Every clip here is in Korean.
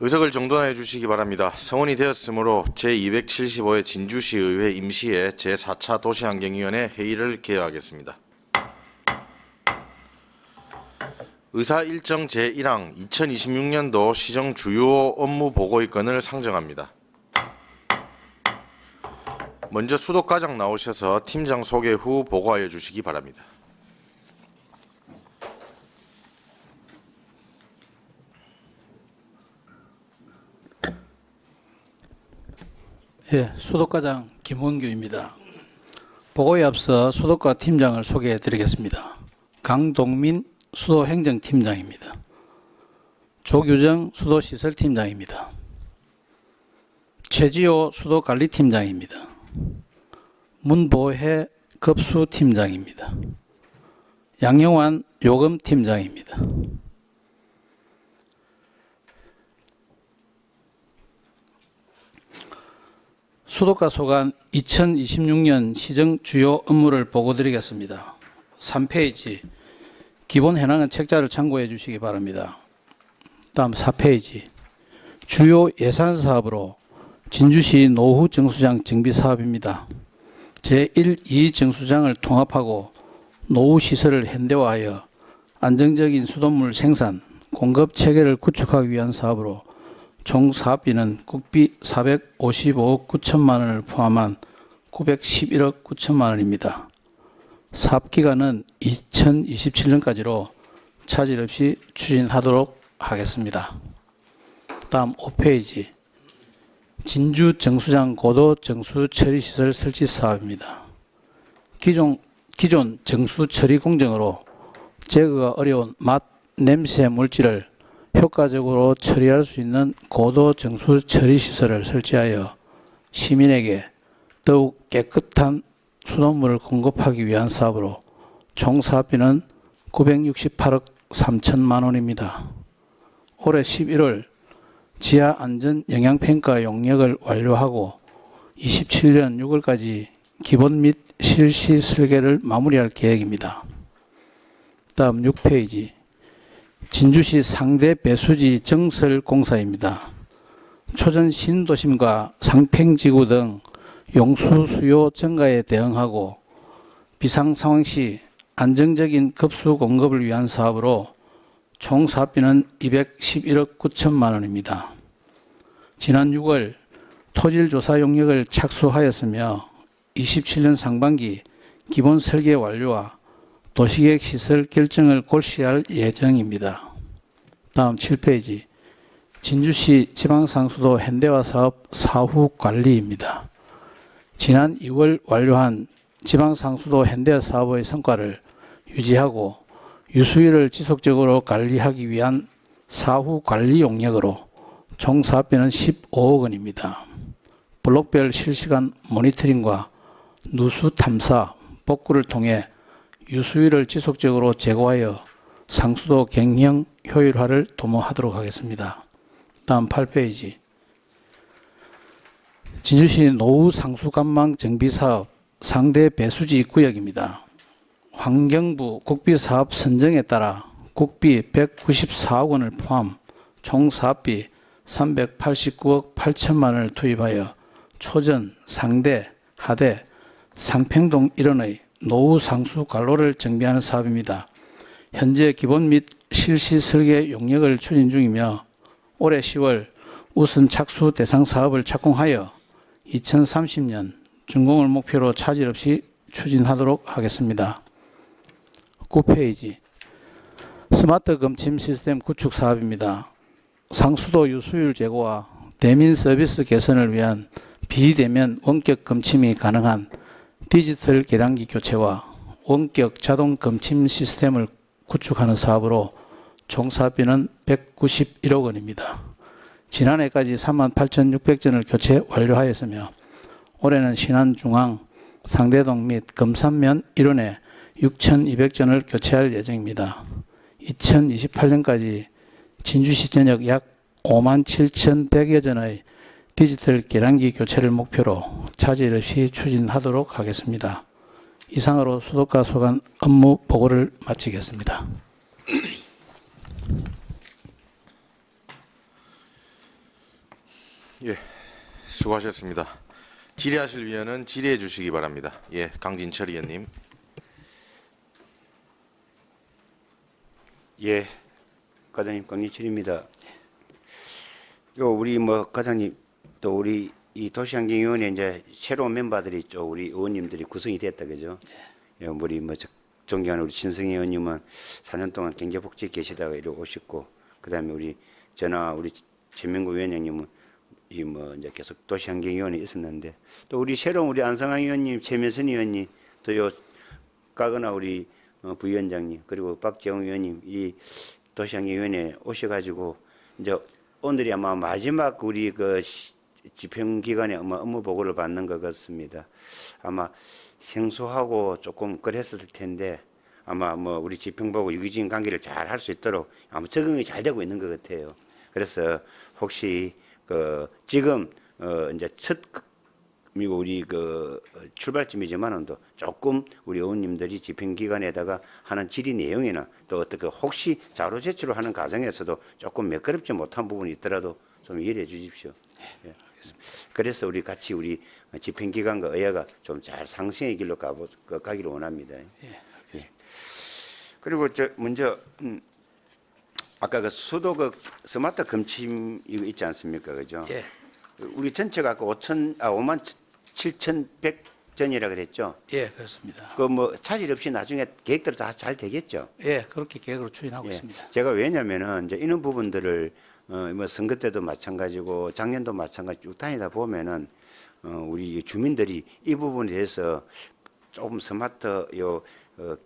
의석을 정돈하여 주시기 바랍니다. 성원이 되었으므로 제275회 진주시의회 임시회 제4차 도시환경위원회 회의를 개요하겠습니다. 의사 일정 제1항 2026년도 시정 주요 업무 보고의 건을 상정합니다. 먼저 수도과장 나오셔서 팀장 소개 후 보고하여 주시기 바랍니다. 예, 수도과장 김원규입니다. 보고에 앞서 수도과 팀장을 소개해 드리겠습니다. 강동민 수도행정팀장입니다. 조규정 수도시설팀장입니다. 최지호 수도관리팀장입니다. 문보혜 급수팀장입니다. 양영환 요금팀장입니다. 수도과 소관 2026년 시정 주요 업무를 보고드리겠습니다. 3페이지 기본 현황은 책자를 참고해 주시기 바랍니다. 다음 4페이지 주요 예산 사업으로 진주시 노후 정수장 정비 사업입니다. 제1, 2 정수장을 통합하고 노후 시설을 현대화하여 안정적인 수돗물 생산, 공급 체계를 구축하기 위한 사업으로 총 사업비는 국비 455억 9천만 원을 포함한 911억 9천만 원입니다. 사업기간은 2027년까지로 차질 없이 추진하도록 하겠습니다. 다음 5페이지 진주 정수장 고도 정수 처리 시설 설치 사업입니다. 기존 정수 처리 공정으로 제거가 어려운 맛, 냄새 물질을 효과적으로 처리할 수 있는 고도 정수 처리 시설을 설치하여 시민에게 더욱 깨끗한 수돗물을 공급하기 위한 사업으로 총 사업비는 968억 3천만 원입니다. 올해 11월 지하 안전 영향평가 용역을 완료하고 27년 6월까지 기본 및 실시 설계를 마무리할 계획입니다. 다음 6페이지 진주시 상대 배수지 정설 공사입니다. 초전 신도심과 상팽지구 등 용수 수요 증가에 대응하고 비상 상황 시 안정적인 급수 공급을 위한 사업으로 총 사업비는 211억 9천만 원입니다. 지난 6월 토질조사 용역을 착수하였으며 27년 상반기 기본 설계 완료와 도시계획 시설 결정을 골시할 예정입니다. 다음 7페이지 진주시 지방상수도 현대화 사업 사후 관리입니다. 지난 2월 완료한 지방상수도 현대화 사업의 성과를 유지하고 유수위를 지속적으로 관리하기 위한 사후 관리 용역으로 총 사업비는 15억 원입니다. 블록별 실시간 모니터링과 누수 탐사, 복구를 통해 유수위를 지속적으로 제고하여 상수도 경영 효율화를 도모하도록 하겠습니다. 다음 8페이지 진주시 노후 상수관망 정비사업 상대 배수지 구역입니다. 환경부 국비사업 선정에 따라 국비 194억 원을 포함 총 사업비 389억 8천만 원을 투입하여 초전, 상대, 하대, 상평동 일원의 노후 상수 관로를 정비하는 사업입니다. 현재 기본 및 실시 설계 용역을 추진 중이며 올해 10월 우선 착수 대상 사업을 착공하여 2030년 준공을 목표로 차질 없이 추진하도록 하겠습니다. 9페이지 스마트 검침 시스템 구축 사업입니다. 상수도 유수율 제고와 대민 서비스 개선을 위한 비대면 원격 검침이 가능한 디지털 계량기 교체와 원격 자동 검침 시스템을 구축하는 사업으로 총 사업비는 191억 원입니다. 지난해까지 38,600전을 교체 완료하였으며 올해는 신안중앙, 상대동 및 금산면 일원에 6,200전을 교체할 예정입니다. 2028년까지 진주시 전역 약 57,100여 전의 디지털 계량기 교체를 목표로 차질 없이 추진하도록 하겠습니다. 이상으로 수도과 소관 업무 보고를 마치겠습니다. 예, 수고하셨습니다. 질의하실 위원은 질의해 주시기 바랍니다. 예, 강진철 의원님. 예, 과장님 강민철입니다. 요 우리 뭐 과장님 또 우리 이 도시환경위원회 이제 새로운 멤버들이 있죠. 우리 의원님들이 구성이 됐다 그죠? 예, 우리 뭐 존경하는 우리 신승희 의원님은 4년 동안 경제복지에 계시다가 이리 오셨고, 그다음에 우리 저나 우리 최명구 위원장님은 이 뭐 이제 계속 도시환경위원회에 있었는데, 또 우리 새로운 우리 안성환 의원님, 최면선 의원님, 또 요 까거나 우리 부위원장님, 그리고 박재홍 의원님 이 도시환경위원회에 오셔가지고 이제 오늘이 아마 마지막 우리 그 집행기관의 업무 보고를 받는 것 같습니다. 아마 생소하고 조금 그랬을 텐데 아마 뭐 우리 집행보고 유기적인 관계를 잘 할 수 있도록 아마 적응이 잘 되고 있는 것 같아요. 그래서 혹시 그 지금 이제 첫 미국 우리 그 출발점이지만은 또 조금 우리 의원님들이 집행기관에다가 하는 질의 내용이나 또 어떻게 혹시 자료 제출을 하는 과정에서도 조금 매끄럽지 못한 부분이 있더라도 좀 이해해 주십시오. 예, 알겠습니다. 그래서 우리 같이 우리 집행기관과 의회가 좀 잘 상생의 길로 가기를 원합니다. 예, 예. 그리고 저 먼저 아까 그 수도 그 스마트 검침 이거 있지 않습니까, 그죠? 예, 우리 전체가 아까 5만 7,100전이라 그랬죠. 예, 그렇습니다. 그 뭐 차질 없이 나중에 계획대로 다 잘 되겠죠. 예, 그렇게 계획으로 추진하고 예. 있습니다. 제가 왜냐면은 이제 이런 부분들을 뭐 선거 때도 마찬가지고 작년도 마찬가지 쭉 다니다 보면은 우리 주민들이 이 부분에 대해서 조금 스마트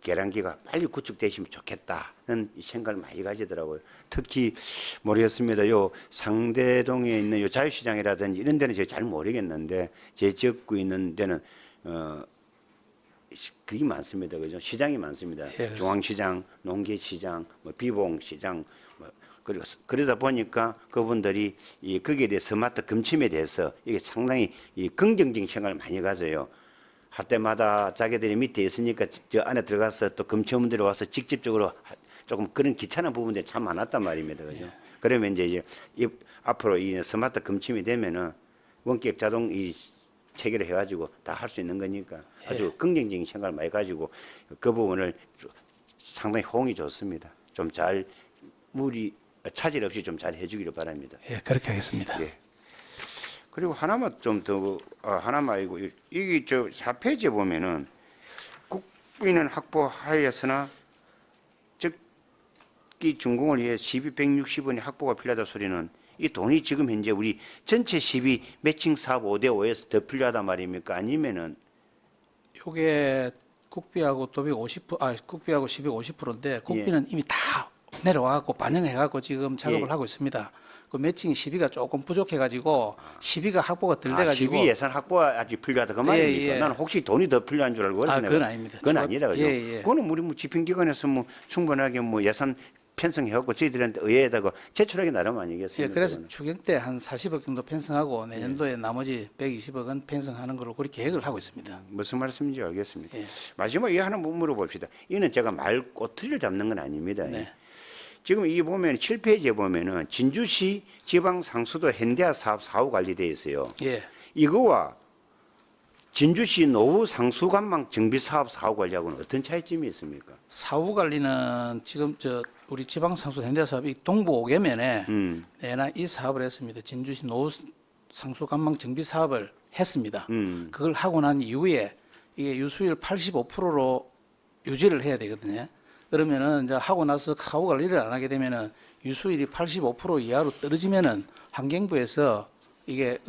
계량기가 빨리 구축되시면 좋겠다는 이 생각을 많이 가지더라고요. 특히 모르겠습니다. 요 상대동에 있는 요 자유시장이라든지 이런 데는 제가 잘 모르겠는데 제 지역구에 있는 데는 그게 많습니다. 그죠? 시장이 많습니다. 예, 중앙시장, 농계시장, 뭐 비봉시장, 뭐 그리고 그러다 보니까 그분들이 이 거기에 대해 스마트 검침에 대해서 이게 상당히 이 긍정적인 생각을 많이 가져요. 할 때마다 자기들이 밑에 있으니까 저 안에 들어가서 또 검침원들이 와서 직접적으로 조금 그런 귀찮은 부분들이 참 많았단 말입니다. 그죠? 예. 그러면 이제 앞으로 이 스마트 검침이 되면은 원격 자동 이 체계를 해가지고 다 할 수 있는 거니까 아주 긍정적인 생각을 많이 가지고 그 부분을 상당히 호응이 좋습니다. 좀 잘 차질 없이 좀 잘 해주기를 바랍니다. 예, 그렇게 하겠습니다. 예. 그리고 하나만 좀 더 하나만 이거 이게 저 4페이지에 보면은 국비는 확보하였으나 즉기 준공을 위해 시비 160원의 확보가 필요하다 소리는 이 돈이 지금 현재 우리 전체 시비 매칭 사업 5대 5에서 더 필요하단 말입니까? 아니면은 요게 국비하고 도비 50%, 국비하고 시비 50%인데 국비는 이미 다 내려와갖고 반영해갖고 지금 작업을 예. 하고 있습니다. 그 매칭 시비가 조금 부족해가지고 시비가 확보가 덜 돼가지고 시비 예산 확보가 아직 필요하다 그 말입니까? 예, 예. 나는 혹시 돈이 더 필요한 줄 알고 그래서 그건 내가 아닙니다. 그건 아니다 그죠? 예, 예. 그거는 우리 뭐 집행기관에서 뭐 충분하게 뭐 예산 편성해갖고 저희들한테 의회에다가 제출하기 나름 아니겠습니까? 예, 그래서 그거는? 추경 때 한 40억 정도 편성하고 내년도에 나머지 120억은 편성하는 걸로 그렇게 계획을 하고 있습니다. 무슨 말씀인지 알겠습니다. 예. 마지막에 하나 물어봅시다. 이는 제가 말 꼬투리를 잡는 건 아닙니다. 네. 지금 이 보면 7페이지에 보면은 진주시 지방 상수도 현대화 사업 사후 관리되어 있어요. 예, 이거와 진주시 노후 상수관망 정비 사업 사후 관리하고는 어떤 차이점이 있습니까? 사후 관리는 지금 우리 지방상수 현대 사업이 동부 5개면에 내나 이 사업을 했습니다. 진주시 노후 상수 관망 정비 사업을 했습니다. 그걸 하고 난 이후에 이게 유수율 85%로 유지를 해야 되거든요. 그러면은 이제 하고 나서 사후 관리를 안 하게 되면은 유수율이 85% 이하로 떨어지면은 환경부에서 이게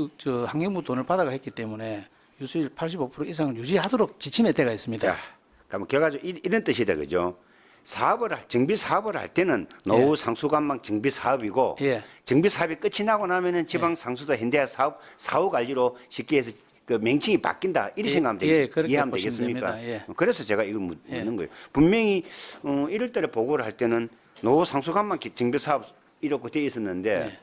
환경부 돈을 받아가 했기 때문에 유수율 85% 이상을 유지하도록 지침의 때가 있습니다. 자, 그러면 결과적으로 이런 뜻이다, 그죠? 정비 사업을 할 때는 노후 상수관망 정비 사업이고, 예. 정비 사업이 끝이 나고 나면은 지방 상수도 현대화 사업 사후 관리로 쉽게 해서 그 명칭이 바뀐다 이렇게 예, 생각하면 예, 그렇게 이해하면 보시면 되겠습니까? 됩니다. 예. 그래서 제가 이걸 묻는 거예요. 분명히 1월달에 보고를 할 때는 노후 상수관망 정비 사업 이렇게 돼 있었는데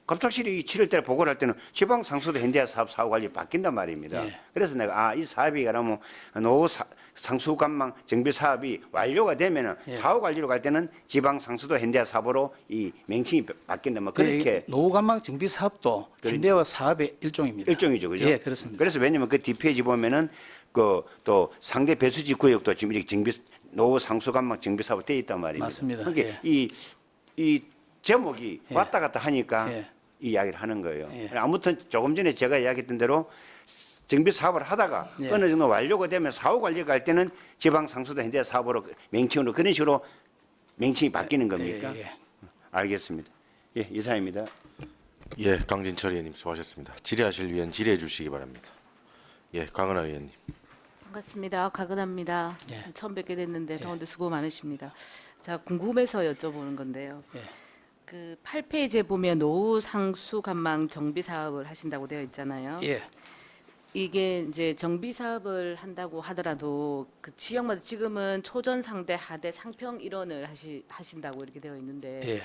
갑작스레 이 7월달에 보고를 할 때는 지방 상수도 현대화 사업 사후 관리 바뀐단 말입니다. 예. 그래서 내가 이 사업이 그러면 노후 상수관망 정비 사업이 완료가 되면은 사후 관리로 갈 때는 지방 상수도 현대화 사업으로 이 명칭이 바뀐다. 뭐 그렇게 노후관망 정비 사업도 현대화 사업의 일종입니다. 일종이죠, 그죠? 예, 그렇습니다. 그래서 왜냐면 그 뒷페이지 보면은 그 또 상대 배수지 구역도 지금 이렇게 정비 노후 상수관망 정비 사업 돼 있단 말입니다. 맞습니다. 그러니까 예. 이 제목이 예. 왔다 갔다 하니까 예. 이 이야기를 하는 거예요. 예. 아무튼 조금 전에 제가 이야기했던 대로 정비 사업을 하다가 예. 어느 정도 완료가 되면 사후 관리가 갈 때는 지방 상수도 현대 사업으로 명칭으로 그런 식으로 명칭이 바뀌는 겁니까? 예, 예. 알겠습니다. 예, 이상입니다. 예, 강진철 의원님 수고하셨습니다. 질의하실 위원 질의해 주시기 바랍니다. 예, 강은하 의원님. 반갑습니다. 가근합니다. 예. 처음 뵙게 됐는데 더운데 수고 많으십니다. 자, 궁금해서 여쭤보는 건데요. 예. 그 8페이지에 보면 노후 상수 관망 정비 사업을 하신다고 되어 있잖아요. 예. 이게 이제 정비 사업을 한다고 하더라도 그 지역마다 지금은 초전 상대 하대 상평 일원을 하신다고 이렇게 되어 있는데 예.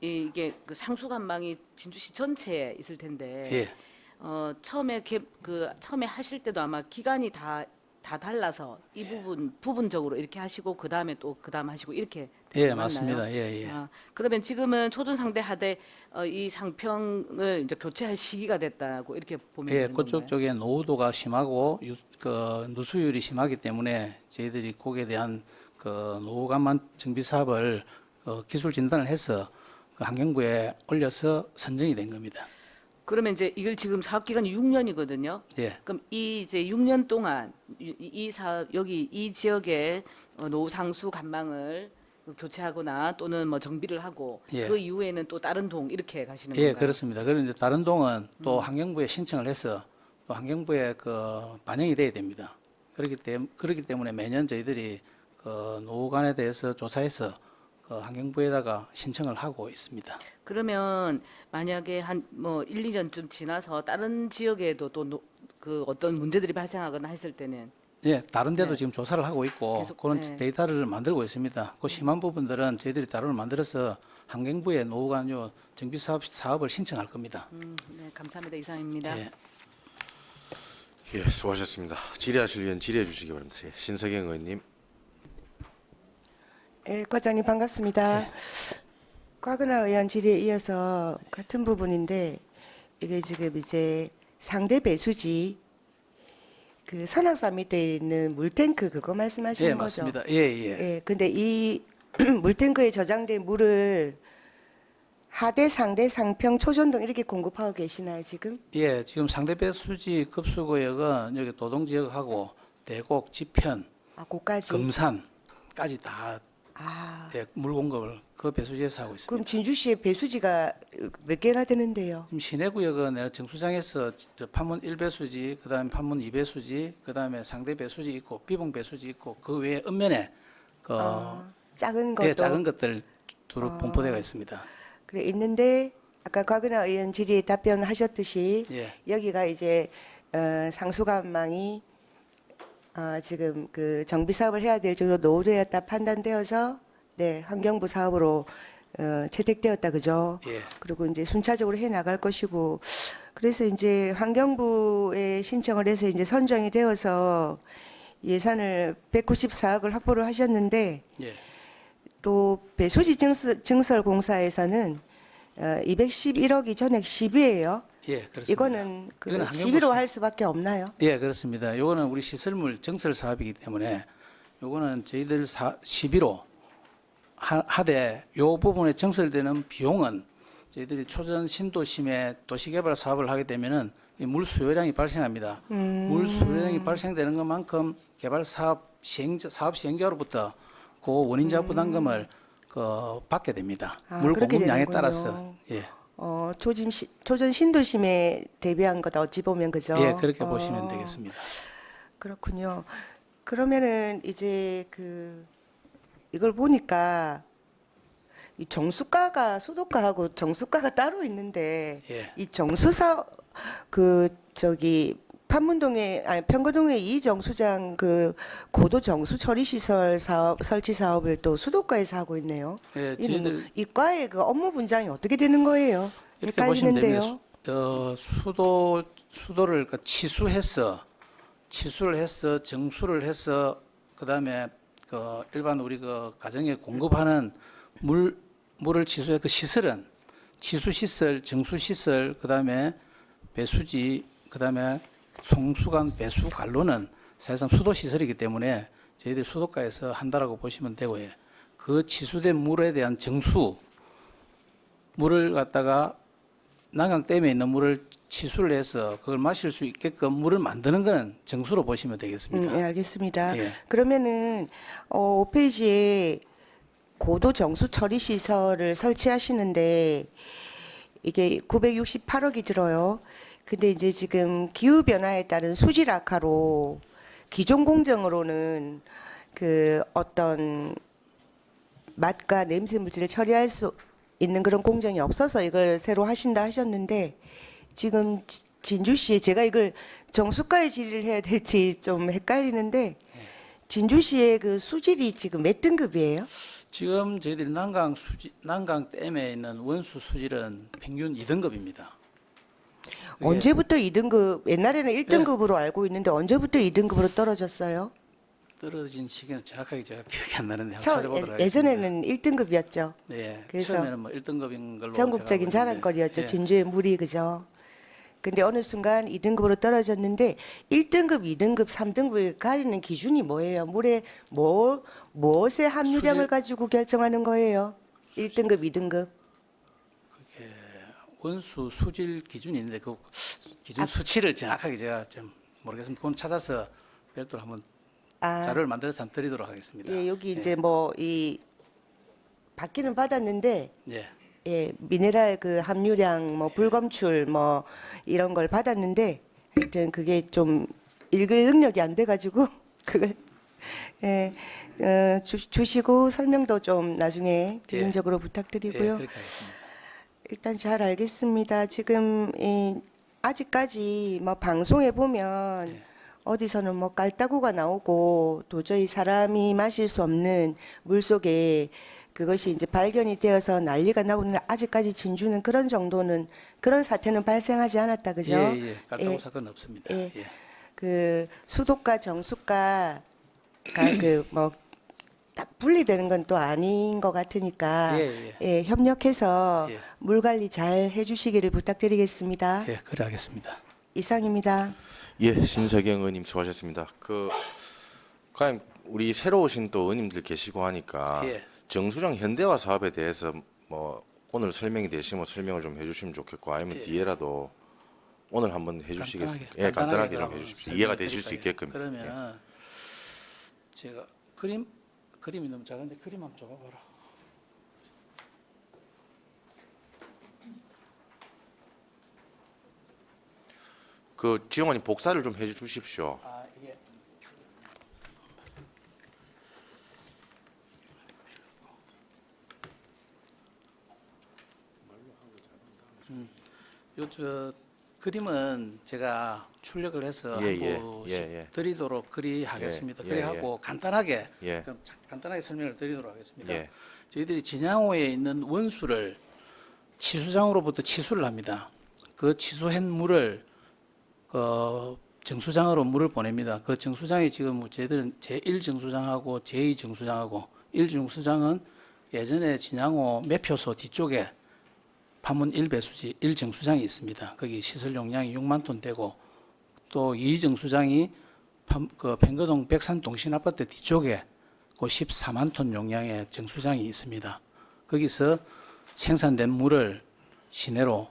이게 그 상수 관망이 진주시 전체에 있을 텐데 예. 처음에 처음에 하실 때도 아마 기간이 다 달라서 이 부분적으로 이렇게 하시고 그 다음에 또 그 다음 하시고 이렇게 예, 맞나요? 맞습니다. 예, 예. 그러면 지금은 초전 상대 하되 이 상평을 이제 교체할 시기가 됐다고 이렇게 보면 예, 되는 그쪽 건가요? 쪽에 노후도가 심하고 그 누수율이 심하기 때문에 저희들이 거기에 대한 그 노후관만 정비 사업을 기술 진단을 해서 그 환경부에 올려서 선정이 된 겁니다. 그러면 이제 이걸 지금 사업 기간이 6년이거든요. 예. 그럼 이 이제 6년 동안 이 사업 여기 이 지역에 노후 상수 관망을 교체하거나 또는 뭐 정비를 하고 예. 그 이후에는 또 다른 동 이렇게 가시는 예, 건가요? 그렇습니다. 그런데 다른 동은 또 환경부에 신청을 해서 또 환경부에 그 반영이 돼야 됩니다. 그렇기 때문에 매년 저희들이 그 노후관에 대해서 조사해서 그 환경부에다가 신청을 하고 있습니다. 그러면 만약에 한 뭐 1, 2년쯤 지나서 다른 지역에도 또 그 어떤 문제들이 발생하거나 했을 때는 예, 다른 데도 네. 지금 조사를 하고 있고 계속, 그런 네. 데이터를 만들고 있습니다. 그 심한 부분들은 저희들이 따로 만들어서 환경부에 노후관요 정비 사업을 신청할 겁니다. 네, 감사합니다. 이상입니다. 예. 예, 수고하셨습니다. 질의하실 위원 질의해 주시기 바랍니다. 예, 신석영 의원님. 예, 과장님 반갑습니다. 곽은하 의원 질의에 이어서 같은 부분인데 이게 지금 이제 상대 배수지 그 선악산 밑에 있는 물탱크 그거 말씀하시는 예, 거죠? 맞습니다. 예, 예. 예, 근데 이 물탱크에 저장된 물을 하대, 상대, 상평, 초전동 이렇게 공급하고 계시나요 지금? 예, 지금 상대배 수지 급수구역은 여기 도동지역하고 대곡, 지편, 아, 고까지. 금산까지 다 아, 예, 물 공급을 그 배수지에서 하고 있습니다. 그럼 진주시에 배수지가 몇 개나 되는데요? 지금 시내구역은 내가 정수장에서 저 판문 1배수지, 그다음에 판문 2배수지, 그다음에 상대 배수지 있고 비봉 배수지 있고 그 외에 읍면에 그 작은 것도 예, 작은 것들 두루 분포되어 있습니다. 그래 있는데 아까 곽은하 의원 질의 답변하셨듯이 예. 여기가 이제 상수관망이 지금 그 정비 사업을 해야 될 정도로 노후되었다 판단되어서 네 환경부 사업으로 채택되었다 그죠? 예. 그리고 이제 순차적으로 해 나갈 것이고 그래서 이제 환경부에 신청을 해서 이제 선정이 되어서 예산을 194억을 확보를 하셨는데 예. 또 배수지 증설 공사에서는 211억이 전액 시비예요. 예, 그렇습니다. 이거는 그 이거는 환경부 시비로 수- 할 수밖에 없나요? 예, 그렇습니다. 요거는 우리 시설물 증설 사업이기 때문에 요거는 저희들 시비로 하되 요 부분에 증설되는 비용은 저희들이 초전 신도심에 도시개발 사업을 하게 되면은 이 물 수요량이 발생합니다. 물 수요량이 발생되는 것만큼 개발 사업 시행자로부터 그 원인자 부담금을 그 받게 됩니다. 아, 물 그렇게 공급량에 되는군요. 따라서 예, 초전 신도심에 대비한 거다 어찌 보면 그죠? 예 그렇게 보시면 되겠습니다. 그렇군요. 그러면은 이제 그 이걸 보니까 이 정수가가 수도가하고 정수가가 따로 있는데 예. 이 정수사 그 저기 판문동에 아니 평거동에 이 정수장 그 고도 정수 처리 시설 사업 설치 사업을 또 수도가에서 하고 있네요. 예, 이는 저희들 이 과의 그 업무 분장이 어떻게 되는 거예요? 이렇게 보시면 됩니다. 헷갈리는데요. 수도를 그러니까 치수를 해서 정수를 해서 그다음에 그 일반 우리 그 가정에 공급하는 물을 치수해 그 시설은 치수 시설, 정수 시설, 그다음에 배수지, 그다음에 송수관 배수 관로는 사실상 수도 시설이기 때문에 저희들이 수도가에서 한다라고 보시면 되고요. 그 치수된 물에 대한 정수 물을 갖다가 난강댐에 있는 물을 치수를 해서 그걸 마실 수 있게끔 물을 만드는 거는 정수로 보시면 되겠습니다. 네, 알겠습니다. 예. 그러면은 5페이지에 고도 정수 처리 시설을 설치하시는데 이게 968억이 들어요. 근데 이제 지금 기후 변화에 따른 수질 악화로 기존 공정으로는 그 어떤 맛과 냄새 물질을 처리할 수 있는 그런 공정이 없어서 이걸 새로 하신다 하셨는데 지금 진주시에 제가 이걸 정수가에 질의를 해야 될지 좀 헷갈리는데 진주시의 그 수질이 지금 몇 등급이에요? 지금 저희들이 난강댐에 있는 원수 수질은 평균 2등급입니다. 언제부터 2등급, 옛날에는 1등급으로 알고 있는데 언제부터 2등급으로 떨어졌어요? 떨어진 시기는 정확하게 제가 기억이 안 나는데 한번 찾아보도록 하겠습니다. 예전에는 1등급이었죠. 네, 그래서 처음에는 뭐 1등급인 걸로 전국적인 제가 알고 자랑거리였죠. 있는데, 예. 진주의 물이 그죠. 근데 어느 순간 2등급으로 떨어졌는데 1등급, 2등급, 3등급을 가리는 기준이 뭐예요? 물에 무엇의 함유량을 수질. 가지고 결정하는 거예요? 1등급, 2등급. 원수 수질 기준이 있는데 그 기준 수치를 정확하게 제가 좀 모르겠습니다. 그건 찾아서 별도로 한번 아, 자료를 만들어서 한번 드리도록 하겠습니다. 예, 여기 이제 뭐 이 받기는 받았는데 예. 예, 미네랄 그 함유량, 뭐 불검출, 뭐 이런 걸 받았는데 하여튼 그게 좀 읽을 능력이 안 돼가지고 그걸 예, 주시고 설명도 좀 나중에 개인적으로 예, 부탁드리고요. 그렇게 하겠습니다. 일단 잘 알겠습니다. 지금 아직까지 뭐 방송에 보면 예. 어디서는 뭐 깔따구가 나오고 도저히 사람이 마실 수 없는 물 속에 그것이 이제 발견이 되어서 난리가 나고 있는데 아직까지 진주는 그런 정도는 그런 사태는 발생하지 않았다 그죠? 예, 깔따구 예. 사건은 없습니다. 예. 예. 그 수도가 정수가가 그 뭐 딱 분리되는 건 또 아닌 것 같으니까 예, 예, 협력해서 예. 물 관리 잘 해주시기를 부탁드리겠습니다. 예, 그래 하겠습니다. 이상입니다. 예, 신석영 의원님 수고하셨습니다. 과연 우리 새로 오신 또 의원님들 계시고 하니까 예. 정수장 현대화 사업에 대해서 뭐 오늘 설명이 되시면 설명을 좀 해주시면 좋겠고 아니면 예. 뒤에라도 오늘 한번 해주시겠습니까? 예, 간단하게 간단하게 좀 그럼 해주십시오. 이해가 되실 수 설명드릴까요? 있게끔. 그러면 제가 그림이 너무 작은데 그림 한번 줘봐라. 지영원님 복사를 좀 해주십시오. 아 이게 요 그림은 제가 출력을 해서 예, 예, 한 부씩 예, 예. 드리도록 그리하겠습니다. 예, 그리하고 간단하게 예. 그럼 간단하게 설명을 드리도록 하겠습니다. 예. 저희들이 진양호에 있는 원수를 치수장으로부터 치수를 합니다. 그 치수한 물을 정수장으로 물을 보냅니다. 그 정수장이 지금 저희들은 제1정수장하고 제2정수장하고 1정수장은 예전에 진양호 매표소 뒤쪽에 판문 1배수지 1정수장이 있습니다. 거기 시설 용량이 6만 톤 되고 또 2정수장이 팽거동 백산동신아파트 뒤쪽에 그 14만 톤 용량의 정수장이 있습니다. 거기서 생산된 물을 시내로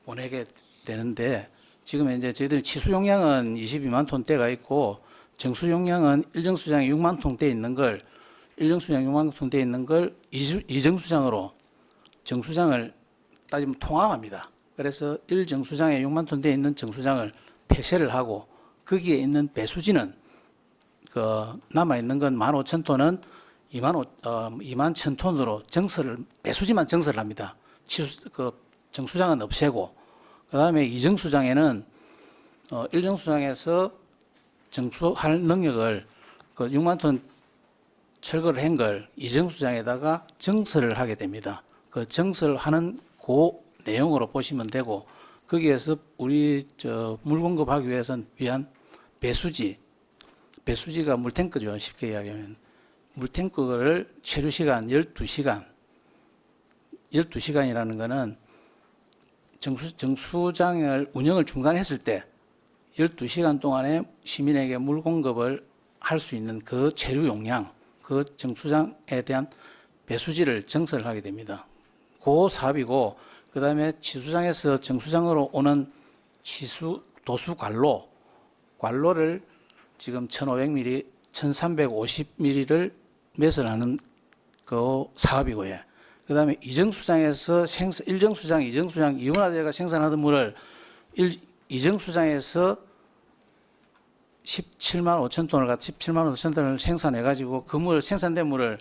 보내게 되는데 지금 이제 저희들이 치수 용량은 22만 톤대가 있고 정수 용량은 1정수장에 6만 톤대 있는 걸 1정수장 6만 톤대 있는 걸 2정수장으로 정수장을 따지면 통합합니다. 그래서 1정수장에 6만 톤대 있는 정수장을 폐쇄를 하고 거기에 있는 배수지는 남아 있는 건 15,000톤은 2만 1,000톤으로 배수지만 정설을 합니다. 정수장은 없애고 그다음에 2정수장에는 1정수장에서 정수할 능력을 6만 톤 철거를 한 걸 2정수장에다가 정설을 하게 됩니다. 그 정설하는 그 내용으로 보시면 되고 거기에서 우리 물 공급하기 위한 배수지가 물탱크죠. 쉽게 이야기하면 물탱크를 체류 시간 12시간이라는 거는 정수장을 운영을 중단했을 때 12시간 동안에 시민에게 물 공급을 할 수 있는 그 체류 용량, 그 정수장에 대한 배수지를 증설을 하게 됩니다. 그 사업이고, 그 다음에 치수장에서 정수장으로 오는 도수 관로를 지금 1,500mm, 1,350mm를 매설하는 그 사업이고요. 그 다음에 이정수장에서 일정수장, 이정수장, 이온화제가 생산하던 물을 이정수장에서 17만 5천 톤을 생산해가지고 그 물을 생산된 물을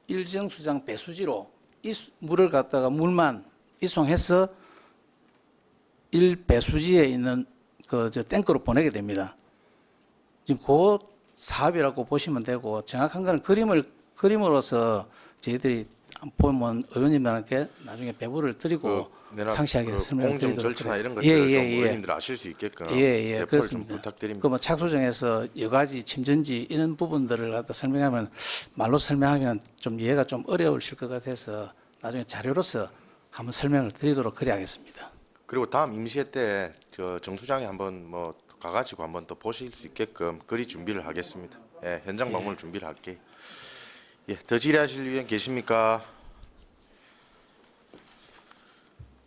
일정수장 배수지로 이 물을 갖다가 물만 이송해서 배수지에 있는 탱크로 보내게 됩니다. 지금 그 사업이라고 보시면 되고 정확한 거는 그림으로서 저희들이 보면 의원님들한테 나중에 배부를 드리고 상세하게 설명을 공정 드리도록 절차나 이런 하겠습니다. 것들을 좀 의원님들 아실 수 있게끔 배포를 좀 그렇습니다. 부탁드립니다. 그 뭐 착수정에서 여가지, 침전지 이런 부분들을 갖다 설명하면 말로 설명하면 좀 이해가 좀 어려우실 것 같아서 나중에 자료로서 한번 설명을 드리도록 그래야겠습니다. 그리고 다음 임시회 때 정수장에 한번 뭐 가가지고 한번 또 보실 수 있게끔 그리 준비를 하겠습니다. 예, 현장 방문을 준비를 할게요. 예, 더 질의하실 위원 계십니까?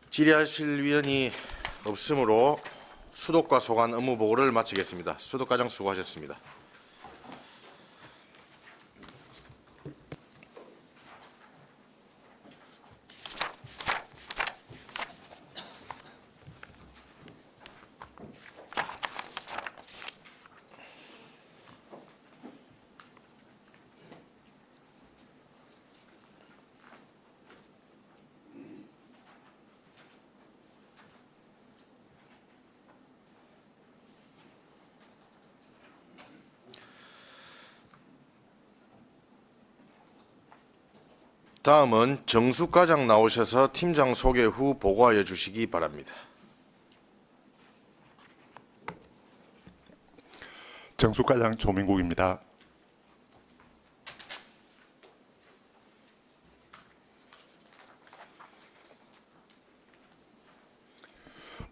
질의하실 위원이 없으므로 수독과 소관 업무 보고를 마치겠습니다. 수독과장 수고하셨습니다. 다음은 정수과장 나오셔서 팀장 소개 후 보고하여 주시기 바랍니다. 정수과장 조민국입니다.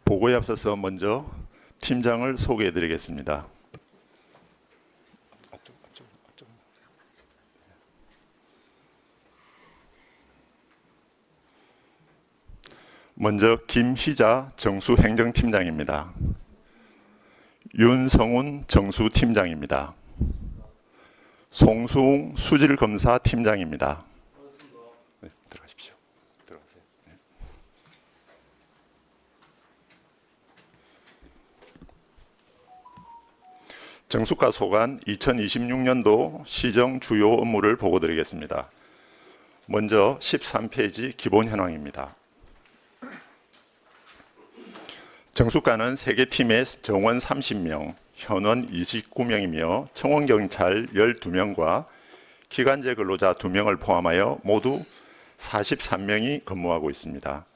보고에 앞서서 먼저 팀장을 소개해 드리겠습니다. 먼저 김희자 정수행정팀장입니다. 윤성훈 정수팀장입니다. 송수웅 수질검사팀장입니다. 네, 들어가십시오. 들어가세요. 네. 정수과 소관 2026년도 시정 주요 업무를 보고드리겠습니다. 먼저 13페이지 기본 현황입니다. 정수과는 3개 팀의 정원 30명, 현원 29명이며 청원경찰 12명과 기간제 근로자 2명을 포함하여 모두 43명이 근무하고 있습니다.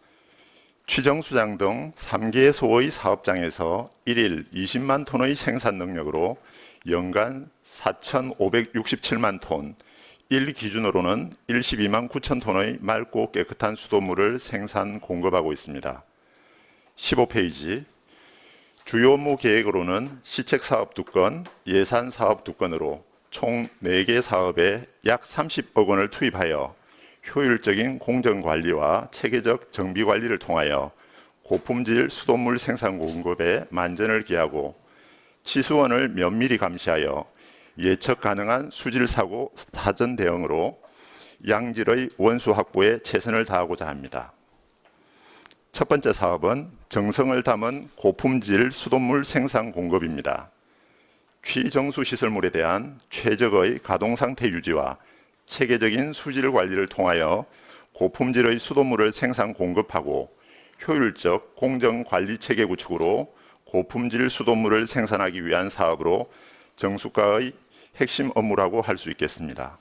취정수장 등 3개 소의 사업장에서 1일 20만 톤의 생산 능력으로 연간 4,567만 톤, 1 기준으로는 12만 9천 톤의 맑고 깨끗한 수돗물을 생산 공급하고 있습니다. 15페이지 주요 업무 계획으로는 시책사업 2건, 예산사업 2건으로 총 4개 사업에 약 30억 원을 투입하여 효율적인 공정관리와 체계적 정비관리를 통하여 고품질 수돗물 생산 공급에 만전을 기하고 치수원을 면밀히 감시하여 예측 가능한 수질사고 사전 대응으로 양질의 원수 확보에 최선을 다하고자 합니다. 첫 번째 사업은 정성을 담은 고품질 수돗물 생산 공급입니다. 취정수 시설물에 대한 최적의 가동 상태 유지와 체계적인 수질 관리를 통하여 고품질의 수돗물을 생산 공급하고 효율적 공정 관리 체계 구축으로 고품질 수돗물을 생산하기 위한 사업으로 정수과의 핵심 업무라고 할 수 있겠습니다.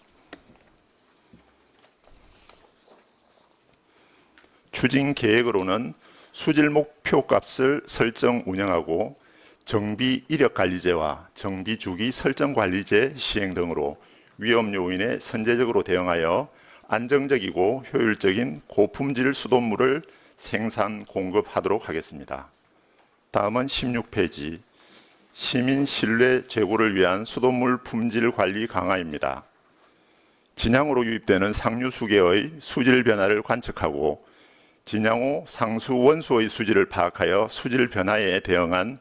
추진 계획으로는 수질 목표 값을 설정 운영하고 정비 이력 관리제와 정비 주기 설정 관리제 시행 등으로 위험 요인에 선제적으로 대응하여 안정적이고 효율적인 고품질 수돗물을 생산 공급하도록 하겠습니다. 다음은 16페이지 시민 신뢰 제고를 위한 수돗물 품질 관리 강화입니다. 진양으로 유입되는 상류 수계의 수질 변화를 관측하고 진양 후 상수 원수의 수질을 파악하여 수질 변화에 대응한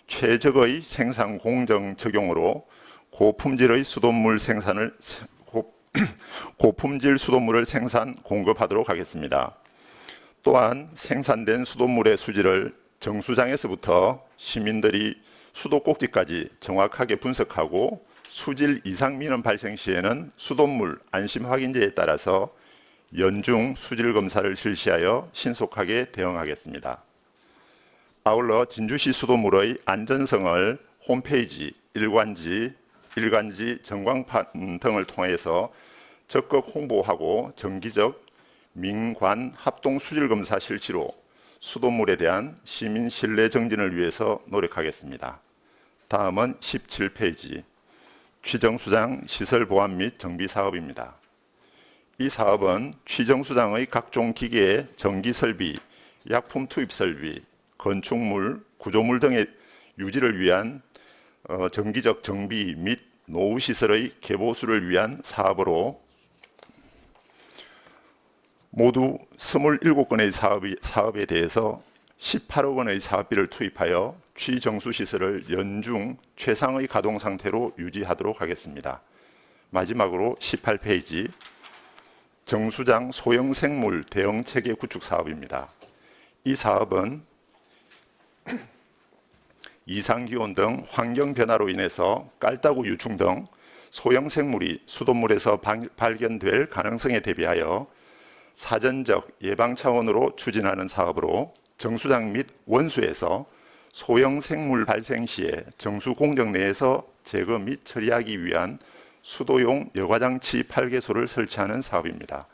최적의 생산 공정 적용으로 고품질의 수돗물 생산을 고품질 수돗물을 생산 공급하도록 하겠습니다. 또한 생산된 수돗물의 수질을 정수장에서부터 시민들이 수도꼭지까지 정확하게 분석하고 수질 이상 민원 발생 시에는 수돗물 안심 확인제에 따라서 연중 수질 검사를 실시하여 신속하게 대응하겠습니다. 아울러 진주시 수돗물의 안전성을 홈페이지, 일간지, 전광판 등을 통해서 적극 홍보하고 정기적 민관 합동 수질 검사 실시로 수돗물에 대한 시민 신뢰 정진을 위해서 노력하겠습니다. 다음은 17페이지 취정수장 시설 보완 및 정비 사업입니다. 이 사업은 취정수장의 각종 기계, 전기 설비, 약품 투입 설비, 건축물, 구조물 등의 유지를 위한 정기적 정비 및 노후 시설의 개보수를 위한 사업으로 모두 27건의 사업에 대해서 18억 원의 사업비를 투입하여 취정수 시설을 연중 최상의 가동 상태로 유지하도록 하겠습니다. 마지막으로 18페이지 정수장 소형 생물 대응 체계 구축 사업입니다. 이 사업은 이상기온 등 환경 변화로 인해서 깔따구 유충 등 소형 생물이 수돗물에서 발견될 가능성에 대비하여 사전적 예방 차원으로 추진하는 사업으로 정수장 및 원수에서 소형 생물 발생 시에 정수 공정 내에서 제거 및 처리하기 위한 수도용 여과장치 8개소를 설치하는 사업입니다.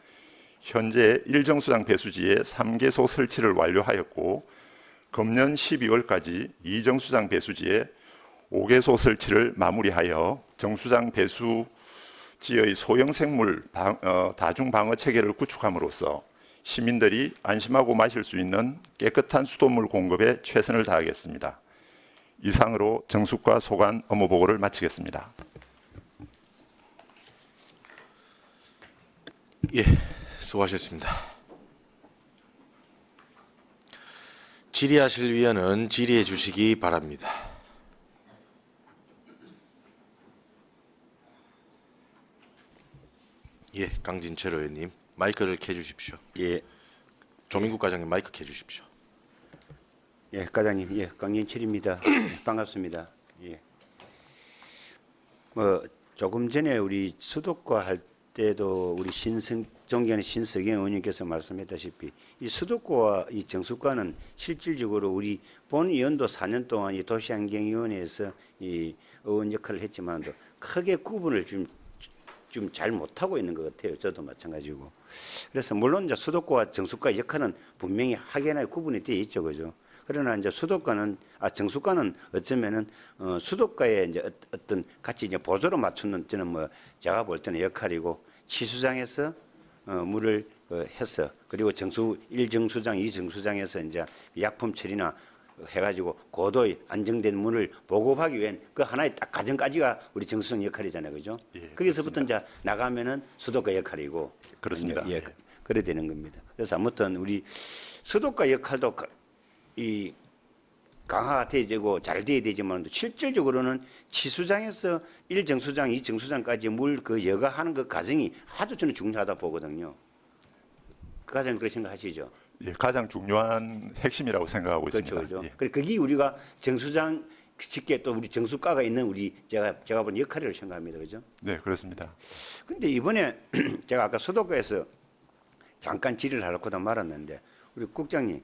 현재 1정수장 배수지에 3개소 설치를 완료하였고 금년 12월까지 2정수장 배수지에 5개소 설치를 마무리하여 정수장 배수지의 소형 생물 다중 방어 체계를 구축함으로써 시민들이 안심하고 마실 수 있는 깨끗한 수돗물 공급에 최선을 다하겠습니다. 이상으로 정수과 소관 업무 보고를 마치겠습니다. 예, 수고하셨습니다. 질의하실 위원은 질의해 주시기 바랍니다. 예, 강진철 의원님 마이크를 켜주십시오. 예, 조민국 과장님 마이크 켜주십시오. 예, 과장님, 예, 강진철입니다. 반갑습니다. 예. 뭐 조금 전에 우리 수도과 할 때도 우리 존경하는 신석영 의원님께서 말씀했다시피 이 수도과와 이 정수과는 실질적으로 우리 본 연도 4년 동안 이 도시환경위원회에서 이 의원 역할을 했지만도 크게 구분을 좀 잘 못하고 있는 것 같아요. 저도 마찬가지고. 그래서 물론 이제 수도과와 정수과의 역할은 분명히 확연하게 구분이 되어 있죠, 그죠? 그러나 이제 정수과는 어쩌면은 수도과의 이제 어떤 같이 이제 보조로 맞추는 저는 뭐 제가 볼 때는 역할이고 치수장에서 물을 해서 그리고 1정수장, 2정수장에서 이제 약품 처리나 해가지고 고도의 안정된 물을 보급하기 위한 그 하나의 딱 과정까지가 우리 정수장 역할이잖아요, 그죠? 예, 거기서부터 이제 나가면은 수도과 역할이고 그렇습니다. 예, 그래 되는 겁니다. 그래서 아무튼 우리 수도과 역할도 이 강화가 돼야 되고 잘 돼야 되지만 실질적으로는 치수장에서 1정수장, 2정수장까지 물 그 여가하는 그 과정이 아주 저는 중요하다 보거든요. 그 과정 그렇게 생각하시죠? 예, 가장 중요한 핵심이라고 생각하고 그렇죠, 있습니다. 그렇죠. 예. 그래 거기 우리가 정수장 직계 또 우리 정수과가 있는 우리 제가 본 역할이라고 생각합니다, 그죠? 네, 그렇습니다. 근데 이번에 제가 아까 수도과에서 잠깐 질의를 하려고도 말았는데 우리 국장님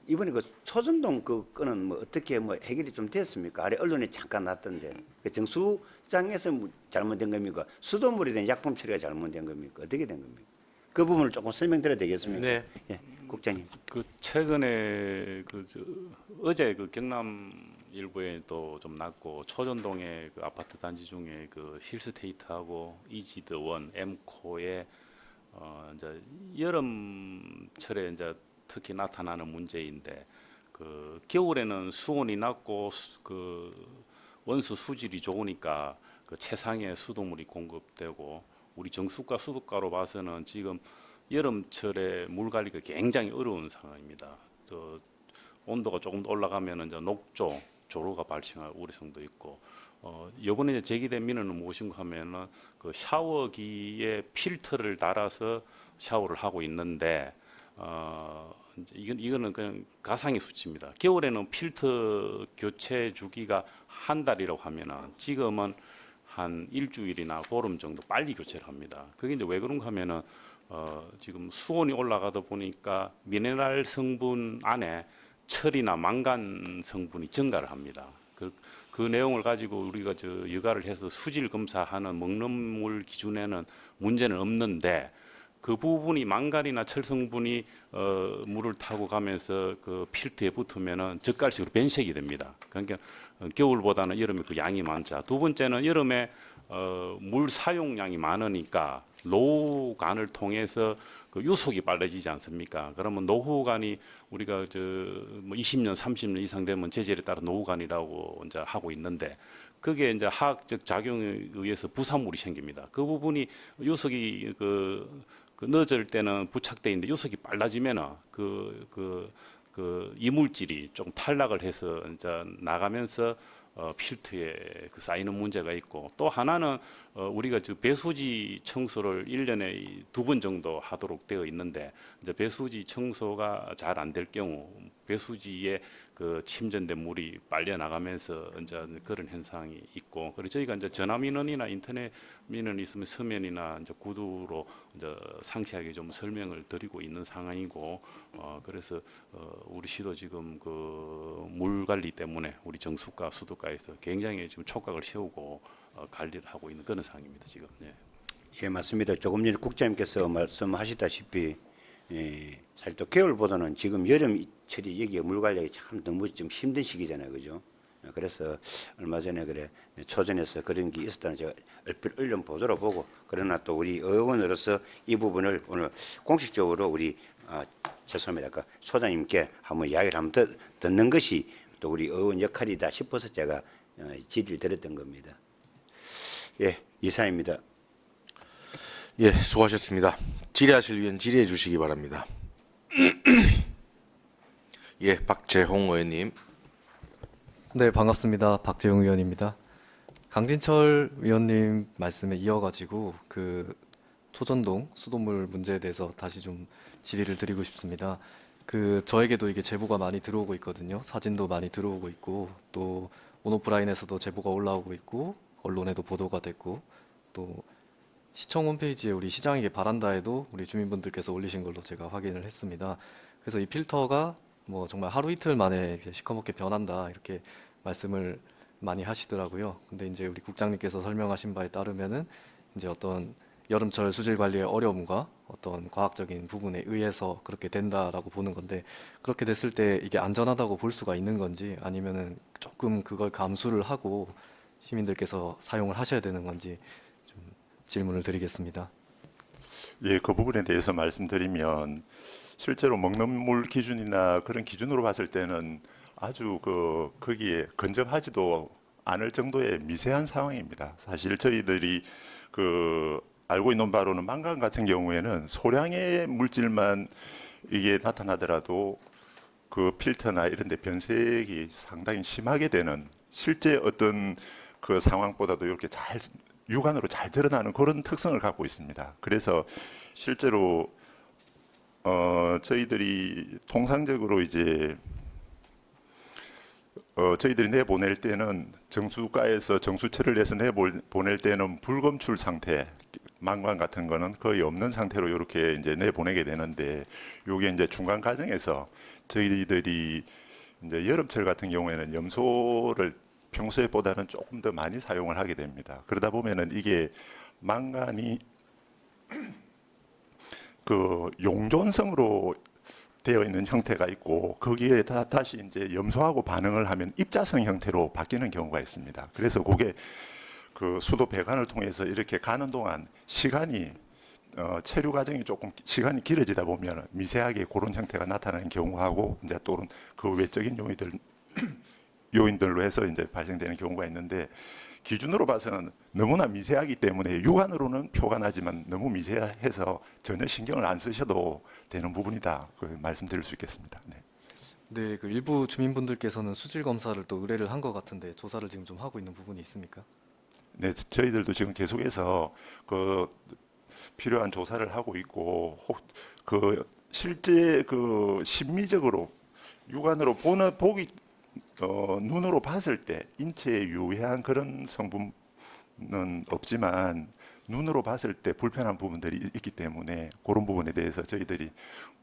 이번에 그 초전동 그 건은 뭐 어떻게 뭐 해결이 좀 됐습니까? 아래 언론에 잠깐 났던데 그 정수장에서 뭐 잘못된 겁니까? 수돗물에 대한 약품 처리가 잘못된 겁니까? 어떻게 된 겁니까? 그 부분을 조금 설명드려야 되겠습니까? 네. 예, 국장님. 그 최근에 어제 그 경남 일부에 또 좀 났고 초전동의 그 아파트 단지 중에 그 힐스테이트하고 이지드원 엠코에 이제 여름철에 이제 특히 나타나는 문제인데 그 겨울에는 수온이 낮고 그 원수 수질이 좋으니까 그 최상의 수돗물이 공급되고 우리 정수가 수도가로 봐서는 지금 여름철에 물 관리가 굉장히 어려운 상황입니다. 온도가 조금 올라가면 이제 녹조, 조류가 발생할 우려성도 있고, 이번에 이제 제기된 민원은 무엇인가 하면은 그 샤워기에 필터를 달아서 샤워를 하고 있는데, 이제 이거는 그냥 가상의 수치입니다. 겨울에는 필터 교체 주기가 한 달이라고 하면은 지금은 한 일주일이나 보름 정도 빨리 교체를 합니다. 그게 이제 왜 그런가 하면은 지금 수온이 올라가다 보니까 미네랄 성분 안에 철이나 망간 성분이 증가를 합니다. 그 내용을 가지고 우리가 여가를 해서 수질 검사하는 먹는 물 기준에는 문제는 없는데 그 부분이 망간이나 철 성분이 물을 타고 가면서 그 필터에 붙으면은 젓갈식으로 변색이 됩니다. 그러니까 겨울보다는 여름에 그 양이 많자. 두 번째는 여름에 물 사용량이 많으니까 노후관을 통해서 그 유속이 빨라지지 않습니까? 그러면 노후관이 우리가 뭐 20년, 30년 이상 되면 제재에 따라 노후관이라고 이제 하고 있는데 그게 이제 화학적 작용에 의해서 부산물이 생깁니다. 그 부분이 유속이 그 늦을 때는 부착돼 있는데 유속이 빨라지면은 그 이물질이 좀 탈락을 해서 이제 나가면서 필터에 그 쌓이는 문제가 있고 또 하나는 우리가 배수지 청소를 1년에 2번 정도 하도록 되어 있는데 이제 배수지 청소가 잘 안 될 경우 배수지에 그 침전된 물이 빨려 나가면서 이제 그런 현상이 있고 그래서 저희가 이제 전화 민원이나 인터넷 민원이 있으면 서면이나 이제 구두로 이제 상세하게 좀 설명을 드리고 있는 상황이고 그래서 우리 시도 지금 그 물 관리 때문에 우리 정수가 수도가에서 굉장히 지금 촉각을 세우고 관리를 하고 있는 그런 상황입니다 지금. 네. 예, 맞습니다. 조금 전에 국장님께서 말씀하시다시피 사실 또 겨울보다는 지금 여름철이 여기 물 관리가 참 너무 좀 힘든 시기잖아요, 그죠? 그래서 얼마 전에 그래 초전에서 그런 게 있었다는 제가 얼핏 언론 보도로 보고 그러나 또 우리 의원으로서 이 부분을 오늘 공식적으로 우리 죄송합니다. 아까 소장님께 한번 이야기를 한번 듣는 것이 또 우리 의원 역할이다 싶어서 제가 질의를 드렸던 겁니다. 예, 이상입니다. 예, 수고하셨습니다. 질의하실 위원 질의해 주시기 바랍니다. 예, 박재홍 의원님. 네, 반갑습니다. 박재용 의원입니다. 강진철 위원님 말씀에 이어가지고 그 초전동 수돗물 문제에 대해서 다시 좀 질의를 드리고 싶습니다. 그 저에게도 이게 제보가 많이 들어오고 있거든요. 사진도 많이 들어오고 있고 또 온오프라인에서도 제보가 올라오고 있고 언론에도 보도가 됐고 또 시청 홈페이지에 우리 시장에게 바란다에도 우리 주민분들께서 올리신 걸로 제가 확인을 했습니다. 그래서 이 필터가 뭐 정말 하루 이틀 만에 이렇게 시커멓게 변한다 이렇게 말씀을 많이 하시더라고요. 근데 이제 우리 국장님께서 설명하신 바에 따르면은 이제 어떤 여름철 수질 관리의 어려움과 어떤 과학적인 부분에 의해서 그렇게 된다라고 보는 건데 그렇게 됐을 때 이게 안전하다고 볼 수가 있는 건지 아니면은 조금 그걸 감수를 하고 시민들께서 사용을 하셔야 되는 건지 좀 질문을 드리겠습니다. 예, 그 부분에 대해서 말씀드리면 실제로 먹는 물 기준이나 그런 기준으로 봤을 때는 아주 거기에 근접하지도 않을 정도의 미세한 상황입니다. 사실 저희들이 알고 있는 바로는 망간 같은 경우에는 소량의 물질만 이게 나타나더라도 그 필터나 이런 데 변색이 상당히 심하게 되는 실제 어떤 그 상황보다도 이렇게 잘 육안으로 잘 드러나는 그런 특성을 갖고 있습니다. 그래서 실제로 저희들이 통상적으로 이제 저희들이 내보낼 때는 정수가에서 정수철을 내서 내보낼 때는 불검출 상태, 망관 같은 거는 거의 없는 상태로 이렇게 이제 내보내게 되는데, 요게 이제 중간 과정에서 저희들이 이제 여름철 같은 경우에는 염소를 평소에보다는 조금 더 많이 사용을 하게 됩니다. 그러다 보면은 이게 망간이 그 용존성으로 되어 있는 형태가 있고 거기에 다시 이제 염소하고 반응을 하면 입자성 형태로 바뀌는 경우가 있습니다. 그래서 그게 그 수도 배관을 통해서 이렇게 가는 동안 시간이 체류 과정이 조금 시간이 길어지다 보면 미세하게 그런 형태가 나타나는 경우하고 이제 또는 그 외적인 요인들로 해서 이제 발생되는 경우가 있는데 기준으로 봐서는 너무나 미세하기 때문에 육안으로는 표가 나지만 너무 미세해서 전혀 신경을 안 쓰셔도 되는 부분이다. 그 말씀드릴 수 있겠습니다. 네. 네, 그 일부 주민분들께서는 수질 검사를 또 의뢰를 한 것 같은데 조사를 지금 좀 하고 있는 부분이 있습니까? 네, 저희들도 지금 계속해서 그 필요한 조사를 하고 있고 그 실제 그 심미적으로 육안으로 보기 눈으로 봤을 때 인체에 유해한 그런 성분은 없지만 눈으로 봤을 때 불편한 부분들이 있기 때문에 그런 부분에 대해서 저희들이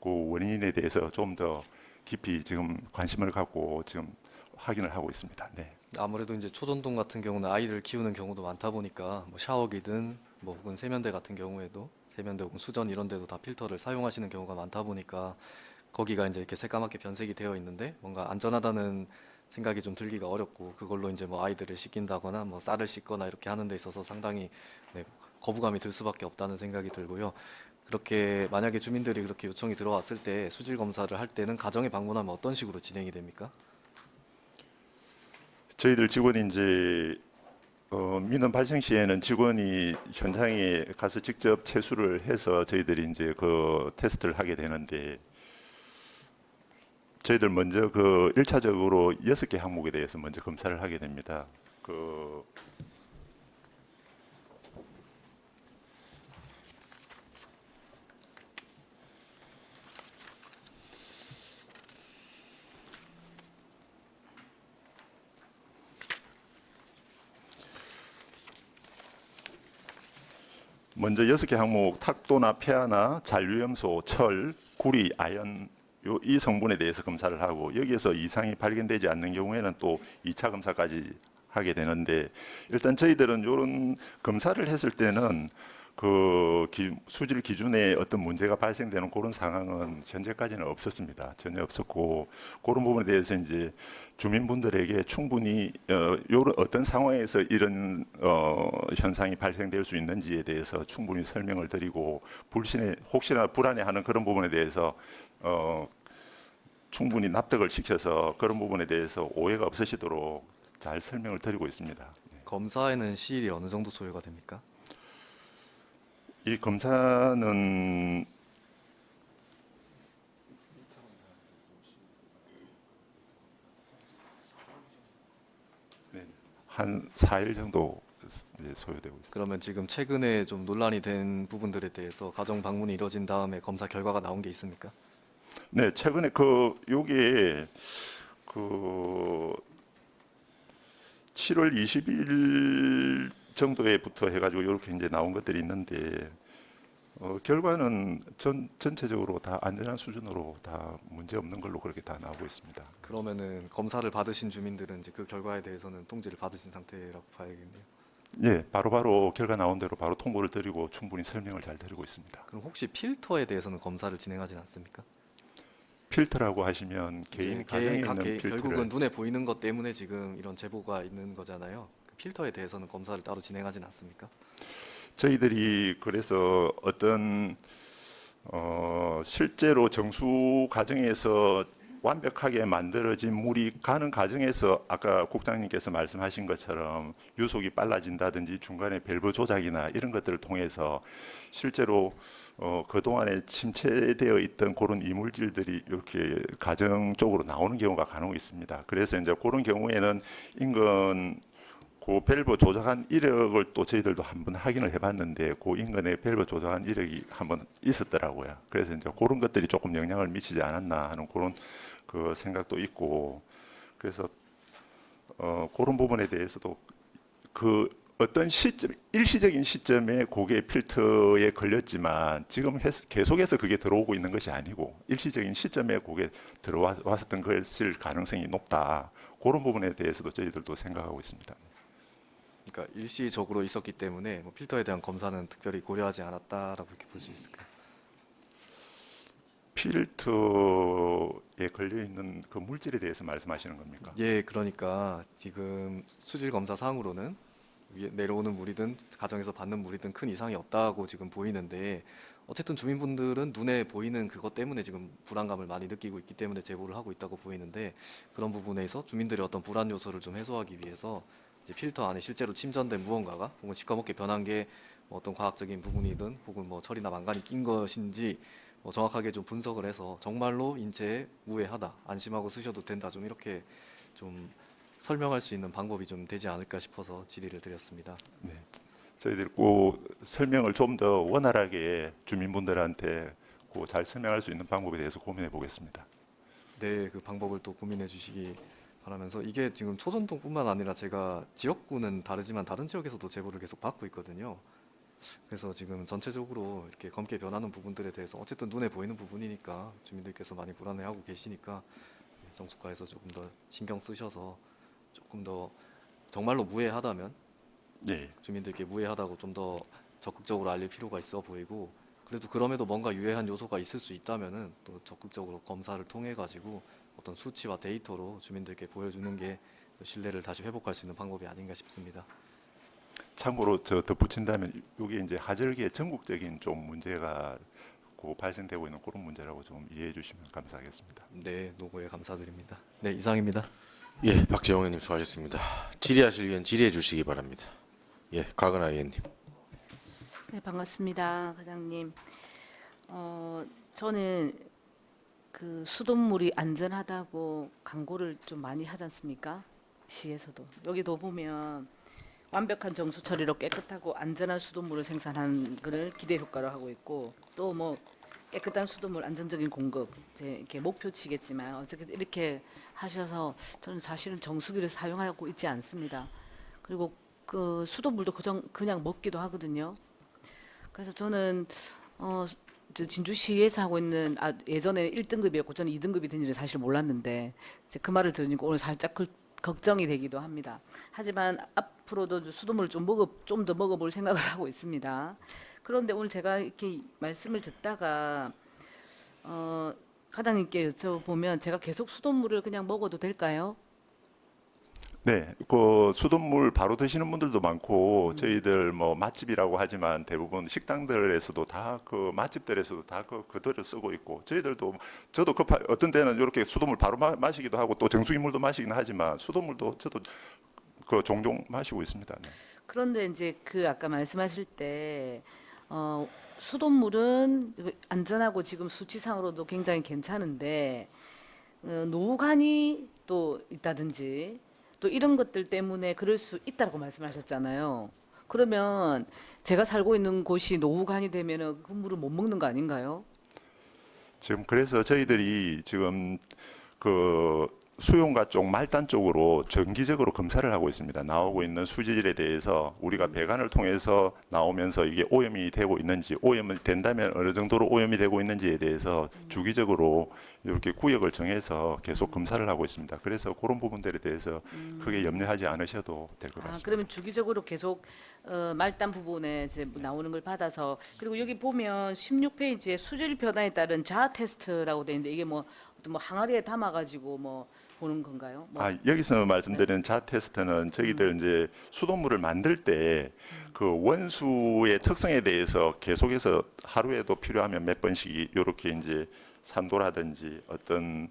그 원인에 대해서 좀 더 깊이 지금 관심을 갖고 지금 확인을 하고 있습니다. 네. 아무래도 이제 초전동 같은 경우는 아이를 키우는 경우도 많다 보니까 뭐 샤워기든 뭐 혹은 세면대 같은 경우에도 세면대 혹은 수전 이런 데도 다 필터를 사용하시는 경우가 많다 보니까 거기가 이제 이렇게 새까맣게 변색이 되어 있는데 뭔가 안전하다는 생각이 좀 들기가 어렵고 그걸로 이제 뭐 아이들을 씻긴다거나 뭐 쌀을 씻거나 이렇게 하는 데 있어서 상당히 네, 거부감이 들 수밖에 없다는 생각이 들고요. 그렇게 만약에 주민들이 그렇게 요청이 들어왔을 때 수질 검사를 할 때는 가정에 방문하면 어떤 식으로 진행이 됩니까? 저희들 직원이 이제 민원 발생 시에는 직원이 현장에 가서 직접 채수를 해서 저희들이 이제 그 테스트를 하게 되는데 저희들 먼저 그 1차적으로 6개 항목에 대해서 먼저 검사를 하게 됩니다. 먼저 6개 항목 탁도나 폐화나 잔류염소, 철, 구리, 아연 이 성분에 대해서 검사를 하고 여기에서 이상이 발견되지 않는 경우에는 또 2차 검사까지 하게 되는데 일단 저희들은 이런 검사를 했을 때는 그 수질 기준에 어떤 문제가 발생되는 그런 상황은 현재까지는 없었습니다. 전혀 없었고 그런 부분에 대해서 이제 주민분들에게 충분히 요런 어떤 상황에서 이런 현상이 발생될 수 있는지에 대해서 충분히 설명을 드리고 혹시나 불안해하는 그런 부분에 대해서 충분히 납득을 시켜서 그런 부분에 대해서 오해가 없으시도록 잘 설명을 드리고 있습니다. 검사에는 시일이 어느 정도 소요가 됩니까? 이 검사는 한 4일 정도 소요되고 있습니다. 그러면 지금 최근에 좀 논란이 된 부분들에 대해서 가정 방문이 이뤄진 다음에 검사 결과가 나온 게 있습니까? 네, 최근에 요게 그 7월 20일 정도에부터 해가지고 이렇게 이제 나온 것들이 있는데 결과는 전체적으로 다 안전한 수준으로 다 문제 없는 걸로 그렇게 다 나오고 있습니다. 그러면은 검사를 받으신 주민들은 이제 그 결과에 대해서는 통지를 받으신 상태라고 봐야겠네요. 예, 바로바로 결과 나온 대로 바로 통보를 드리고 충분히 설명을 잘 드리고 있습니다. 그럼 혹시 필터에 대해서는 검사를 진행하진 않습니까? 필터라고 하시면 개인 가정에 있는 필터를 결국은 눈에 보이는 것 때문에 지금 이런 제보가 있는 거잖아요. 그 필터에 대해서는 검사를 따로 진행하진 않습니까? 저희들이 그래서 어떤 실제로 정수 과정에서 완벽하게 만들어진 물이 가는 과정에서 아까 국장님께서 말씀하신 것처럼 유속이 빨라진다든지 중간에 밸브 조작이나 이런 것들을 통해서 실제로 그동안에 침체되어 있던 그런 이물질들이 이렇게 가정 쪽으로 나오는 경우가 간혹 있습니다. 그래서 이제 그런 경우에는 인근 그 밸브 조작한 이력을 또 저희들도 한번 확인을 해봤는데 그 인근에 밸브 조작한 이력이 한번 있었더라고요. 그래서 이제 그런 것들이 조금 영향을 미치지 않았나 하는 그런 그 생각도 있고 그래서 그런 부분에 대해서도 그 어떤 시점 일시적인 시점에 고개 필터에 걸렸지만 지금 계속해서 그게 들어오고 있는 것이 아니고 일시적인 시점에 그게 들어왔었던 것일 가능성이 높다. 그런 부분에 대해서도 저희들도 생각하고 있습니다. 그러니까 일시적으로 있었기 때문에 뭐 필터에 대한 검사는 특별히 고려하지 않았다라고 이렇게 볼 수 있을까요? 필터에 걸려 있는 그 물질에 대해서 말씀하시는 겁니까? 예, 그러니까 지금 수질 검사 상으로는 위에 내려오는 물이든 가정에서 받는 물이든 큰 이상이 없다고 지금 보이는데 어쨌든 주민분들은 눈에 보이는 그것 때문에 지금 불안감을 많이 느끼고 있기 때문에 제보를 하고 있다고 보이는데 그런 부분에서 주민들의 어떤 불안 요소를 좀 해소하기 위해서 이제 필터 안에 실제로 침전된 무언가가 혹은 시커멓게 변한 게 뭐 어떤 과학적인 부분이든 혹은 뭐 철이나 망간이 낀 것인지 뭐 정확하게 좀 분석을 해서 정말로 인체에 무해하다, 안심하고 쓰셔도 된다, 좀 이렇게 좀 설명할 수 있는 방법이 좀 되지 않을까 싶어서 질의를 드렸습니다. 저희들 그 설명을 좀 더 원활하게 주민분들한테 그 잘 설명할 수 있는 방법에 대해서 고민해 보겠습니다. 네, 그 방법을 또 고민해 주시기 바라면서 이게 지금 초전동뿐만 아니라 제가 지역구는 다르지만 다른 지역에서도 제보를 계속 받고 있거든요. 그래서 지금 전체적으로 이렇게 검게 변하는 부분들에 대해서 어쨌든 눈에 보이는 부분이니까 주민들께서 많이 불안해하고 계시니까 정수과에서 조금 더 신경 쓰셔서 조금 더 정말로 무해하다면 예. 주민들께 무해하다고 좀 더 적극적으로 알릴 필요가 있어 보이고 그래도 그럼에도 뭔가 유해한 요소가 있을 수 있다면은 또 적극적으로 검사를 통해 가지고 어떤 수치와 데이터로 주민들께 보여주는 게 신뢰를 다시 회복할 수 있는 방법이 아닌가 싶습니다. 참고로 저 덧붙인다면 이게 이제 하절기에 전국적인 좀 문제가 그 발생되고 있는 그런 문제라고 좀 이해해 주시면 감사하겠습니다. 네, 노고에 감사드립니다. 네, 이상입니다. 예, 박재홍 의원님 수고하셨습니다. 질의하실 의원 질의해 주시기 바랍니다. 예, 곽은하 의원님. 네, 반갑습니다, 과장님. 저는 그 수돗물이 안전하다고 광고를 좀 많이 하지 않습니까? 시에서도. 여기도 보면 완벽한 정수 처리로 깨끗하고 안전한 수돗물을 생산하는 것을 기대 효과로 하고 있고 또 뭐 깨끗한 수돗물 안정적인 공급 이제 이렇게 목표치겠지만 어쨌든 이렇게 하셔서 저는 사실은 정수기를 사용하고 있지 않습니다. 그리고 그 수돗물도 그냥 먹기도 하거든요. 그래서 저는 저 진주시에서 하고 있는 예전에 1등급이었고 저는 2등급이 된지는 사실 몰랐는데 이제 그 말을 들으니까 오늘 살짝 걱정이 되기도 합니다. 하지만 앞으로도 수돗물을 좀 더 먹어볼 생각을 하고 있습니다. 그런데 오늘 제가 이렇게 말씀을 듣다가 과장님께 여쭤보면 제가 계속 수돗물을 그냥 먹어도 될까요? 네, 그 수돗물 바로 드시는 분들도 많고 저희들 뭐 맛집이라고 하지만 대부분 식당들에서도 다 그 맛집들에서도 다 그대로 쓰고 있고 저희들도 저도 어떤 때는 이렇게 수돗물 바로 마시기도 하고 또 정수기 물도 마시긴 하지만 수돗물도 저도 그 종종 마시고 있습니다. 네. 그런데 이제 그 아까 말씀하실 때 수돗물은 안전하고 지금 수치상으로도 굉장히 괜찮은데 노후관이 또 있다든지 또 이런 것들 때문에 그럴 수 있다고 말씀하셨잖아요. 그러면 제가 살고 있는 곳이 노후관이 되면은 그 물을 못 먹는 거 아닌가요? 지금 그래서 저희들이 지금 그 수용가 쪽 말단 쪽으로 정기적으로 검사를 하고 있습니다. 나오고 있는 수질에 대해서 우리가 배관을 통해서 나오면서 이게 오염이 되고 있는지, 오염이 된다면 어느 정도로 오염이 되고 있는지에 대해서 주기적으로 이렇게 구역을 정해서 계속 검사를 하고 있습니다. 그래서 그런 부분들에 대해서 크게 염려하지 않으셔도 될 것 같습니다. 그러면 주기적으로 계속 말단 부분에 이제 나오는 걸 받아서 그리고 여기 보면 16페이지에 수질 변화에 따른 자아 테스트라고 돼 있는데 이게 뭐 어떤 뭐 항아리에 담아 가지고 뭐 보는 건가요? 뭐 여기서 말씀드리는 자 테스트는 저희들 이제 수돗물을 만들 때 그 원수의 특성에 대해서 계속해서 하루에도 필요하면 몇 번씩 이렇게 이제 산도라든지 어떤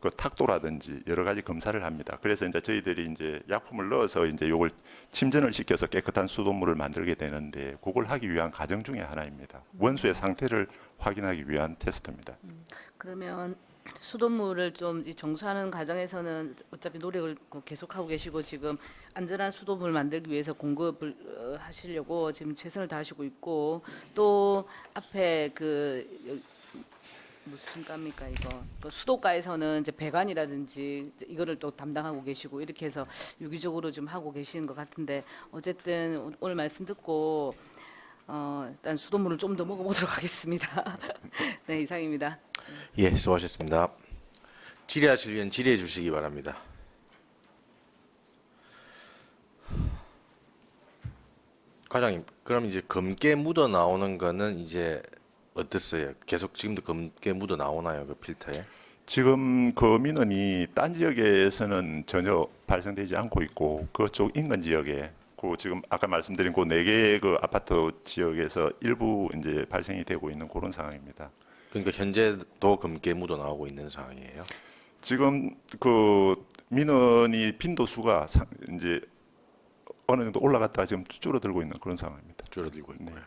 그 탁도라든지 여러 가지 검사를 합니다. 그래서 이제 저희들이 이제 약품을 넣어서 이제 요걸 침전을 시켜서 깨끗한 수돗물을 만들게 되는데 그걸 하기 위한 과정 중에 하나입니다. 원수의 상태를 확인하기 위한 테스트입니다. 그러면 수돗물을 좀 정수하는 과정에서는 어차피 노력을 계속하고 계시고 지금 안전한 수돗물 만들기 위해서 공급을 하시려고 지금 최선을 다하시고 있고 또 앞에 무슨 과입니까 이거 그 수도과에서는 이제 배관이라든지 이거를 또 담당하고 계시고 이렇게 해서 유기적으로 좀 하고 계시는 것 같은데 어쨌든 오늘 말씀 듣고 일단 수돗물을 좀 더 먹어보도록 하겠습니다. 네 이상입니다. 예, 수고하셨습니다. 질의하실 의원 질의해 주시기 바랍니다. 과장님, 그럼 이제 검게 묻어 나오는 거는 이제 어땠어요? 계속 지금도 검게 묻어 나오나요, 그 필터에? 지금 그 민원이 딴 지역에서는 전혀 발생되지 않고 있고 그쪽 인근 지역에 그 지금 아까 말씀드린 그 4개의 그 아파트 지역에서 일부 이제 발생이 되고 있는 그런 상황입니다. 그러니까 현재도 검게 묻어 나오고 있는 상황이에요. 지금 그 민원이 빈도수가 이제 어느 정도 올라갔다가 지금 줄어들고 있는 그런 상황입니다. 줄어들고 있고요.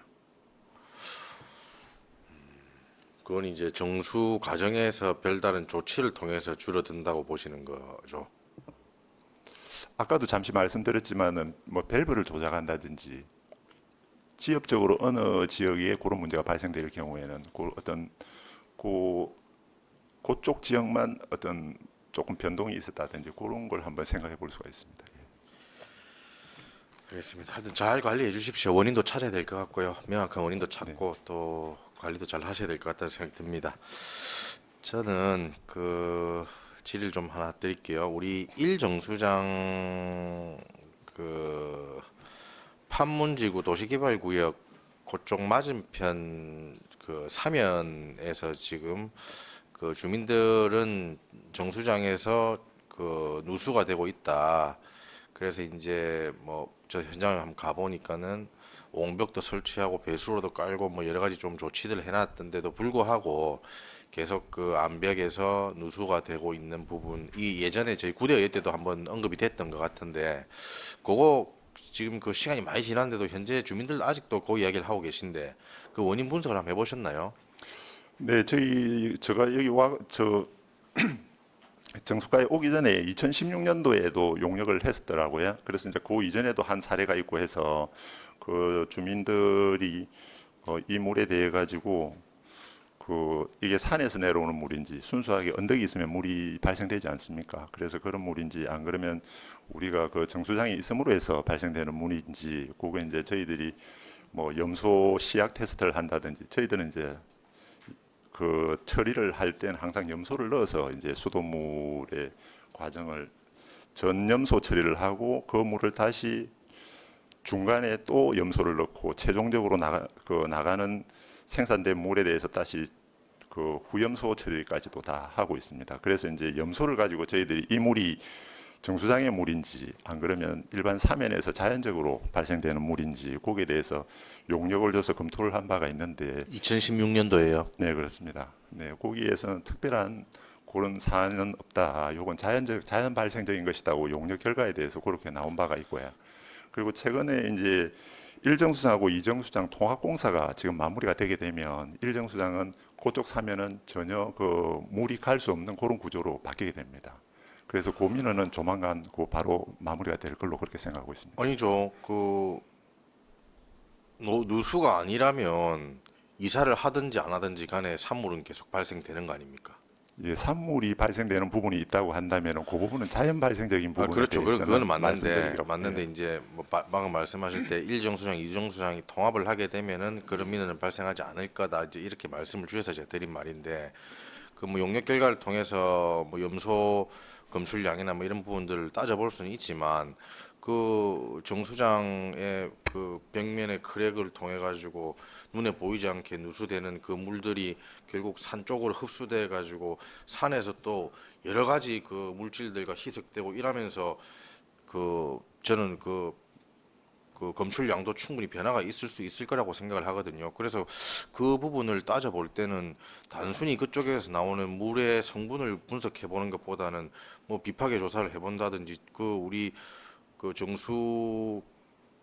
그건 이제 정수 과정에서 별다른 조치를 통해서 줄어든다고 보시는 거죠. 아까도 잠시 말씀드렸지만은 뭐 밸브를 조작한다든지 지역적으로 어느 지역에 그런 문제가 발생될 경우에는 그 어떤 그쪽 지역만 어떤 조금 변동이 있었다든지 그런 걸 한번 생각해 볼 수가 있습니다. 알겠습니다. 하여튼 잘 관리해 주십시오. 원인도 찾아야 될 것 같고요. 명확한 원인도 찾고 또 관리도 잘 하셔야 될 것 같다는 생각이 듭니다. 저는 그 질의를 좀 하나 드릴게요. 우리 1정수장 그 판문지구 도시개발구역 그쪽 맞은편 그 사면에서 지금 그 주민들은 정수장에서 그 누수가 되고 있다. 그래서 이제 뭐 저 현장을 한번 가보니까는 옹벽도 설치하고 배수로도 깔고 뭐 여러 가지 좀 조치들을 해놨던데도 불구하고 계속 그 암벽에서 누수가 되고 있는 부분, 이 예전에 저희 구대의회 때도 한번 언급이 됐던 것 같은데 그거 지금 그 시간이 많이 지났는데도 현재 주민들 아직도 그 이야기를 하고 계신데 그 원인 분석을 한번 해보셨나요? 네, 제가 여기 정수가에 오기 전에 2016년도에도 용역을 했었더라고요. 그래서 이제 그 이전에도 한 사례가 있고 해서 그 주민들이 이 물에 대해 가지고 그 이게 산에서 내려오는 물인지 순수하게 언덕이 있으면 물이 발생되지 않습니까? 그래서 그런 물인지 안 그러면 우리가 그 정수장이 있음으로 해서 발생되는 물인지 그거 이제 저희들이 뭐 염소 시약 테스트를 한다든지 저희들은 이제 그 처리를 할 때는 항상 염소를 넣어서 이제 수돗물의 과정을 전염소 처리를 하고 그 물을 다시 중간에 또 염소를 넣고 최종적으로 나가는 생산된 물에 대해서 다시 그 후염소 처리까지도 다 하고 있습니다. 그래서 이제 염소를 가지고 저희들이 이 물이 정수장의 물인지 안 그러면 일반 사면에서 자연적으로 발생되는 물인지 거기에 대해서 용역을 줘서 검토를 한 바가 있는데 2016년도에요. 네, 그렇습니다. 네, 거기에서는 특별한 그런 사안은 없다. 요건 자연 발생적인 것이다고 용역 결과에 대해서 그렇게 나온 바가 있고요. 그리고 최근에 이제 1정수장하고 2정수장 통합공사가 지금 마무리가 되게 되면 1정수장은 그쪽 사면은 전혀 그 물이 갈 수 없는 그런 구조로 바뀌게 됩니다. 그래서 그 민원은 조만간 그 바로 마무리가 될 걸로 그렇게 생각하고 있습니다. 아니죠. 그 누수가 아니라면 이사를 하든지 안 하든지 간에 산물은 계속 발생되는 거 아닙니까? 예, 산물이 발생되는 부분이 있다고 한다면 그 부분은 자연 발생적인 부분에 그렇죠. 대해서는 그거는 말씀드리기로 맞는데 이제 뭐 방금 말씀하실 때 1정수장, 2정수장이 통합을 하게 되면은 그런 민원은 발생하지 않을 거다. 이제 이렇게 말씀을 주셔서 제가 드린 말인데 그 뭐 용역 결과를 통해서 뭐 염소 검출량이나 뭐 이런 부분들을 따져볼 수는 있지만 그 정수장의 그 벽면의 크랙을 통해 가지고 눈에 보이지 않게 누수되는 그 물들이 결국 산 쪽으로 흡수돼 가지고 산에서 또 여러 가지 그 물질들과 희석되고 이러면서 그 저는 그 검출량도 충분히 변화가 있을 수 있을 거라고 생각을 하거든요. 그래서 그 부분을 따져볼 때는 단순히 그쪽에서 나오는 물의 성분을 분석해 보는 것보다는 뭐 비파계 조사를 해본다든지 그 우리 그 정수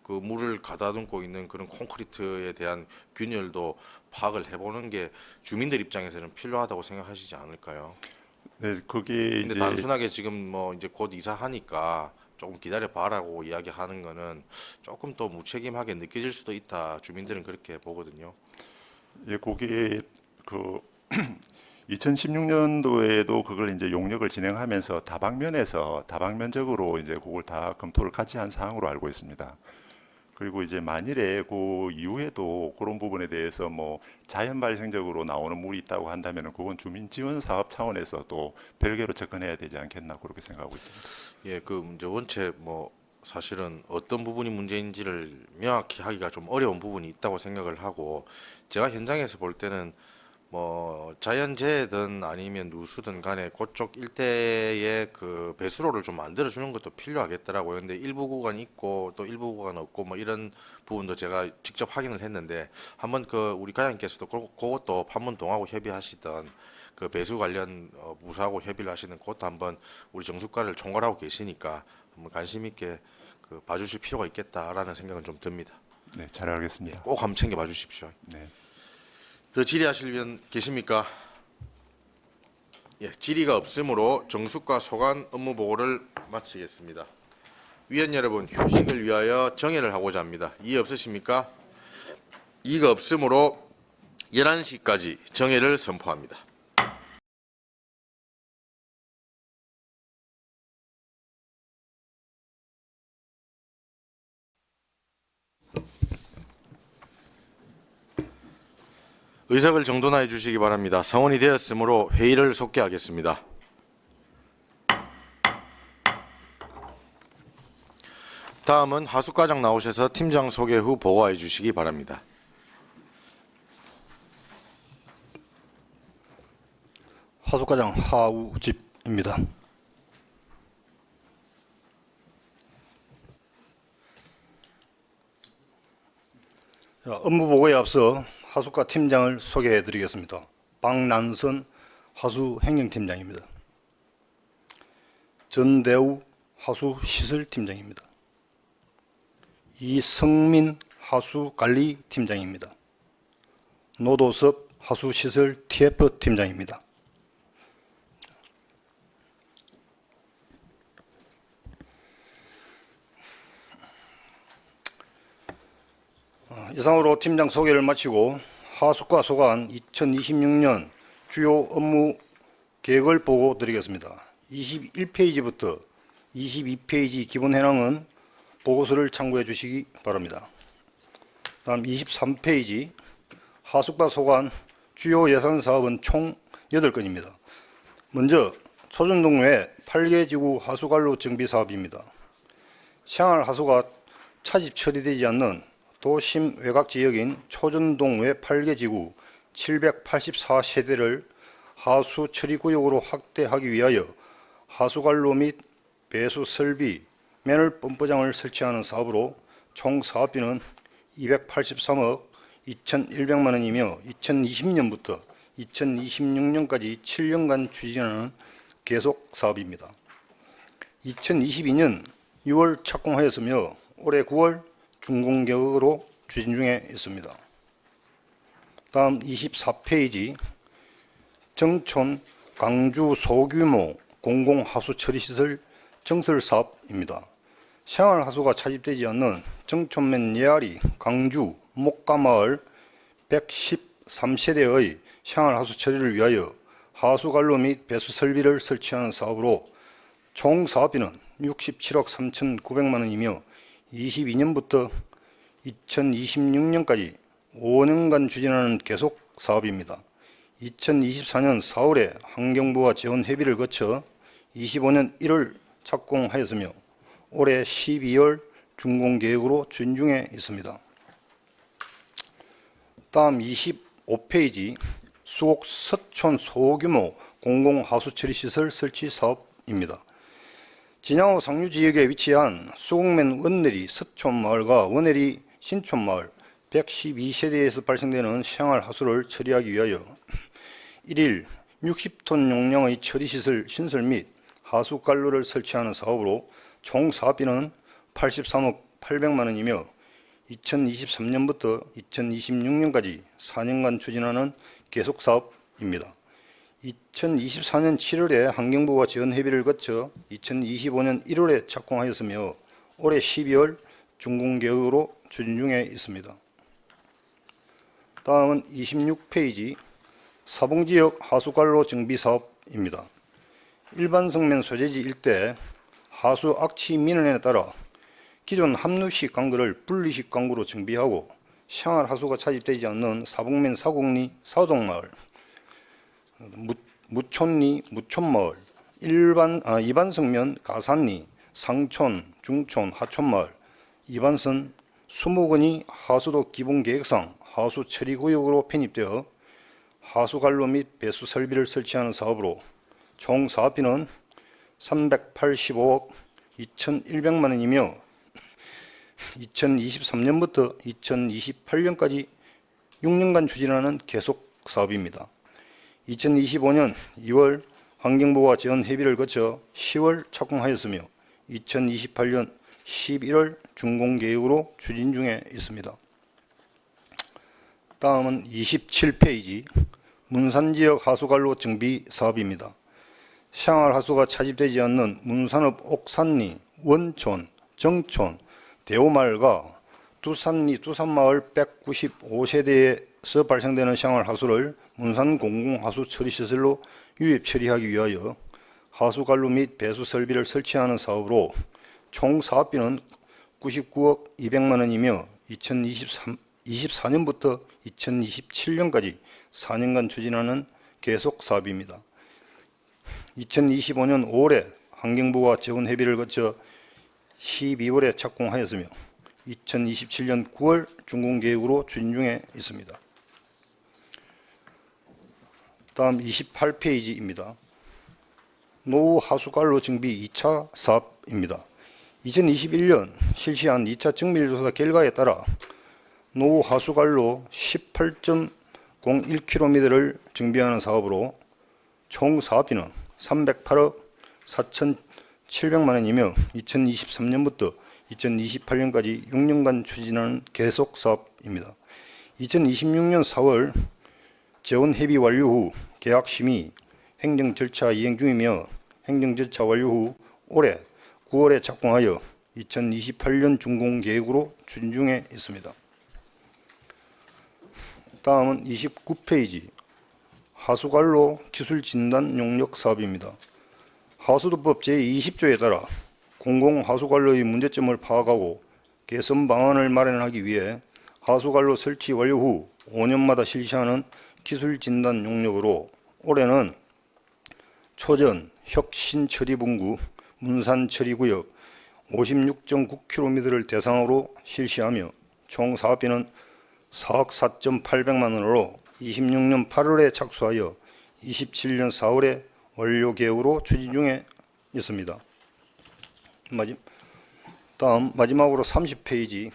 그 물을 가다듬고 있는 그런 콘크리트에 대한 균열도 파악을 해보는 게 주민들 입장에서는 필요하다고 생각하시지 않을까요? 네, 그게 근데 이제 단순하게 지금 뭐 이제 곧 이사하니까 조금 기다려 봐라고 이야기하는 거는 조금 더 무책임하게 느껴질 수도 있다. 주민들은 그렇게 보거든요. 예, 그게 그 2016년도에도 그걸 이제 용역을 진행하면서 다방면적으로 이제 그걸 다 검토를 같이 한 사항으로 알고 있습니다. 그리고 이제 만일에 그 이후에도 그런 부분에 대해서 뭐 자연 발생적으로 나오는 물이 있다고 한다면 그건 주민 지원 사업 차원에서 또 별개로 접근해야 되지 않겠나 그렇게 생각하고 있습니다. 예, 그 이제 원체 뭐 사실은 어떤 부분이 문제인지를 명확히 하기가 좀 어려운 부분이 있다고 생각을 하고, 제가 현장에서 볼 때는 뭐 자연재해든 아니면 누수든 간에 그쪽 일대에 그 배수로를 좀 만들어 주는 것도 필요하겠더라고요. 근데 일부 구간이 있고 또 일부 구간 없고 뭐 이런 부분도 제가 직접 확인을 했는데, 한번 그 우리 과장님께서도 그것도 판문동하고 협의하시던 그 배수 관련 부서하고 협의를 하시는 그것도 한번 우리 정수과를 총괄하고 계시니까 한번 관심 있게 그 봐주실 필요가 있겠다라는 생각은 좀 듭니다. 네, 잘 알겠습니다. 꼭 한번 챙겨 봐주십시오. 네. 더 질의하실 분 계십니까? 예, 질의가 없으므로 정수과 소관 업무 보고를 마치겠습니다. 위원 여러분, 휴식을 위하여 정회를 하고자 합니다. 이의 없으십니까? 이의가 없으므로 11시까지 정회를 선포합니다. 의석을 정돈하여 주시기 바랍니다. 성원이 되었으므로 회의를 속개하겠습니다. 다음은 하숙과장 나오셔서 팀장 소개 후 보고해 주시기 바랍니다. 하숙과장 하우집입니다. 업무 보고에 앞서 하숙과 팀장을 소개해 드리겠습니다. 박난선 하수행정팀장입니다. 전대우 하수시설팀장입니다. 이성민 하수관리팀장입니다. 노도섭 하수시설 TF팀장입니다. 이상으로 팀장 소개를 마치고 하숙과 소관 2026년 주요 업무 계획을 보고 드리겠습니다. 21페이지부터 22페이지 기본 해랑은 보고서를 참고해 주시기 바랍니다. 다음 23페이지 하숙과 소관 주요 예산 사업은 총 8건입니다. 먼저 초전동 외 8개 지구 하수관로 정비 사업입니다. 시항할 하수가 차집 처리되지 않는 도심 외곽 지역인 초전동 외 8개 지구 784세대를 하수 처리 구역으로 확대하기 위하여 하수관로 및 배수 설비, 매널 펌프장을 설치하는 사업으로 총 사업비는 283억 2,100만 원이며 2020년부터 2026년까지 7년간 추진하는 계속 사업입니다. 2022년 6월 착공하였으며 올해 9월 준공계획으로 추진 중에 있습니다. 다음 24페이지 정촌 강주 소규모 공공하수처리시설 정설사업입니다. 생활하수가 차집되지 않는 정촌면 예아리 강주 목가마을 113세대의 생활하수 처리를 위하여 하수관로 및 배수 설비를 설치하는 사업으로 총 사업비는 67억 3,900만 원이며 22년부터 2026년까지 5년간 추진하는 계속 사업입니다. 2024년 4월에 환경부와 재원 협의를 거쳐 25년 1월 착공하였으며 올해 12월 준공 계획으로 추진 중에 있습니다. 다음 25페이지 수곡 서촌 소규모 공공하수처리시설 설치 사업입니다. 진양호 상류 지역에 위치한 수곡면 원내리 서촌마을과 원내리 신촌마을 112세대에서 발생되는 생활하수를 처리하기 위하여 1일 60톤 용량의 처리시설 신설 및 하수관로를 설치하는 사업으로 총 사업비는 83억 800만 원이며 2023년부터 2026년까지 4년간 추진하는 계속 사업입니다. 2024년 7월에 환경부와 재원 협의를 거쳐 2025년 1월에 착공하였으며 올해 12월 준공 계획으로 추진 중에 있습니다. 다음은 26페이지 사봉지역 하수관로 정비 사업입니다. 일반 성면 소재지 일대 하수 악취 민원에 따라 기존 함루식 강구를 분리식 강구로 정비하고 생활 하수가 차집되지 않는 사봉면 사곡리 사동마을, 무촌리 무촌마을, 이반 성면 가산리 상촌, 중촌, 하촌마을, 이반선 20건이 하수도 기본계획상 하수 처리구역으로 편입되어 하수관로 및 배수 설비를 설치하는 사업으로 총 사업비는 385억 2,100만 원이며 2023년부터 2028년까지 6년간 추진하는 계속 사업입니다. 2025년 2월 환경부와 재원 협의를 거쳐 10월 착공하였으며 2028년 11월 준공 계획으로 추진 중에 있습니다. 다음은 27페이지 문산지역 하수관로 정비 사업입니다. 생활하수가 차집되지 않는 문산읍 옥산리, 원촌, 정촌, 대오마을과 두산리, 두산마을 195세대에서 발생되는 생활하수를 문산 공공하수처리시설로 유입 처리하기 위하여 하수관로 및 배수 설비를 설치하는 사업으로 총 사업비는 99억 200만 원이며 2024년부터 2027년까지 4년간 추진하는 계속 사업입니다. 2025년 5월에 환경부와 재원 협의를 거쳐 12월에 착공하였으며 2027년 9월 준공 계획으로 추진 중에 있습니다. 다음 28페이지입니다. 노후 하수관로 정비 2차 사업입니다. 2021년 실시한 2차 정밀조사 결과에 따라 노후 하수관로 18.01km를 정비하는 사업으로 총 사업비는 308억 4,700만 원이며 2023년부터 2028년까지 6년간 추진하는 계속 사업입니다. 2026년 4월 재원 협의 완료 후 계약 심의, 행정 절차 이행 중이며 행정 절차 완료 후 올해 9월에 착공하여 2028년 준공 계획으로 추진 중에 있습니다. 다음은 29페이지 하수관로 기술 진단 용역 사업입니다. 하수도법 제20조에 따라 공공하수관로의 문제점을 파악하고 개선 방안을 마련하기 위해 하수관로 설치 완료 후 5년마다 실시하는 기술 진단 용역으로 올해는 초전, 혁신처리분구, 문산처리구역 56.9km를 대상으로 실시하며 총 사업비는 4억 4,800만 원으로 26년 8월에 착수하여 27년 4월에 완료 계획으로 추진 중에 있습니다. 다음 마지막으로 30페이지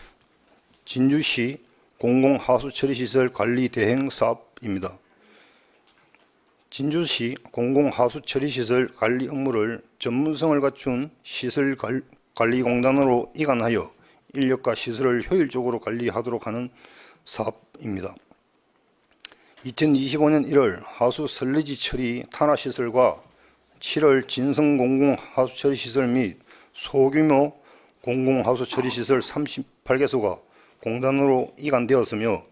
진주시 공공하수처리시설 관리 대행 사업입니다. 진주시 공공하수처리시설 관리 업무를 전문성을 갖춘 시설관리공단으로 이관하여 인력과 시설을 효율적으로 관리하도록 하는 사업입니다. 2025년 1월 하수 설리지 처리 탄화시설과 7월 진성 공공하수처리시설 및 소규모 공공하수처리시설 38개소가 공단으로 이관되었으며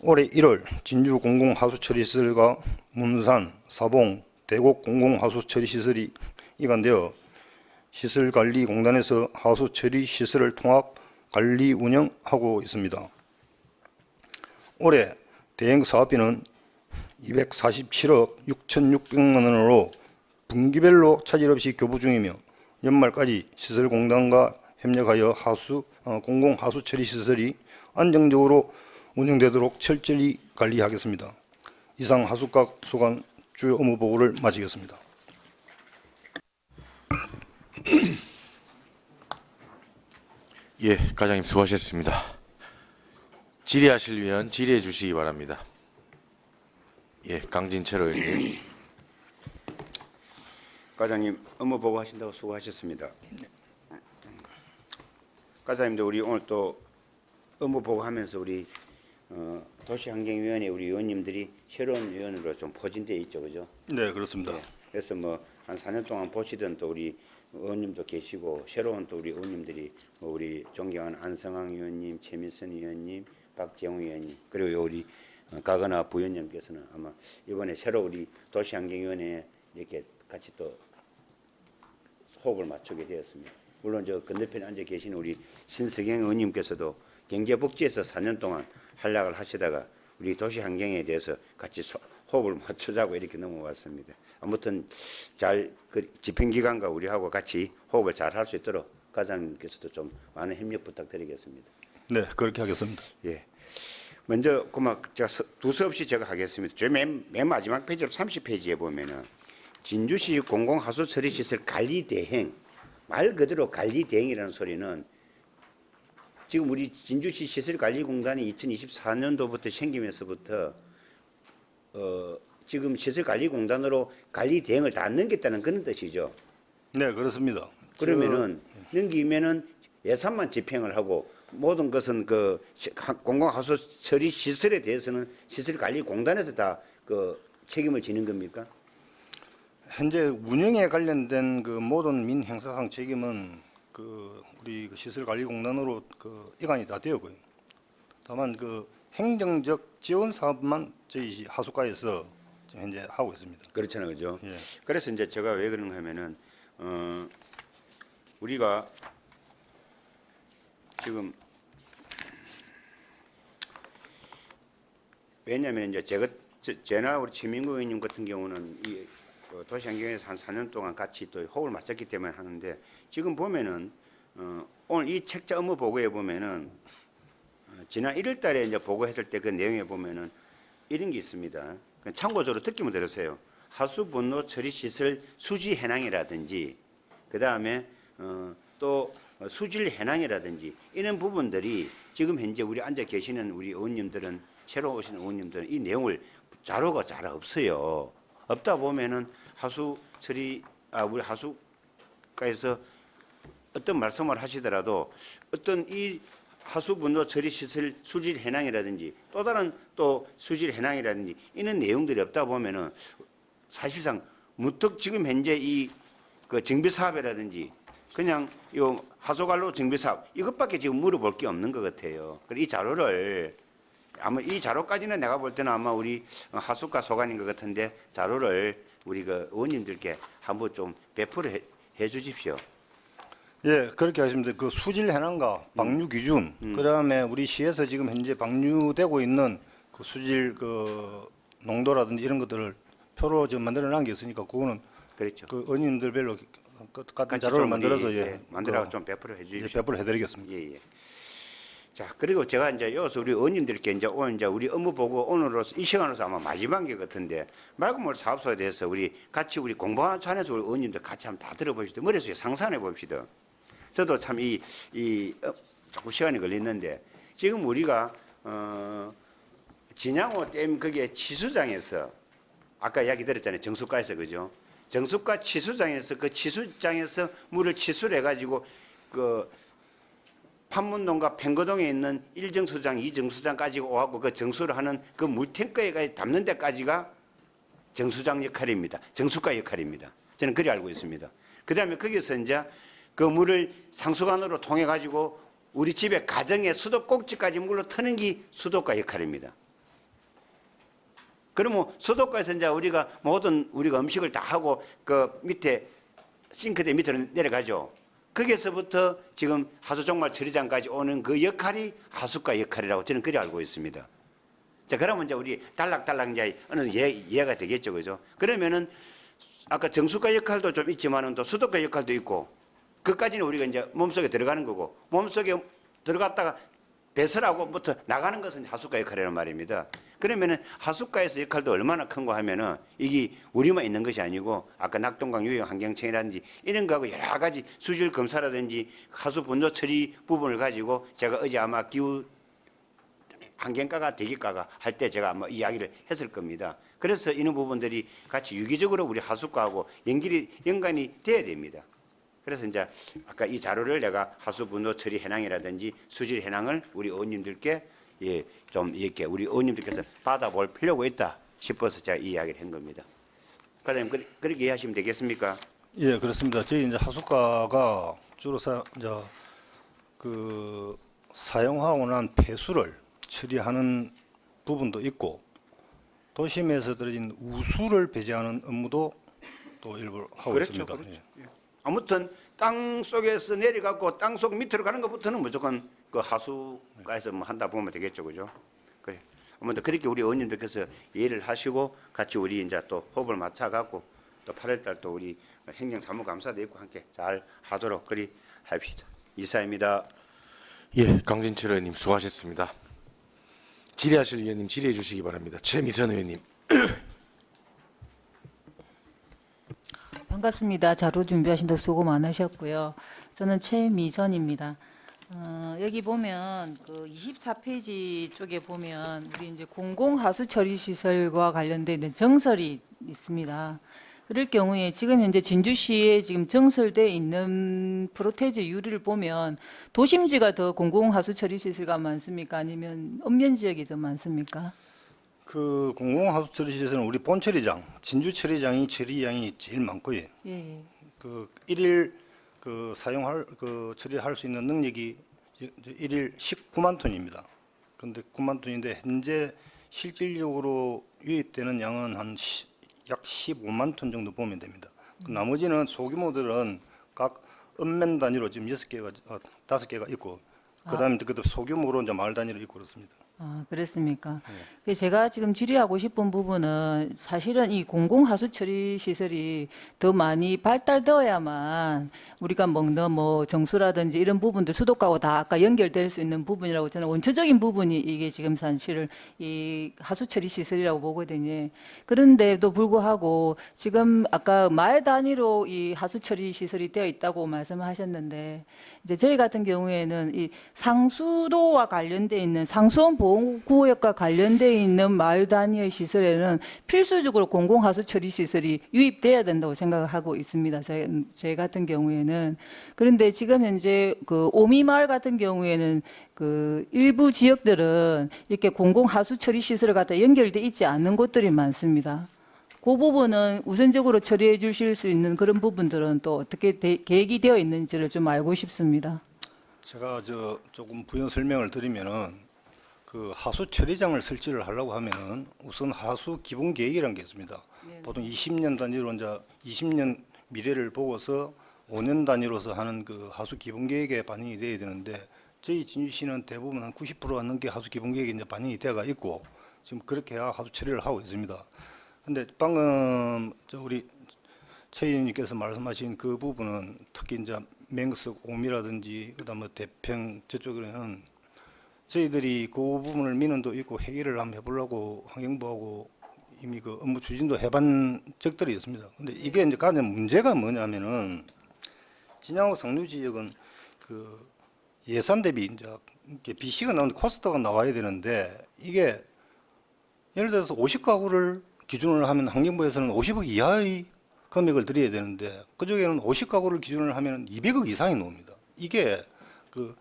올해 1월 진주 공공하수처리시설과 문산, 사봉, 대곡 공공하수처리시설이 이관되어 시설관리공단에서 하수처리시설을 통합 관리 운영하고 있습니다. 올해 대행 사업비는 247억 6,600만 원으로 분기별로 차질 없이 교부 중이며 연말까지 시설공단과 협력하여 공공하수처리시설이 안정적으로 운영되도록 철저히 관리하겠습니다. 이상 하수각 소관 주요 업무 보고를 마치겠습니다. 예, 과장님 수고하셨습니다. 질의하실 위원 질의해 주시기 바랍니다. 예, 강진철 의원님. 과장님 업무 보고 하신다고 수고하셨습니다. 과장님도 우리 오늘 또 업무 보고하면서 우리 도시환경위원회 우리 위원님들이 새로운 위원으로 좀 포진되어 있죠, 그죠? 네, 그렇습니다. 네. 그래서 뭐 한 4년 동안 보시던 또 우리 의원님도 계시고 새로운 또 우리 의원님들이 우리 존경하는 안성황 위원님, 최민선 위원님, 박재홍 위원님 그리고 우리 가거나 부위원님께서는 아마 이번에 새로 우리 도시환경위원회에 이렇게 같이 또 호흡을 맞추게 되었습니다. 물론 저 건너편에 앉아 계신 우리 신석영 의원님께서도 경제복지에서 4년 동안 활약을 하시다가 우리 도시환경에 대해서 같이 호흡을 맞추자고 이렇게 넘어왔습니다. 아무튼 잘 집행기관과 우리하고 같이 호흡을 잘 할 수 있도록 과장님께서도 좀 많은 협력 부탁드리겠습니다. 네, 그렇게 하겠습니다. 예. 먼저 그만 제가 두서 없이 제가 하겠습니다. 맨 마지막 페이지로 30페이지에 보면은 진주시 공공하수 처리 시설 관리 대행, 말 그대로 관리 대행이라는 소리는 지금 우리 진주시 시설관리공단이 2024년도부터 생기면서부터 지금 시설관리공단으로 관리 대행을 다 넘겼다는 그런 뜻이죠. 네, 그렇습니다. 그러면은 넘기면은 예산만 집행을 하고 모든 것은 그 공공하수 처리 시설에 대해서는 시설관리공단에서 다 그 책임을 지는 겁니까? 현재 운영에 관련된 그 모든 민행사상 책임은 그 우리 그 시설관리공단으로 그 이관이 다 되었고요. 다만 그 행정적 지원 사업만 저희 하수과에서 지금 현재 하고 있습니다. 그렇잖아요, 그죠? 예. 그래서 이제 제가 왜 그런가 하면은 우리가 지금 왜냐하면 이제 제나 우리 최민구 의원님 같은 경우는 이 도시환경에서 한 4년 동안 같이 또 호흡을 맞췄기 때문에 하는데 지금 보면은 오늘 이 책자 업무 보고에 보면은 지난 1월달에 이제 보고했을 때 그 내용에 보면은 이런 게 있습니다. 참고적으로 듣기만 들으세요. 하수 분노 처리 시설 수지 해낭이라든지 그 다음에 또 수질 해낭이라든지 이런 부분들이 지금 현재 우리 앉아 계시는 우리 의원님들은 새로 오신 의원님들은 이 내용을 자료가 잘 없어요. 없다 보면은 하수 처리 우리 하수과에서 어떤 말씀을 하시더라도 어떤 이 하수 분노 처리 시설 수질 해낭이라든지 또 다른 또 수질 해낭이라든지 이런 내용들이 없다 보면은 사실상 무턱 지금 현재 이 그 정비 사업이라든지 그냥 요 하수관로 정비 사업 이것밖에 지금 물어볼 게 없는 것 같아요. 그래서 이 자료를 아마 이 자료까지는 내가 볼 때는 아마 우리 하수과 소관인 것 같은데 자료를 우리 그 의원님들께 한번 좀 배포를 해 주십시오. 예, 그렇게 하시면 돼요. 그 수질 해낭과 방류 기준, 그다음에 우리 시에서 지금 현재 방류되고 있는 그 수질 그 농도라든지 이런 것들을 표로 지금 만들어 놓은 게 있으니까 그거는 그렇죠. 그 의원님들별로 같은 같이 자료를 좀 만들어서 우리, 만들어 좀 배포를 해 예, 주십시오. 배포를 해드리겠습니다. 예. 자, 그리고 제가 이제 여기서 우리 의원님들께 이제 오늘 이제 우리 업무 보고 오늘로서 이 시간으로서 아마 마지막인 것 같은데 맑은물 사업소에 대해서 우리 같이 우리 공부한 차원에서 우리 의원님들 같이 한번 다 들어보시죠. 머릿속에 상상해 봅시다. 저도 참 조금 시간이 걸리는데 지금 우리가 진양호 댐 거기에 치수장에서 아까 이야기 드렸잖아요. 정수가에서 그죠? 정수가 치수장에서 그 치수장에서 물을 치수를 해가지고 그 판문동과 팽거동에 있는 1정수장, 2정수장까지 오고 그 정수를 하는 그 물탱크에 담는 데까지가 정수장 역할입니다. 정수가 역할입니다. 저는 그리 알고 있습니다. 그 다음에 거기서 이제 그 물을 상수관으로 통해 가지고 우리 집에 가정의 수도꼭지까지 물로 트는 게 수도가 역할입니다. 그러면 수도가에서 이제 우리가 모든 우리가 음식을 다 하고 그 밑에 싱크대 밑으로 내려가죠. 거기서부터 지금 하수종말 처리장까지 오는 그 역할이 하수과 역할이라고 저는 그리 알고 있습니다. 자, 그러면 이제 우리 달락달락 이제 어느 이해가 되겠죠, 그죠? 그러면은 아까 정수과 역할도 좀 있지만은 또 수도과 역할도 있고, 그까지는 우리가 이제 몸속에 들어가는 거고, 몸속에 들어갔다가 배설하고부터 나가는 것은 하수과 역할이란 말입니다. 그러면은 하수과에서 역할도 얼마나 큰가 하면은 이게 우리만 있는 것이 아니고 아까 낙동강 유형 환경청이라든지 이런 거하고 여러 가지 수질 검사라든지 하수 분노 처리 부분을 가지고 제가 어제 아마 기후 환경과가 대기과가 할 때 제가 아마 이야기를 했을 겁니다. 그래서 이런 부분들이 같이 유기적으로 우리 하수과하고 연관이 돼야 됩니다. 그래서 이제 아까 이 자료를 내가 하수 분노 처리 해낭이라든지 수질 해낭을 우리 의원님들께 좀 이렇게 우리 의원님들께서 받아볼 필요가 있다 싶어서 제가 이 이야기를 한 겁니다. 과장님 그렇게 이해하시면 되겠습니까? 예, 그렇습니다. 저희 이제 하수과가 주로 사용하고 난 폐수를 처리하는 부분도 있고 도심에서 들어진 우수를 배제하는 업무도 또 일부 하고 그렇죠, 있습니다. 그렇죠. 예. 아무튼 땅 속에서 내려가고 땅 속 밑으로 가는 것부터는 무조건 그 하수과에서 뭐 한다 보면 되겠죠, 그죠? 그래. 한번 더 그렇게 우리 의원님들께서 이해를 하시고 같이 우리 이제 또 호흡을 맞춰 갖고 또 8월 달 또 우리 행정사무감사도 있고 함께 잘 하도록 그리 합시다. 이사입니다. 예, 강진철 의원님 수고하셨습니다. 질의하실 의원님 질의해 주시기 바랍니다. 최미선 의원님. 반갑습니다. 자료 준비하신다 수고 많으셨고요. 저는 최미선입니다. 여기 보면 그 24페이지 쪽에 보면 우리 이제 공공하수 처리 시설과 관련된 있는 정설이 있습니다. 그럴 경우에 지금 현재 진주시에 지금 정설돼 있는 프로테이즈 유리를 보면 도심지가 더 공공하수 처리 시설가 많습니까? 아니면 읍면 지역이 더 많습니까? 그 공공하수 처리 시설은 우리 본 처리장, 진주 처리장이 처리량이 제일 많고요. 예. 그 일일 사용할 처리할 수 있는 능력이 일일 19만 톤입니다. 그런데 9만 톤인데 현재 실질적으로 유입되는 양은 약 15만 톤 정도 보면 됩니다. 그 나머지는 소규모들은 각 읍면 단위로 지금 5개가 있고 그다음에 그것도 소규모로 이제 마을 단위로 있고 그렇습니다. 아, 그렇습니까? 제가 지금 질의하고 싶은 부분은 사실은 이 공공하수 처리 시설이 더 많이 발달되어야만 우리가 먹는 뭐 정수라든지 이런 부분들 수도가하고 다 아까 연결될 수 있는 부분이라고 저는 원초적인 부분이 이게 지금 사실 이 하수 처리 시설이라고 보거든요. 그런데도 불구하고 지금 아까 마을 단위로 이 하수 처리 시설이 되어 있다고 말씀하셨는데 이제 저희 같은 경우에는 이 상수도와 관련돼 있는 상수원 보호구역과 관련돼 있는 마을 단위의 시설에는 필수적으로 공공하수 처리 시설이 유입돼야 된다고 생각하고 있습니다. 제 같은 경우에는 그런데 지금 현재 그 오미마을 같은 경우에는 그 일부 지역들은 이렇게 공공하수 처리 시설을 갖다 연결돼 있지 않는 곳들이 많습니다. 그 부분은 우선적으로 처리해 주실 수 있는 그런 부분들은 또 어떻게 계획이 되어 있는지를 좀 알고 싶습니다. 제가 조금 부연 설명을 드리면은 그 하수 처리장을 설치를 하려고 하면은 우선 하수 기본 계획이라는 게 있습니다. 보통 20년 단위로 이제 20년 미래를 보고서 5년 단위로서 하는 그 하수 기본 계획에 반영이 돼야 되는데 저희 진주시는 대부분 한 90%가 넘게 하수 기본 계획에 이제 반영이 돼가 있고 지금 그렇게 하수 처리를 하고 있습니다. 근데 방금 우리 최 의원님께서 말씀하신 그 부분은 특히 이제 맹석 오미라든지 그다음에 대평 저쪽에는 저희들이 그 부분을 민원도 있고 회의를 한번 해보려고 환경부하고 이미 그 업무 추진도 해본 적들이 있습니다. 근데 이게 이제 가장 문제가 뭐냐면은 진양호 상류 지역은 그 예산 대비 이제 이렇게 BC가 나오는데 코스트가 나와야 되는데 이게 예를 들어서 50가구를 기준으로 하면 환경부에서는 50억 이하의 금액을 드려야 되는데 그쪽에는 50가구를 기준으로 하면 200억 이상이 나옵니다. 이게 그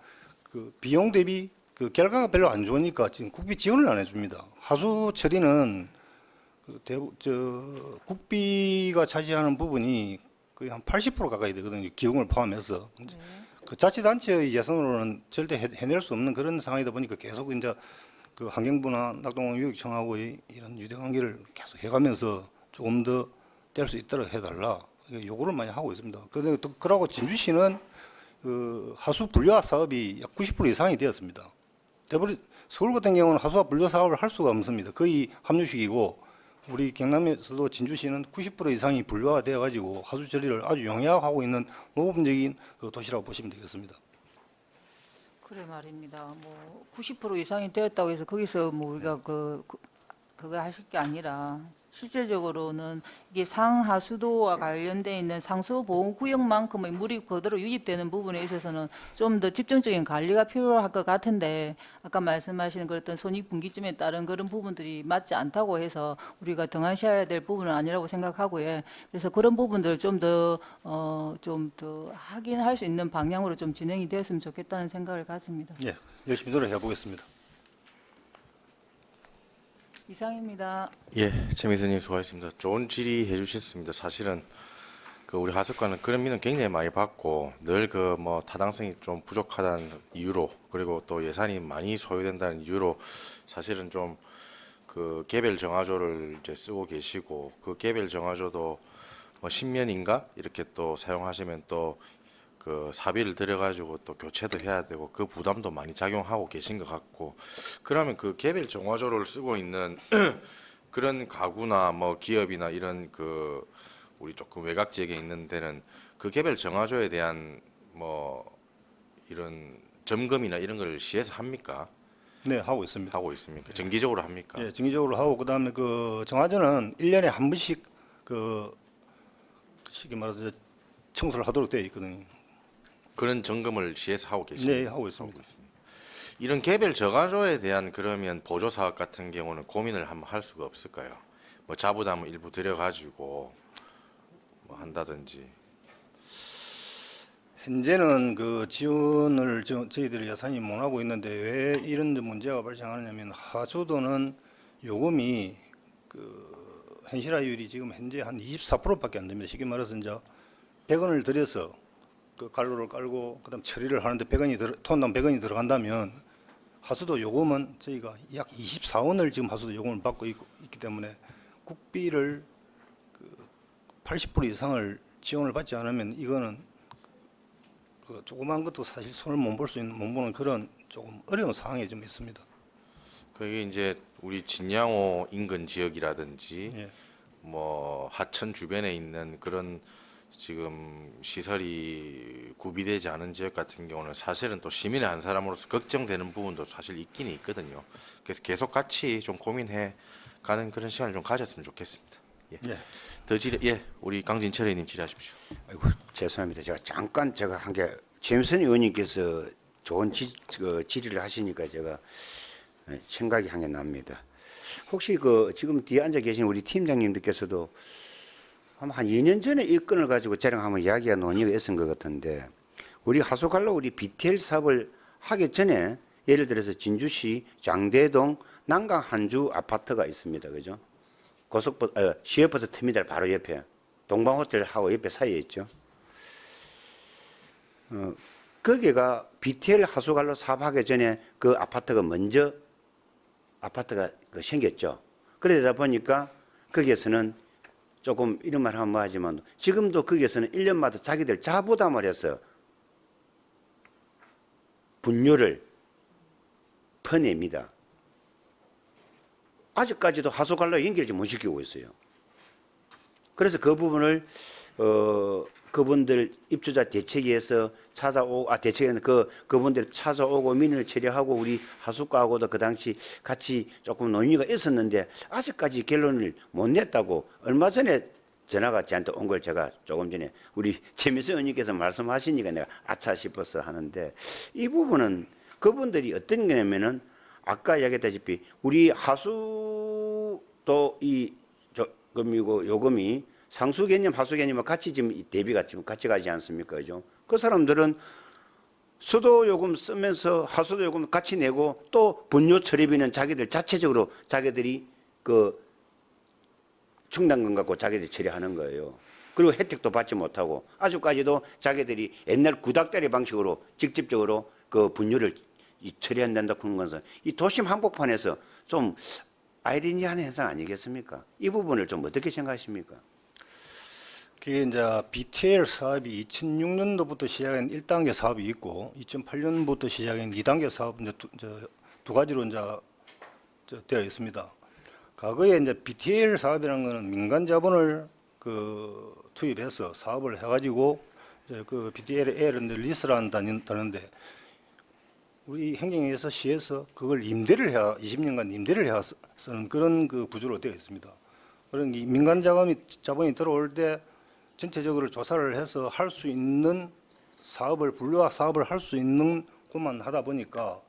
비용 대비 그 결과가 별로 안 좋으니까 지금 국비 지원을 안 해줍니다. 하수 처리는 국비가 차지하는 부분이 거의 한 80% 가까이 되거든요. 기금을 포함해서. 그 자치단체의 예산으로는 절대 해낼 수 없는 그런 상황이다 보니까 계속 이제 그 환경부나 낙동강 유역청하고의 이런 유대관계를 계속 해가면서 조금 더 될 수 있도록 해달라. 요구를 많이 하고 있습니다. 그런데 또 그러고 진주시는 그 하수 분류화 사업이 약 90% 이상이 되었습니다. 대부분 서울 같은 경우는 하수화 분류 사업을 할 수가 없습니다. 거의 합류식이고 우리 경남에서도 진주시는 90% 이상이 분류화가 되어가지고 하수 처리를 아주 영위하고 있는 모범적인 그 도시라고 보시면 되겠습니다. 그래 말입니다. 뭐 90% 이상이 되었다고 해서 거기서 뭐 우리가 그거 하실 게 아니라 실질적으로는 이게 상하수도와 관련돼 있는 상수보호구역만큼의 물이 그대로 유입되는 부분에 있어서는 좀 더 집중적인 관리가 필요할 것 같은데 아까 말씀하신 그랬던 손익분기점에 따른 그런 부분들이 맞지 않다고 해서 우리가 등한시해야 될 부분은 아니라고 생각하고요. 그래서 그런 부분들 좀 더 확인할 수 있는 방향으로 좀 진행이 되었으면 좋겠다는 생각을 가집니다. 예, 열심히 노력해 보겠습니다. 이상입니다. 예, 최미선님 수고하셨습니다. 좋은 질의해 주셨습니다. 사실은 그 우리 하수관은 그런 민원 굉장히 많이 받고 늘 그 뭐 타당성이 좀 부족하다는 이유로 그리고 또 예산이 많이 소요된다는 이유로 사실은 좀 그 개별 정화조를 이제 쓰고 계시고 그 개별 정화조도 뭐 10년인가 이렇게 또 사용하시면 또 그 사비를 들여가지고 또 교체도 해야 되고 그 부담도 많이 작용하고 계신 것 같고 그러면 그 개별 정화조를 쓰고 있는 그런 가구나 뭐 기업이나 이런 그 우리 조금 외곽 지역에 있는 데는 그 개별 정화조에 대한 뭐 이런 점검이나 이런 걸 시에서 합니까? 네, 하고 있습니다. 하고 있습니까? 정기적으로 합니까? 예, 정기적으로 하고 그다음에 그 정화조는 1년에 한 번씩 그 쉽게 말해서 청소를 하도록 되어 있거든요. 그런 점검을 시에서 하고 계십니까? 네, 하고 있습니다. 이런 개별 저가조에 대한 그러면 보조 사업 같은 경우는 고민을 한번 할 수가 없을까요? 뭐 자부담을 일부 들여가지고 뭐 한다든지. 현재는 그 지원을 저희들이 예산이 못 하고 있는데 왜 이런 문제가 발생하느냐면 하수도는 요금이 그 현실화율이 지금 현재 한 24%밖에 안 됩니다. 쉽게 말해서 이제 100원을 들여서 그 갈로를 깔고 그다음 처리를 하는데 100원이 톤당 100원이 들어간다면 하수도 요금은 저희가 약 24원을 지금 하수도 요금을 받고 있기 때문에 국비를 그 80% 이상을 지원을 받지 않으면 이거는 그 조그만 것도 사실 손을 못 보는 그런 조금 어려운 상황이 좀 있습니다. 그게 이제 우리 진양호 인근 지역이라든지 예. 뭐 하천 주변에 있는 그런 지금 시설이 구비되지 않은 지역 같은 경우는 사실은 또 시민의 한 사람으로서 걱정되는 부분도 사실 있긴 있거든요. 그래서 계속 같이 좀 고민해 가는 그런 시간을 좀 가졌으면 좋겠습니다. 예. 예. 더 우리 강진철 의원님 질의하십시오. 아이고 죄송합니다. 제가 잠깐 제가 한 게 최민선 의원님께서 좋은 질의를 하시니까 제가 생각이 한 게 납니다. 혹시 그 지금 뒤에 앉아 계신 우리 팀장님들께서도 한 2년 전에 이 건을 가지고 저랑 한번 이야기가 논의가 있었던 것 같은데 우리 하수관로 우리 BTL 사업을 하기 전에 예를 들어서 진주시 장대동 난강 한주 아파트가 있습니다. 그죠? 시외버스 터미널 바로 옆에 동방호텔하고 옆에 사이에 있죠. 거기가 BTL 하수관로 사업하기 전에 그 아파트가 먼저 생겼죠. 그러다 보니까 거기에서는 조금 이런 말 하면 뭐하지만 지금도 거기에서는 1년마다 자기들 자부담을 해서 분유를 퍼냅니다. 아직까지도 하수관로 연결을 못 시키고 있어요. 그래서 그 부분을 그분들 입주자 대책위에서 대책위는 그분들 찾아오고 민의를 처리하고 우리 하수과하고도 그 당시 같이 조금 논의가 있었는데 아직까지 결론을 못 냈다고 얼마 전에 전화가 저한테 온 걸 제가 조금 전에 우리 최민수 의원님께서 말씀하시니까 내가 아차 싶어서 하는데 이 부분은 그분들이 어떤 거냐면은 아까 이야기했다시피 우리 하수도 이 금이고 요금이 상수 개념, 하수 개념과 같이 지금 대비가 지금 같이 가지 않습니까? 그죠? 그 사람들은 수도 요금 쓰면서 하수도 요금 같이 내고 또 분뇨 처리비는 자기들 자체적으로 자기들이 그 충당금 갖고 자기들이 처리하는 거예요. 그리고 혜택도 받지 못하고 아직까지도 자기들이 옛날 구닥다리 방식으로 직접적으로 그 분뇨를 처리한다고 하는 것은 이 도심 한복판에서 좀 아이러니한 현상 아니겠습니까? 이 부분을 좀 어떻게 생각하십니까? 그게 이제 BTL 사업이 2006년도부터 시작한 1단계 사업이 있고 2008년부터 시작한 2단계 사업 이제 두 가지로 이제 되어 있습니다. 과거에 이제 BTL 사업이라는 것은 민간 자본을 그 투입해서 사업을 해가지고 이제 그 BTL을 리스를 다는데 우리 행정에서 시에서 그걸 임대를 해야 20년간 임대를 해야 쓰는 그런 그 구조로 되어 있습니다. 그런 민간 자본이 들어올 때 전체적으로 조사를 해서 할 수 있는 분류와 사업을 할 수 있는 것만 하다 보니까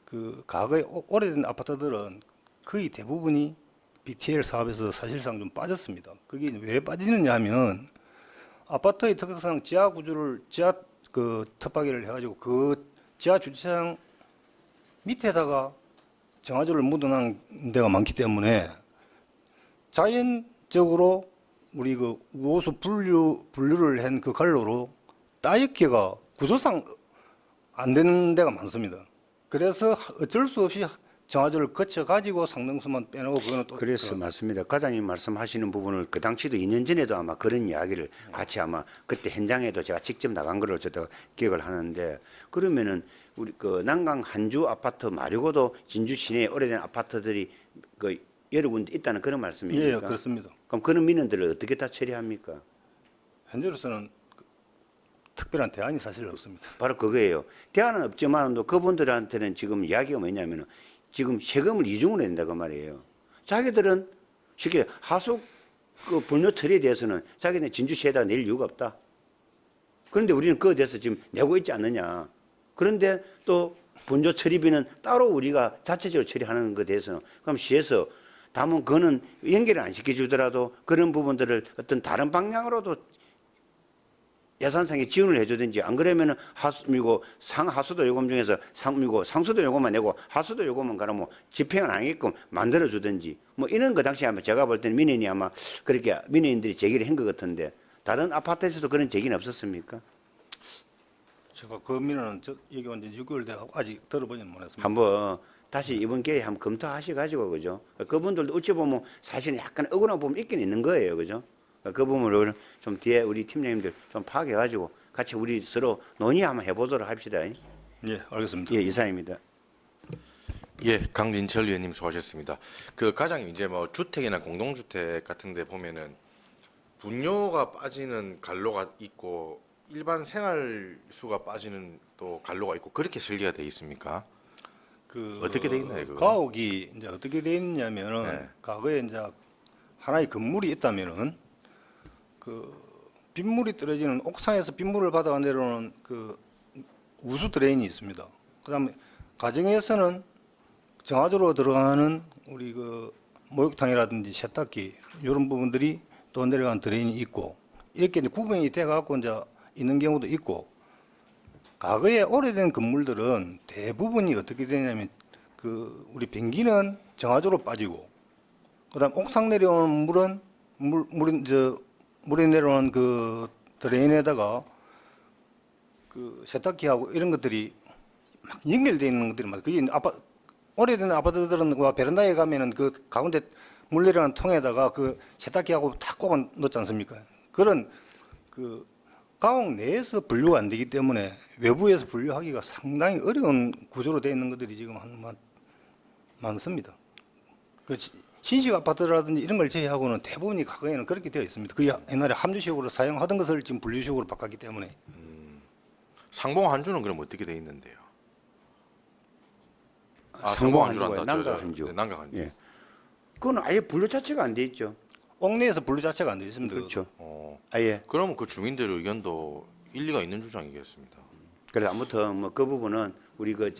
그 과거에 오래된 아파트들은 거의 대부분이 BTL 사업에서 사실상 좀 빠졌습니다. 그게 왜 빠지느냐 하면 아파트의 특성상 지하 그 텃밭기를 해가지고 그 지하 주차장 밑에다가 정화조를 묻어놓은 데가 많기 때문에 자연적으로 우리 그 우호수 분류를 한 그 갈로로 따옅기가 구조상 안 되는 데가 많습니다. 그래서 어쩔 수 없이 정화조를 거쳐 가지고 상당수만 빼놓고 그거는 또 그래서 맞습니다. 과장님 말씀하시는 부분을 그 당시도 2년 전에도 아마 그런 이야기를 같이 아마 그때 현장에도 제가 직접 나간 걸로 저도 기억을 하는데 그러면은 우리 그 난강 한주 아파트 말고도 진주 시내에 오래된 아파트들이 그 여러 군데 있다는 그런 말씀입니까? 예, 그렇습니다. 그럼 그런 민원들을 어떻게 다 처리합니까? 현재로서는 특별한 대안이 사실 없습니다. 바로 그거예요. 대안은 없지만도 그분들한테는 지금 이야기가 뭐냐면은 지금 세금을 이중으로 낸다고 말이에요. 자기들은 쉽게 하수 그 분뇨 처리에 대해서는 자기네 진주시에다 낼 이유가 없다. 그런데 우리는 그에 대해서 지금 내고 있지 않느냐. 그런데 또 분뇨 처리비는 따로 우리가 자체적으로 처리하는 것에 대해서는 그럼 시에서 다만 그거는 연결을 안 시켜주더라도 그런 부분들을 어떤 다른 방향으로도 예산상에 지원을 해주든지 안 그러면은 하수미고 상하수도 요금 중에서 상수도 요금만 내고 하수도 요금만 가라 뭐 집행을 안 하게끔 만들어 주든지 뭐 이런 거 당시에 아마 제가 볼 때는 민원이 아마 그렇게 민원인들이 제기를 한 것 같은데 다른 아파트에서도 그런 제기는 없었습니까? 제가 그 민원은 얘기한 지 6개월 돼서 아직 들어보지는 못했습니다. 한번 다시 이번 기회에 한번 검토하셔가지고 그죠? 그분들도 어찌 보면 사실은 약간 억울한 부분이 있긴 있는 거예요, 그죠? 그 부분을 좀 뒤에 우리 팀장님들 좀 파악해가지고 같이 우리 서로 논의 한번 해보도록 합시다. 예, 알겠습니다. 예, 이상입니다. 예, 강진철 의원님 수고하셨습니다. 그 과장님 이제 뭐 주택이나 공동주택 같은데 보면은 분뇨가 빠지는 관로가 있고 일반 생활수가 빠지는 또 관로가 있고 그렇게 설계가 돼 있습니까? 어떻게 돼 있나요, 그거? 가옥이 이제 어떻게 돼 있냐면은 네. 과거에 이제 하나의 건물이 있다면은 그 빗물이 떨어지는 옥상에서 빗물을 받아 내려오는 그 우수 드레인이 있습니다. 그다음에 가정에서는 정화조로 들어가는 우리 그 목욕탕이라든지 세탁기 이런 부분들이 또 내려가는 드레인이 있고 이렇게 이제 구분이 돼 갖고 이제 있는 경우도 있고 과거에 오래된 건물들은 대부분이 어떻게 되냐면 그 우리 변기는 정화조로 빠지고 그다음 옥상 내려오는 물은 물이 내려오는 그 드레인에다가 그 세탁기하고 이런 것들이 막 연결되어 있는 것들이 많아요. 그게 오래된 아파트들은 베란다에 가면은 그 가운데 물 내려가는 통에다가 그 세탁기하고 다 꼽아 놓지 않습니까? 그런 그 가옥 내에서 분류가 안 되기 때문에 외부에서 분류하기가 상당히 어려운 구조로 되어 있는 것들이 지금 많습니다. 그 신식 아파트라든지 이런 걸 제외하고는 대부분이 과거에는 그렇게 되어 있습니다. 그 옛날에 함유식으로 사용하던 것을 지금 분류식으로 바꿨기 때문에. 상봉 한주는 그럼 어떻게 돼 있는데요? 상봉 한주로 한주가 한다. 난각 한주. 네, 난각 한주. 예. 그건 아예 분류 자체가 안 돼 있죠. 옥내에서 분류 자체가 안 되어 있습니다. 그렇죠. 어, 아예. 그러면 그 주민들의 의견도 일리가 있는 주장이겠습니다. 그래 아무튼 뭐 그 부분은 우리 그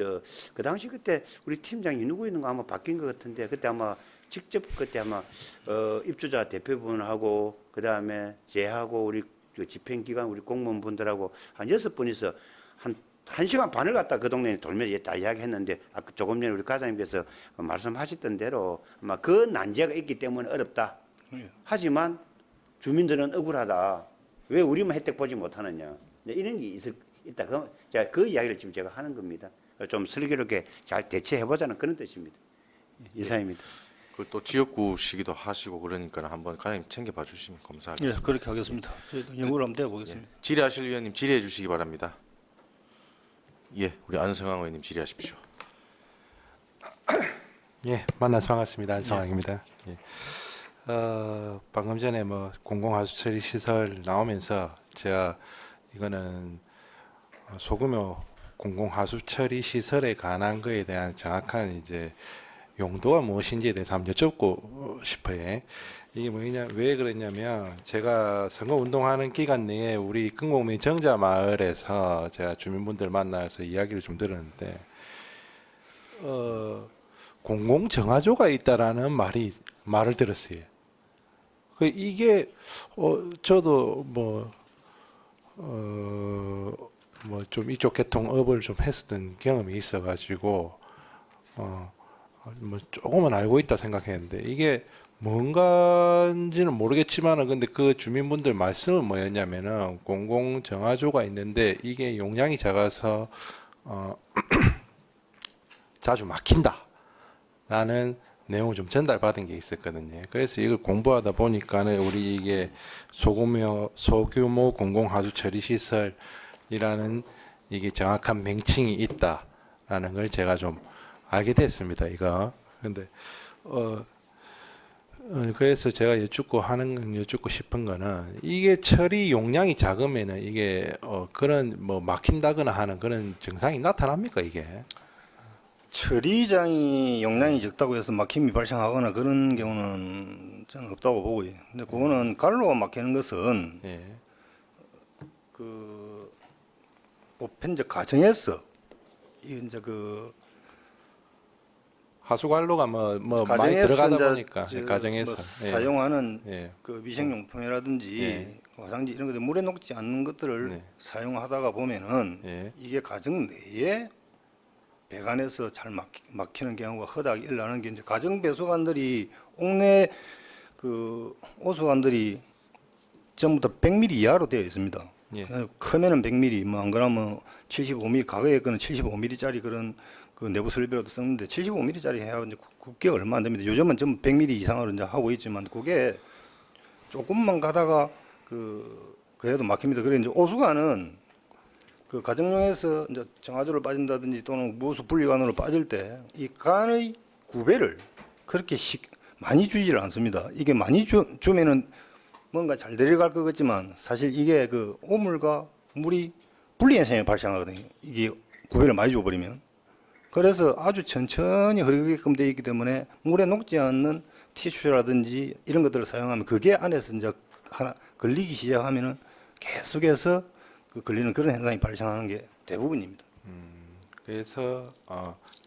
당시 그때 우리 팀장이 누구 있는 거 아마 바뀐 것 같은데 그때 아마 직접 그때 아마 입주자 대표분하고 그 다음에 제하고 우리 그 집행기관 우리 공무원분들하고 한 6분이서 한 1시간 반을 갖다 그 동네에 돌면서 다 이야기했는데 아까 조금 전에 우리 과장님께서 말씀하셨던 대로 아마 그 난제가 있기 때문에 어렵다. 하지만 주민들은 억울하다. 왜 우리만 혜택 보지 못하느냐. 이런 게 있다. 그 이야기를 지금 제가 하는 겁니다. 좀 슬기롭게 잘 대처해보자는 그런 뜻입니다. 이상입니다. 그 또 지역구 시기도 하시고 그러니까 한번 과장님 챙겨봐 주시면 예, 감사하겠습니다. 그렇게 하겠습니다. 저희도 연구를 한번 해보겠습니다. 질의하실 의원님 질의해 주시기 바랍니다. 예, 우리 안성황 의원님 질의하십시오. 예, 만나서 반갑습니다. 안성환입니다. 예. 방금 전에 뭐 공공하수처리 시설 나오면서 제가 이거는 소규모 공공하수처리 시설에 관한 거에 대한 정확한 이제 용도가 무엇인지에 대해서 한번 여쭙고 싶어요. 이게 뭐냐, 왜 그랬냐면 제가 선거 운동하는 기간 내에 우리 금곡면 정자 마을에서 제가 주민분들 만나서 이야기를 좀 들었는데 공공 정화조가 있다라는 말을 들었어요. 이게 저도 뭐 좀 이쪽 계통업을 좀 했었던 경험이 있어가지고 뭐 조금은 알고 있다 생각했는데 이게 뭔가인지는 모르겠지만은 근데 그 주민분들 말씀은 뭐였냐면은 공공 정화조가 있는데 이게 용량이 작아서 자주 막힌다. 라는 내용을 좀 전달받은 게 있었거든요. 그래서 이걸 공부하다 보니까는 우리 이게 소규모 공공하수 처리 시설이라는 이게 정확한 명칭이 있다라는 걸 제가 좀 알게 됐습니다. 이거. 근데 그래서 제가 여쭙고 싶은 거는 이게 처리 용량이 작으면은 이게 그런 뭐 막힌다거나 하는 그런 증상이 나타납니까 이게? 처리장이 용량이 적다고 해서 막힘이 발생하거나 그런 경우는 저는 없다고 보고요. 근데 그거는 갈로가 막히는 것은 예. 그 보편적 가정에서 이제 그 하수관로가 뭐 많이 가정에서 들어가다 이제 보니까 가정에서 뭐 예. 사용하는 예. 그 미생용품이라든지 예. 화장지 이런 것들 물에 녹지 않는 것들을 네. 사용하다가 보면은 예. 이게 가정 내에 배관에서 잘 막히는 경우가 허다하게 일어나는 게 이제 가정 배수관들이 옥내 그 오수관들이 전부 다 100mm 이하로 되어 있습니다. 예. 크면은 100mm, 뭐 안 그러면 75mm, 과거에 거는 75mm짜리 그런 그 내부 설비라도 썼는데 75mm짜리 해야 이제 굵기가 얼마 안 됩니다. 요즘은 전부 100mm 이상으로 이제 하고 있지만 그게 조금만 가다가 그래도 막힙니다. 그래 이제 오수관은 그 가정용에서 이제 정화조를 빠진다든지 또는 무수 분리관으로 빠질 때 이 간의 구배를 그렇게 많이 주지를 않습니다. 이게 많이 주면은 뭔가 잘 내려갈 것 같지만 사실 이게 그 오물과 물이 분리 현상이 발생하거든요. 이게 구배를 많이 줘버리면. 그래서 아주 천천히 흐르게끔 되어 있기 때문에 물에 녹지 않는 티슈라든지 이런 것들을 사용하면 그게 안에서 이제 하나 걸리기 시작하면은 계속해서 그 걸리는 그런 현상이 발생하는 게 대부분입니다. 그래서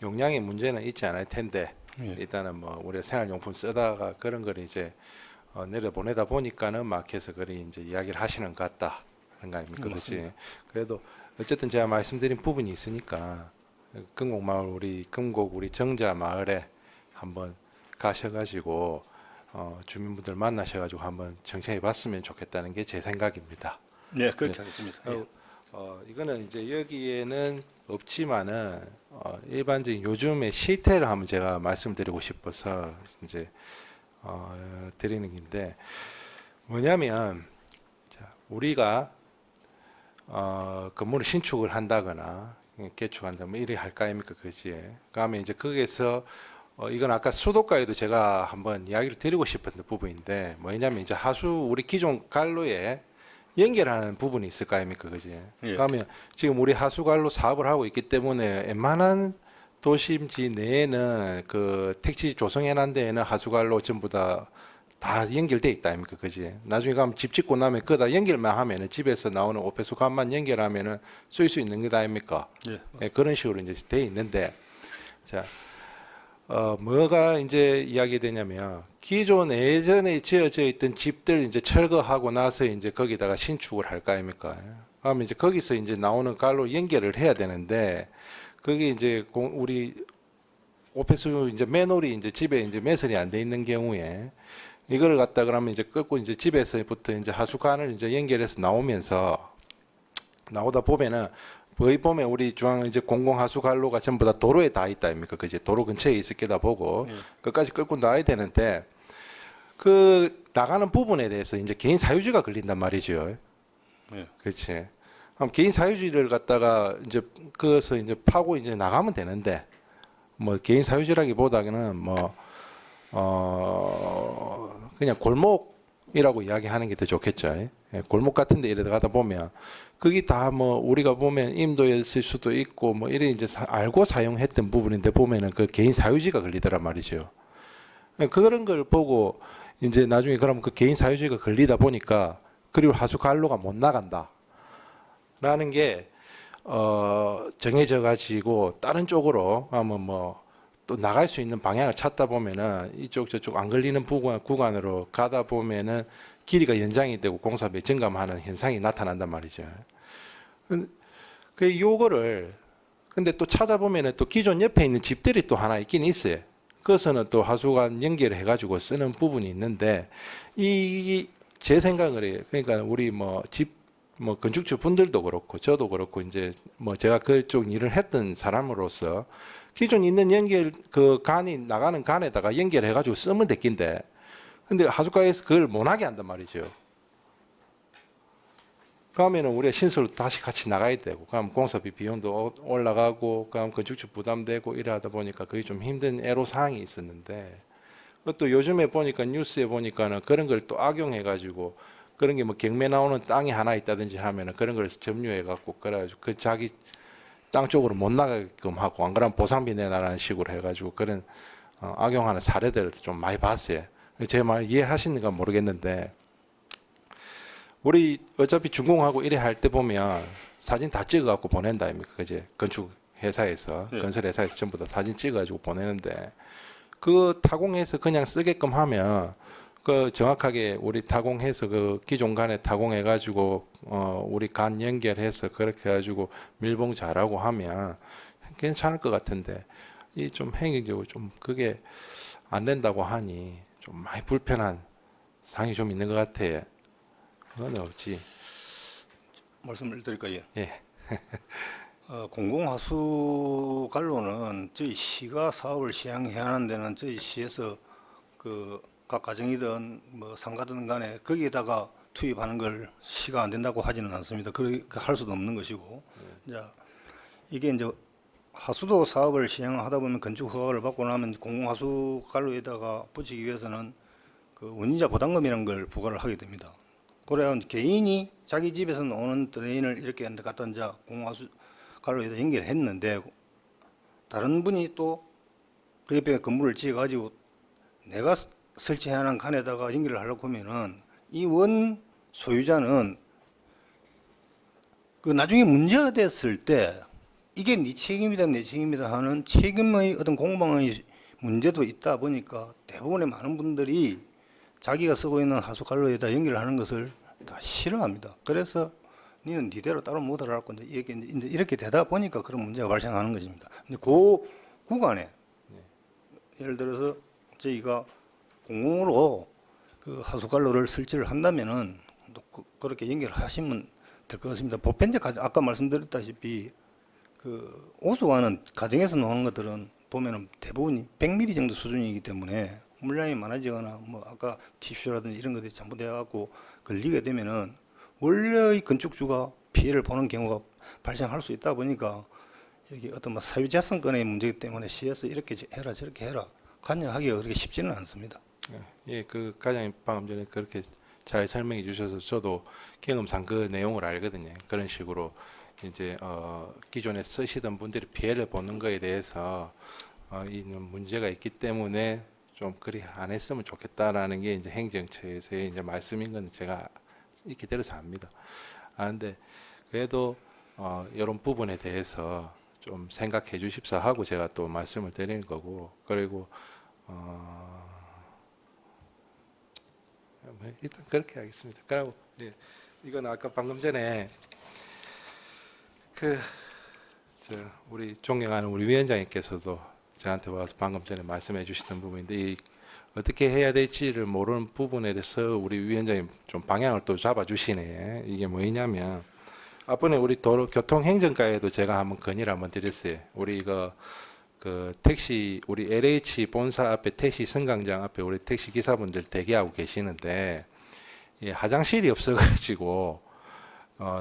용량의 문제는 있지 않을 텐데 예. 일단은 뭐 우리 생활용품 쓰다가 그런 걸 이제 내려 보내다 보니까는 막혀서 그리 이제 이야기를 하시는 것 같다 그런 거 아닙니까? 그렇지. 그래도 어쨌든 제가 말씀드린 부분이 있으니까 금곡마을 금곡 우리 정자 마을에 한번 가셔가지고 주민분들 만나셔가지고 한번 정착해봤으면 좋겠다는 게 제 생각입니다. 네, 그렇게 하겠습니다. 예. 이거는 이제 여기에는 없지만은 일반적인 요즘의 실태를 한번 제가 말씀드리고 싶어서 이제 드리는 건데 뭐냐면 자, 우리가 건물을 신축을 한다거나 개축한다 뭐 이래 할까 아닙니까 그지? 그다음에 이제 거기에서 이건 아까 수도가에도 제가 한번 이야기를 드리고 싶었던 부분인데 뭐냐면 이제 하수 우리 기존 갈로에 연결하는 부분이 있을 거 아닙니까 그지? 예. 그러면 지금 우리 하수관로 사업을 하고 있기 때문에 웬만한 도심지 내에는 그 택지 조성해놓은 데에는 하수관로 전부 다 연결돼 있다 아닙니까 그지? 나중에 가면 집 짓고 나면 그다 연결만 하면은 집에서 나오는 오폐수관만 연결하면은 쓸 수 있는 것 아닙니까? 예. 예, 그런 식으로 이제 돼 있는데 자. 뭐가 이제 이야기되냐면 기존 예전에 지어져 있던 집들 이제 철거하고 나서 이제 거기다가 신축을 할 거 아닙니까? 그러면 이제 거기서 이제 나오는 갈로 연결을 해야 되는데 그게 이제 우리 오폐수 이제 맨홀이 이제 집에 이제 매설이 안 돼 있는 경우에 이거를 갖다 그러면 이제 끊고 이제 집에서부터 이제 하수관을 이제 연결해서 나오다 보면은 거의 보면 우리 중앙 이제 공공하수관로가 전부 다 도로에 다 있다 아닙니까? 그지? 도로 근처에 있을 게다 보고 끝까지 끌고 나와야 되는데 그 나가는 부분에 대해서 이제 개인 사유지가 걸린단 말이죠. 예. 그렇지. 그럼 개인 사유지를 갖다가 이제 그것을 이제 파고 이제 나가면 되는데 뭐 개인 사유지라기보다는 그냥 골목이라고 이야기하는 게 더 좋겠죠. 예, 골목 같은데 이래 가다 보면 그게 다 뭐 우리가 보면 임도였을 수도 있고 뭐 이래 이제 알고 사용했던 부분인데 보면은 그 개인 사유지가 걸리더란 말이죠. 그런 걸 보고 이제 나중에 그럼 그 개인 사유지가 걸리다 보니까 그리고 하수관로가 못 나간다라는 게 정해져 가지고 다른 쪽으로 하면 뭐 또 나갈 수 있는 방향을 찾다 보면은 이쪽 저쪽 안 걸리는 구간으로 가다 보면은 길이가 연장이 되고 공사비 증감하는 현상이 나타난단 말이죠. 그 요거를 근데 또 찾아보면은 또 기존 옆에 있는 집들이 또 하나 있긴 있어요. 그것은 또 하수관 연결을 해가지고 쓰는 부분이 있는데 이 제 생각을 해요. 그러니까 우리 건축주 분들도 그렇고 저도 그렇고 이제 뭐 제가 그쪽 일을 했던 사람으로서 기존 있는 연결 그 간이 나가는 간에다가 연결해 가지고 쓰면 됐긴데 근데 하수과에서 그걸 못하게 한단 말이죠. 그러면은 우리가 신설로 다시 같이 나가야 되고, 그럼 공사비 비용도 올라가고, 그럼 건축주 부담되고 이러다 보니까 그게 좀 힘든 애로사항이 있었는데, 또 요즘에 보니까 뉴스에 보니까는 그런 걸 또 악용해가지고 그런 게 뭐 경매 나오는 땅이 하나 있다든지 하면은 그런 걸 점유해갖고 그래가지고 그 자기 땅 쪽으로 못 나가게끔 하고 안 그러면 보상비 내놔라는 식으로 해가지고 그런 악용하는 사례들을 좀 많이 봤어요. 제 말 이해하시는가 모르겠는데. 우리 어차피 준공하고 이래 할 때 보면 사진 다 찍어갖고 보낸다 아닙니까? 그제 건축 회사에서 건설 회사에서 전부 다 사진 찍어가지고 보내는데 그 타공해서 그냥 쓰게끔 하면 그 정확하게 우리 타공해서 그 기존 간에 타공해가지고 우리 간 연결해서 그렇게 해가지고 밀봉 잘하고 하면 괜찮을 것 같은데 이 좀 행정적으로 좀 그게 안 된다고 하니 좀 많이 불편한 상이 좀 있는 것 같아. 그건 없지. 말씀을 드릴까요? 예. 공공하수관로는 저희 시가 사업을 시행해야 하는 데는 저희 시에서 그 각 가정이든 뭐 상가든 간에 거기에다가 투입하는 걸 시가 안 된다고 하지는 않습니다. 그렇게 할 수도 없는 것이고, 이제 이게 이제 하수도 사업을 시행하다 보면 건축 허가를 받고 나면 공공하수관로에다가 붙이기 위해서는 그 운임자 부담금이라는 걸 부과를 하게 됩니다. 그래야 개인이 자기 집에서 오는 드레인을 이렇게 갖다 이제 공공하수관로에다 연결했는데 다른 분이 또 그 옆에 건물을 지어가지고 내가 설치해야 하는 칸에다가 연결을 하려고 하면은 이 원 소유자는 그 나중에 문제가 됐을 때 이게 네 책임이다 내 책임이다 하는 책임의 어떤 공방의 문제도 있다 보니까 대부분의 많은 분들이 자기가 쓰고 있는 하수관로에다 연결을 하는 것을 다 싫어합니다. 그래서 니는 니대로 따로 못 알아갈 건데 이렇게 되다 보니까 그런 문제가 발생하는 것입니다. 근데 그 구간에 예를 들어서 저희가 공공으로 그 하수관로를 설치를 한다면은 그렇게 연결하시면 될 것 같습니다. 보편적 아까 말씀드렸다시피 그 오수관은 가정에서 나오는 것들은 보면은 대부분이 100mm 정도 수준이기 때문에 물량이 많아지거나 뭐 아까 티슈라든지 이런 것들이 잘못돼갖고 걸리게 되면은 원래의 건축주가 피해를 보는 경우가 발생할 수 있다 보니까 여기 어떤 뭐 사유재산권의 문제이기 때문에 시에서 이렇게 해라 저렇게 해라 관여하기가 그렇게 쉽지는 않습니다. 예, 그 과장님 방금 전에 그렇게 잘 설명해 주셔서 저도 경험상 그 내용을 알거든요. 그런 식으로 이제 기존에 쓰시던 분들이 피해를 보는 거에 대해서 있는 문제가 있기 때문에 좀 그리 안 했으면 좋겠다라는 게 이제 행정처에서의 이제 말씀인 건 제가 익히 들어서 압니다. 근데 그래도 이런 부분에 대해서 좀 생각해 주십사 하고 제가 또 말씀을 드리는 거고, 그리고 일단 그렇게 하겠습니다. 그리고 이건 아까 방금 전에 우리 존경하는 우리 위원장님께서도 저한테 와서 방금 전에 말씀해 주시던 부분인데 어떻게 해야 될지를 모르는 부분에 대해서 우리 위원장님 좀 방향을 또 잡아 주시네. 이게 뭐냐면 앞번에 우리 교통행정과에도 제가 한번 건의를 한번 드렸어요. 우리 그 택시 우리 LH 본사 앞에 택시 승강장 앞에 우리 택시 기사분들 대기하고 계시는데 화장실이 없어가지고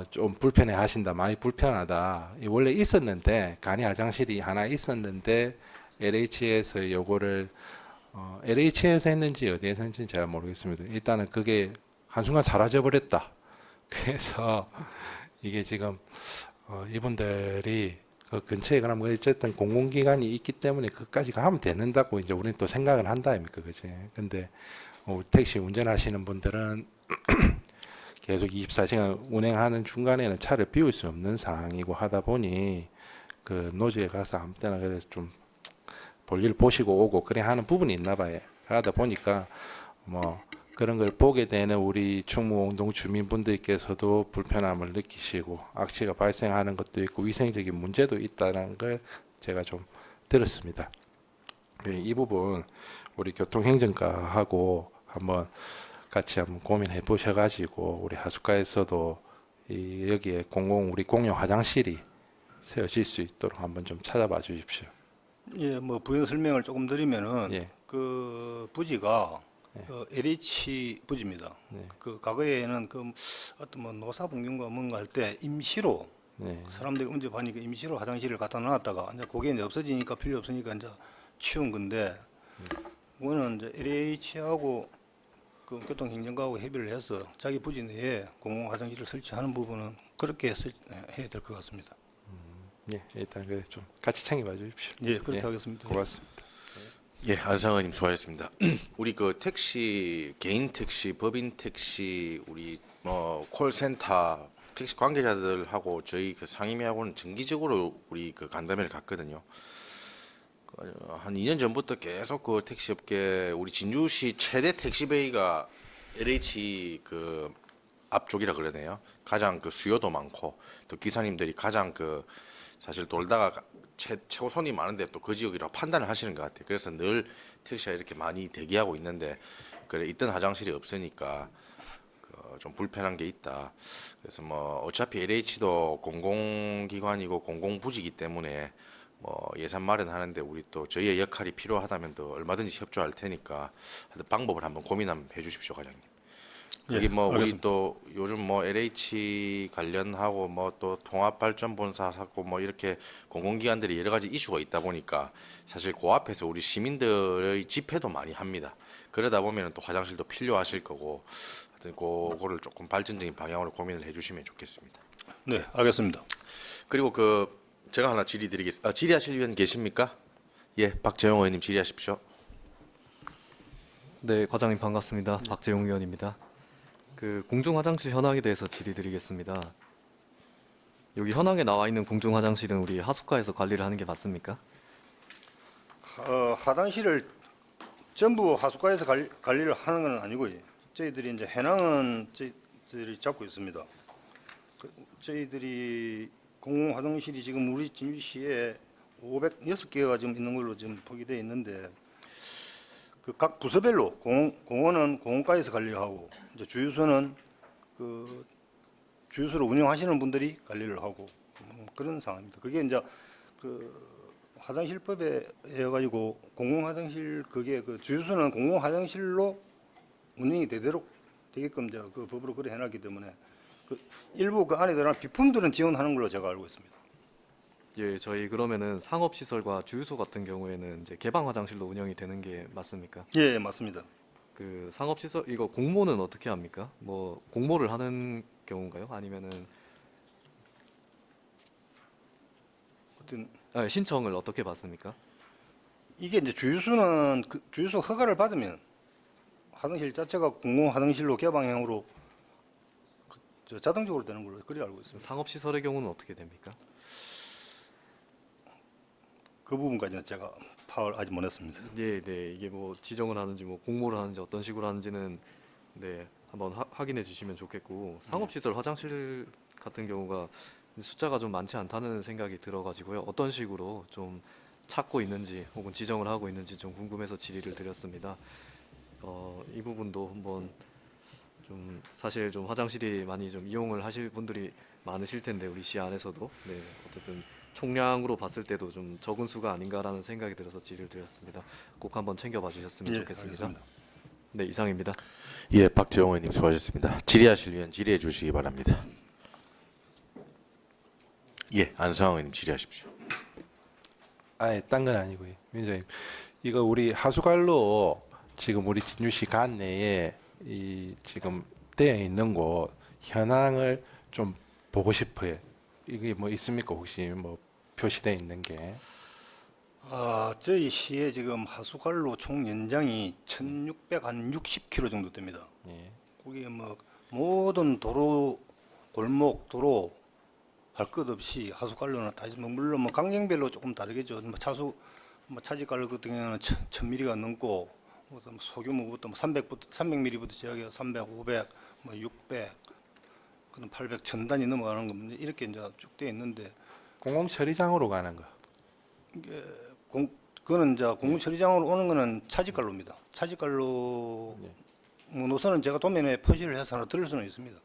좀 불편해 하신다. 많이 불편하다. 원래 있었는데 간이 화장실이 하나 있었는데 LH에서 요거를 LH에서 했는지 어디에서 했는지 제가 모르겠습니다. 일단은 그게 한순간 사라져 버렸다. 그래서 이게 지금 이분들이 그 근처에 그럼 어쨌든 공공기관이 있기 때문에 그까지 가면 되는다고 이제 우리는 또 생각을 한다 아닙니까, 그지? 근데 택시 운전하시는 분들은 계속 24시간 운행하는 중간에는 차를 비울 수 없는 상황이고 하다 보니 그 노지에 가서 아무 때나 그래서 좀 볼일 보시고 오고 그래 하는 부분이 있나 봐요. 하다 보니까 뭐 그런 걸 보게 되는 우리 충무공동 주민분들께서도 불편함을 느끼시고 악취가 발생하는 것도 있고 위생적인 문제도 있다는 걸 제가 좀 들었습니다. 이 부분 우리 교통행정과하고 한번 같이 한번 고민해 보셔가지고 우리 하수과에서도 여기에 우리 공용 화장실이 세워질 수 있도록 한번 좀 찾아봐 주십시오. 예, 뭐 부연 설명을 조금 드리면은 예. 그 부지가 예. LH 부지입니다. 네. 그 과거에는 그 어떤 뭐 노사 분경과 뭔가 할 때 임시로 네. 사람들이 운집하니까 임시로 화장실을 갖다 놨다가 이제 그게 이제 없어지니까 필요 없으니까 이제 치운 건데 그거는 이제 LH하고 그 교통행정과하고 협의를 해서 자기 부지 내에 공공 화장실을 설치하는 부분은 그렇게 해야 될 것 같습니다. 예, 일단 그 좀 같이 챙겨봐 주십시오. 예, 그렇게 예, 하겠습니다. 고맙습니다. 예, 안상원님 수고하셨습니다. 우리 그 택시, 개인 택시, 법인 택시, 우리 뭐 콜센터 택시 관계자들하고 저희 그 상임위하고는 정기적으로 우리 그 간담회를 갔거든요. 한 2년 전부터 계속 그 택시 업계 우리 진주시 최대 택시베이가 LH 그 앞쪽이라 그러네요. 가장 그 수요도 많고 또 기사님들이 가장 그 사실 돌다가 최고 손이 많은데 또 그 지역이라고 판단을 하시는 것 같아요. 그래서 늘 택시가 이렇게 많이 대기하고 있는데 그래 있던 화장실이 없으니까 좀 불편한 게 있다. 그래서 뭐 어차피 LH도 공공기관이고 공공부지이기 때문에 뭐 예산 마련하는데 우리 또 저희의 역할이 필요하다면 또 얼마든지 협조할 테니까 하여튼 방법을 한번 고민 한번 해주십시오, 과장님. 여기 예, 뭐 우리 알겠습니다. 또 요즘 뭐 LH 관련하고 뭐 또 통합발전본사 사고 뭐 이렇게 공공기관들이 여러 가지 이슈가 있다 보니까 사실 그 앞에서 우리 시민들의 집회도 많이 합니다. 그러다 보면 또 화장실도 필요하실 거고 하여튼 그거를 조금 발전적인 방향으로 고민을 해주시면 좋겠습니다. 네, 알겠습니다. 그리고 그 제가 하나 질의드리겠습니다. 질의하실 의원 계십니까? 예, 박재용 의원님 질의하십시오. 네, 과장님 반갑습니다. 박재용 의원입니다. 그 공중 화장실 현황에 대해서 질의드리겠습니다. 여기 현황에 나와 있는 공중 화장실은 우리 하수과에서 관리를 하는 게 맞습니까? 화장실을 전부 하수과에서 관리를 하는 건 아니고요. 저희들이 이제 해낭은 저희들이 잡고 있습니다. 저희들이 공공 화장실이 지금 우리 진주시에 506개가 지금 있는 걸로 지금 포기되어 있는데 그 각 부서별로 공원은 공원과에서 관리를 하고 이제 주유소는 그 주유소를 운영하시는 분들이 관리를 하고 그런 상황입니다. 그게 이제 그 화장실법에 해가지고 공공 화장실 그게 그 주유소는 공공 화장실로 운영이 되도록 되게끔 이제 그 법으로 그래 해놨기 때문에 그 일부 그 안에 들어간 비품들은 지원하는 걸로 제가 알고 있습니다. 예, 저희 그러면은 상업시설과 주유소 같은 경우에는 이제 개방 화장실로 운영이 되는 게 맞습니까? 예, 맞습니다. 그 상업시설 이거 공모는 어떻게 합니까? 뭐 공모를 하는 경우인가요? 아니면은 어떤 신청을 어떻게 받습니까? 이게 이제 주유소는 그 주유소 허가를 받으면 화장실 자체가 공공 화장실로 개방형으로 저 자동적으로 되는 걸로 그리 알고 있습니다. 상업시설의 경우는 어떻게 됩니까? 그 부분까지는 제가 파악을 아직 못했습니다. 네, 네. 이게 뭐 지정을 하는지 뭐 공모를 하는지 어떤 식으로 하는지는 네 한번 확인해 주시면 좋겠고 상업시설 화장실 같은 경우가 숫자가 좀 많지 않다는 생각이 들어가지고요. 어떤 식으로 좀 찾고 있는지 혹은 지정을 하고 있는지 좀 궁금해서 질의를 드렸습니다. 이 부분도 한번 좀 사실 좀 화장실이 많이 좀 이용을 하실 분들이 많으실 텐데 우리 시 안에서도 네 어쨌든 총량으로 봤을 때도 좀 적은 수가 아닌가라는 생각이 들어서 질의를 드렸습니다. 꼭 한번 챙겨봐 주셨으면 예, 좋겠습니다. 알겠습니다. 네, 이상입니다. 예, 박재용 의원님 수고하셨습니다. 질의하실 의원 질의해 주시기 바랍니다. 예, 안상원 의원님 질의하십시오. 아예 딴 건 아니고요. 위원장님, 이거 우리 하수관로 지금 우리 진주시 간 내에 이 지금 되어 있는 곳 현황을 좀 보고 싶어요. 이게 뭐 있습니까? 혹시 뭐 표시되어 있는 게? 저희 시에 지금 하수관로 총 연장이 1,660km 정도 됩니다. 예. 거기에 뭐 모든 도로, 골목, 도로 할 것 없이 하수관로는 다 있으면 물론 뭐 강경별로 조금 다르겠죠. 뭐 차수, 뭐 차지관로 같은 경우는 1,000mm가 넘고 뭐 소규모부터 뭐 300mm부터 시작해서 300, 500, 뭐 600, 그럼 800, 1,000단위 넘어가는 겁니다. 이렇게 이제 쭉 되어 있는데 공공 처리장으로 가는 거. 그거는 이제 공공처리장으로 오는 거는 차지관로입니다. 차지관로 뭐 노선은 제가 도면에 표시를 해서 하나 들을 수는 있습니다.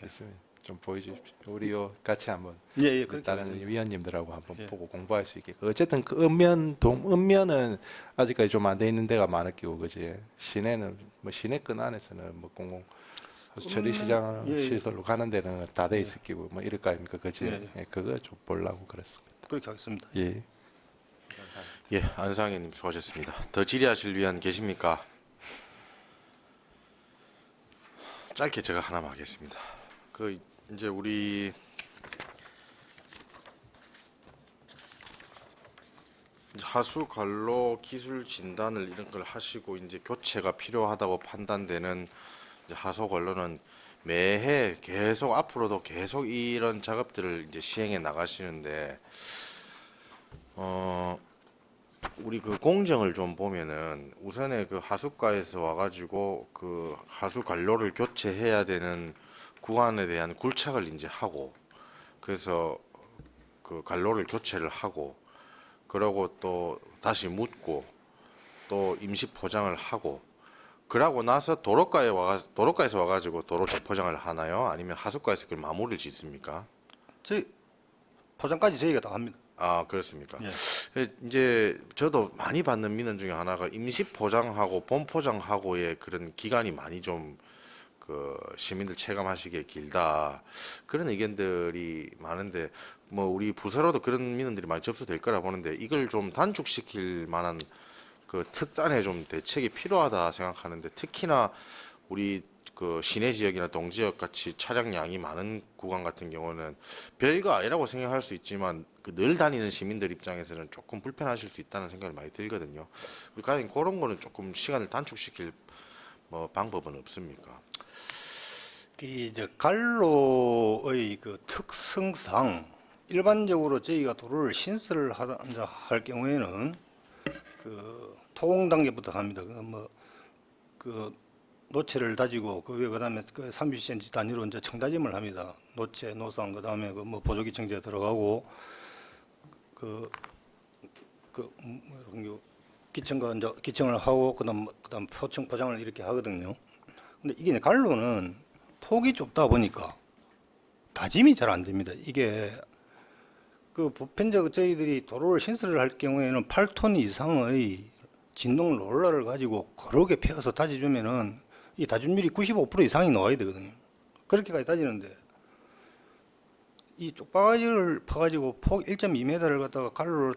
있습니다. 좀 보여주십시오. 우리요 같이 한번 예, 그렇게 다른 하겠습니다. 위원님들하고 한번 예. 보고 공부할 수 있게. 어쨌든 그 읍면은 아직까지 좀 안 돼 있는 데가 많을 끼고 그지. 시내는 뭐 시내권 안에서는 뭐 공공 처리 시장 예, 예. 시설로 가는 데는 다 돼 있을 끼고 뭐 이럴 거 아닙니까 그지. 예. 예, 그거 좀 보려고 그랬습니다. 그렇게 하겠습니다. 예. 예, 안상현님 수고하셨습니다. 더 질의하실 위원 계십니까? 짧게 제가 하나만 하겠습니다. 그 이제 우리 하수 관로 기술 진단을 이런 걸 하시고 이제 교체가 필요하다고 판단되는 이제 하수 관로는 매해 계속 앞으로도 계속 이런 작업들을 이제 시행해 나가시는데 우리 그 공정을 좀 보면은 우선에 그 하수과에서 와가지고 그 하수 관로를 교체해야 되는 구간에 대한 굴착을 이제 하고 그래서 그 관로를 교체를 하고 그러고 또 다시 묻고 또 임시 포장을 하고 그러고 나서 도로가에서 와가지고 도로 재포장을 하나요? 아니면 하수과에서 그걸 마무리를 짓습니까? 저희 포장까지 저희가 다 합니다. 아 그렇습니까? 예. 이제 저도 많이 받는 민원 중에 하나가 임시 포장하고 본 포장하고의 그런 기간이 많이 좀 그 시민들 체감하시기에 길다 그런 의견들이 많은데 뭐 우리 부서로도 그런 민원들이 많이 접수될 거라 보는데 이걸 좀 단축시킬 만한 그 특단의 좀 대책이 필요하다 생각하는데 특히나 우리 그 시내 지역이나 동지역 같이 차량량이 많은 구간 같은 경우는 별거 아니라고 생각할 수 있지만 그 늘 다니는 시민들 입장에서는 조금 불편하실 수 있다는 생각이 많이 들거든요. 우리 과연 그런 거는 조금 시간을 단축시킬 뭐 방법은 없습니까? 이제 갈로의 그 특성상 일반적으로 저희가 도로를 신설을 할 경우에는 그 토공 단계부터 합니다. 그 노체를 다지고 그 위에 그다음에 그 30cm 단위로 이제 청다짐을 합니다. 노체, 노상 그다음에 그 뭐 보조기 청제 들어가고 기청과 이제 기청을 하고 그다음 포청 포장을 이렇게 하거든요. 근데 이게 이제 갈로는 폭이 좁다 보니까 다짐이 잘 안 됩니다. 이게 그 보편적 저희들이 도로를 신설을 할 경우에는 8톤 이상의 진동 롤러를 가지고 거르게 펴서 다져주면은 이 다짐률이 95% 이상이 나와야 되거든요. 그렇게까지 다지는데 이 쪽바가지를 퍼가지고 폭 1.2m를 갖다가 갈로를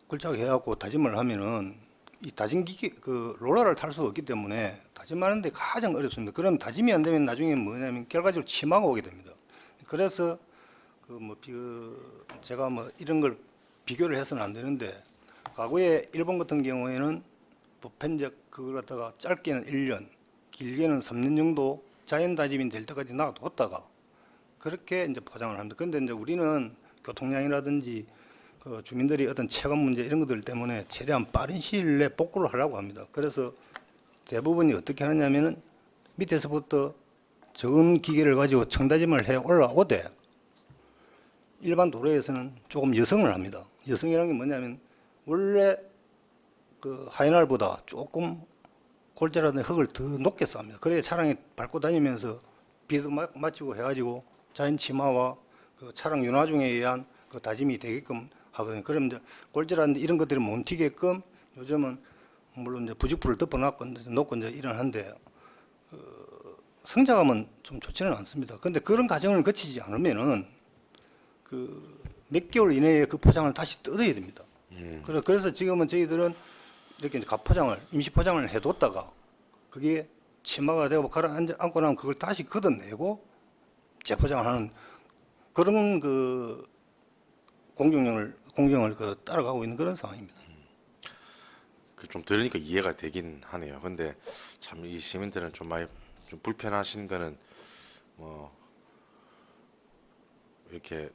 굴착해갖고 다짐을 하면은 이 다짐 기계 그 롤러를 탈 수 없기 때문에 다짐하는데 가장 어렵습니다. 그럼 다짐이 안 되면 나중에 뭐냐면 결과적으로 치마가 오게 됩니다. 그래서 제가 뭐 이런 걸 비교를 해서는 안 되는데 과거에 일본 같은 경우에는 보편적 그걸 갖다가 짧게는 1년, 길게는 3년 정도 자연 다짐이 될 때까지 놔뒀다가 그렇게 이제 포장을 합니다. 그런데 이제 우리는 교통량이라든지 그 주민들이 어떤 체감 문제 이런 것들 때문에 최대한 빠른 시일 내에 복구를 하려고 합니다. 그래서 대부분이 어떻게 하느냐면은 밑에서부터 적은 기계를 가지고 청다짐을 해 올라오되 일반 도로에서는 조금 여성을 합니다. 여성이라는 게 뭐냐면 원래 그 하이날보다 조금 골재라든지 흙을 더 높게 쌉니다. 그래야 차량이 밟고 다니면서 비도 맞추고 해가지고 자연 치마와 그 차량 윤활중에 의한 그 다짐이 되게끔 하거든요. 그럼 이제 골재라든지 이런 것들이 못 튀게끔 요즘은 물론 이제 부직포를 놓고 이제 일어나는데 성장하면 좀 좋지는 않습니다. 그런데 그런 과정을 거치지 않으면은 그 몇 개월 이내에 그 포장을 다시 뜯어야 됩니다. 그래서 지금은 저희들은 이렇게 이제 가포장을 임시 포장을 해뒀다가 그게 치마가 되고 가라앉고 나면 그걸 다시 걷어내고 재포장을 하는 그런 그 공정을 그 따라가고 있는 그런 상황입니다. 그 좀 들으니까 이해가 되긴 하네요. 근데 참 이 시민들은 좀 많이 좀 불편하신 거는 뭐 이렇게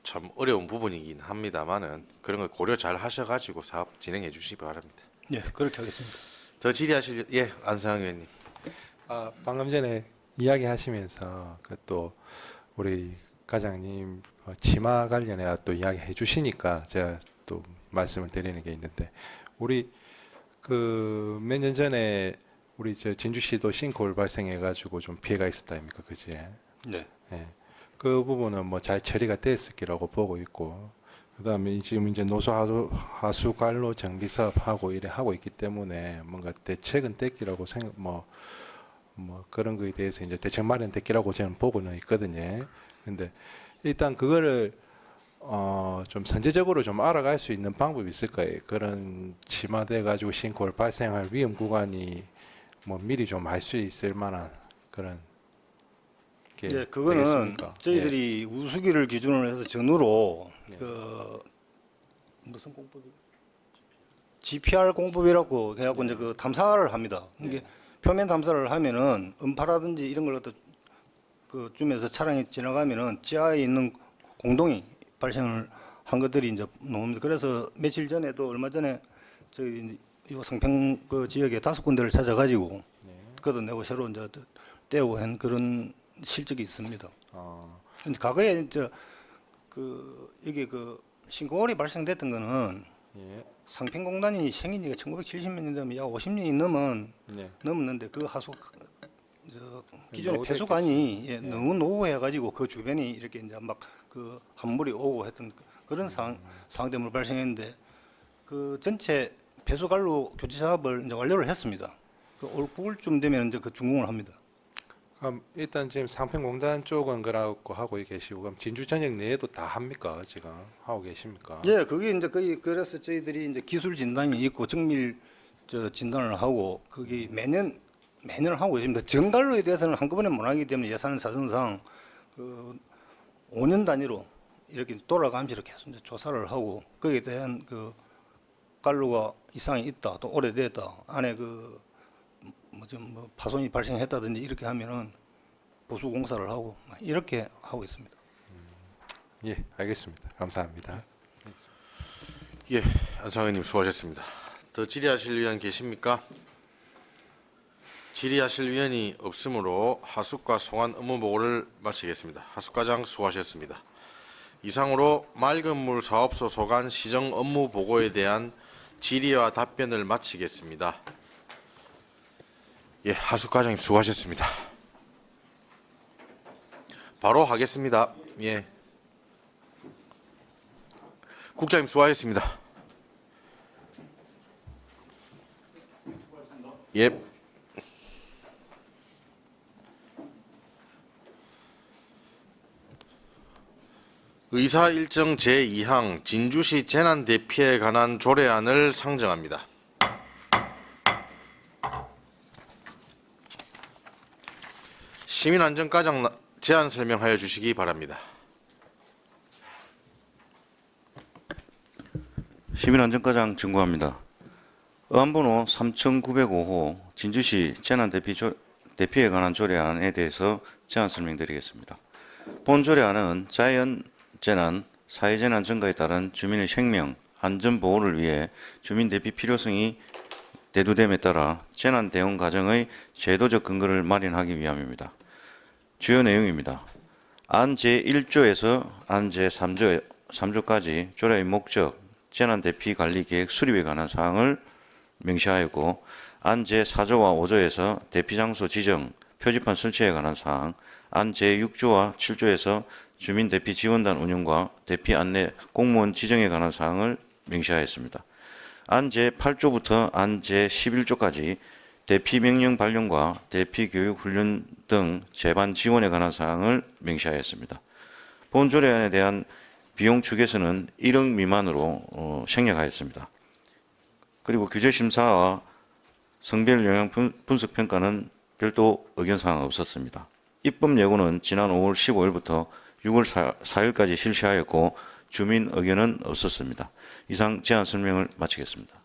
참 어려운 부분이긴 합니다만은 그런 걸 고려 잘 하셔가지고 사업 진행해 주시기 바랍니다. 예, 그렇게 하겠습니다. 더 질의하실 안상현 의원님. 방금 전에 이야기하시면서 그 또 우리 과장님 치마 관련해 또 이야기해 주시니까 제가 또 말씀을 드리는 게 있는데 우리 그 몇 년 전에 우리 저 진주시도 싱크홀 발생해가지고 좀 피해가 있었다 아닙니까, 그지? 네. 예. 그 부분은 뭐 잘 처리가 됐을 거라고 보고 있고, 그다음에 지금 이제 노수 하수 관로 정비 사업하고 이래 하고 있기 때문에 뭔가 대책은 됐기라고 뭐 그런 거에 대해서 이제 대책 마련됐기라고 저는 보고는 있거든요. 근데 일단 그거를 좀 선제적으로 좀 알아갈 수 있는 방법이 있을 거예요. 그런 심화돼 가지고 싱크홀 발생할 위험 구간이 뭐 미리 좀 알 수 있을 만한 그런 게 예, 그거는 되겠습니까? 저희들이 우수기를 기준으로 해서 전후로 예. 그 무슨 공법이 GPR 공법이라고 해갖고 이제 그 탐사를 합니다. 이게 표면 탐사를 하면은 음파라든지 이런 걸 갖다 그 쯤에서 차량이 지나가면은 지하에 있는 공동이 발생을 한 것들이 이제 나옵니다. 그래서 며칠 전에도 얼마 전에 저희 이 상평 그 지역에 5군데를 찾아가지고 걷어내고 새로 이제 떼고 한 그런 실적이 있습니다. 근데 과거에 이제 그 이게 그 싱크홀이 발생됐던 거는 예. 상평공단이 생긴 지가 1970년대 되면 약 50년이 넘었는데 그 하수 기존의 노후됐겠지. 폐수관이 너무 노후해가지고 그 주변이 이렇게 이제 막 그 한물이 오고 했던 그런 상황 때문에 발생했는데 그 전체 폐수관로 교체 작업을 이제 완료를 했습니다. 그 올 9월쯤 되면 이제 그 준공을 합니다. 그럼 일단 지금 상평공단 쪽은 그러고 하고 계시고, 그럼 진주 전역 내에도 다 합니까? 지금 하고 계십니까? 예, 그게 이제 거의 그래서 저희들이 이제 기술 진단이 있고 정밀 진단을 하고 그게 매년 하고 있습니다. 정갈로에 대해서는 한꺼번에 못 하기 때문에 예산 사정상 그 5년 단위로 이렇게 돌아가면서 이렇게 계속 이제 조사를 하고 거기에 대한 그 갈로가 이상이 있다, 또 오래됐다, 안에 그 뭐 파손이 발생했다든지 이렇게 하면은 보수 공사를 하고 이렇게 하고 있습니다. 예, 알겠습니다. 감사합니다. 예, 안상현님 수고하셨습니다. 더 질의하실 위원 계십니까? 질의하실 위원이 없으므로 하숙과 송환 업무 보고를 마치겠습니다. 하숙과장 수고하셨습니다. 이상으로 맑은 물 사업소 소관 시정 업무 보고에 대한 질의와 답변을 마치겠습니다. 예, 하숙과장님 수고하셨습니다. 바로 하겠습니다. 예. 국장님 수고하셨습니다. 예. 의사 일정 제2항 진주시 재난 대피에 관한 조례안을 상정합니다. 시민안전과장 제안 설명하여 주시기 바랍니다. 시민안전과장 증거합니다. 의안번호 3905호 진주시 재난 대피에 관한 조례안에 대해서 제안 설명드리겠습니다. 본 조례안은 자연재난, 사회재난 증가에 따른 주민의 생명, 안전 보호를 위해 주민 대피 필요성이 대두됨에 따라 재난 대응 과정의 제도적 근거를 마련하기 위함입니다. 주요 내용입니다. 안 제1조에서 안 제3조까지 조례의 목적, 재난 대피 관리 계획 수립에 관한 사항을 명시하였고, 안 제4조와 5조에서 대피 장소 지정, 표지판 설치에 관한 사항, 안 제6조와 7조에서 주민 대피 지원단 운영과 대피 안내 공무원 지정에 관한 사항을 명시하였습니다. 안 제8조부터 안 제11조까지 대피 명령 발령과 대피 교육 훈련 등 재반 지원에 관한 사항을 명시하였습니다. 본 조례안에 대한 비용 축에서는 1억 미만으로 생략하였습니다. 그리고 규제 심사와 성별 영향 분석 평가는 별도 의견 사항 없었습니다. 입법 예고는 지난 5월 15일부터 6월 4일까지 실시하였고 주민 의견은 없었습니다. 이상 제안 설명을 마치겠습니다.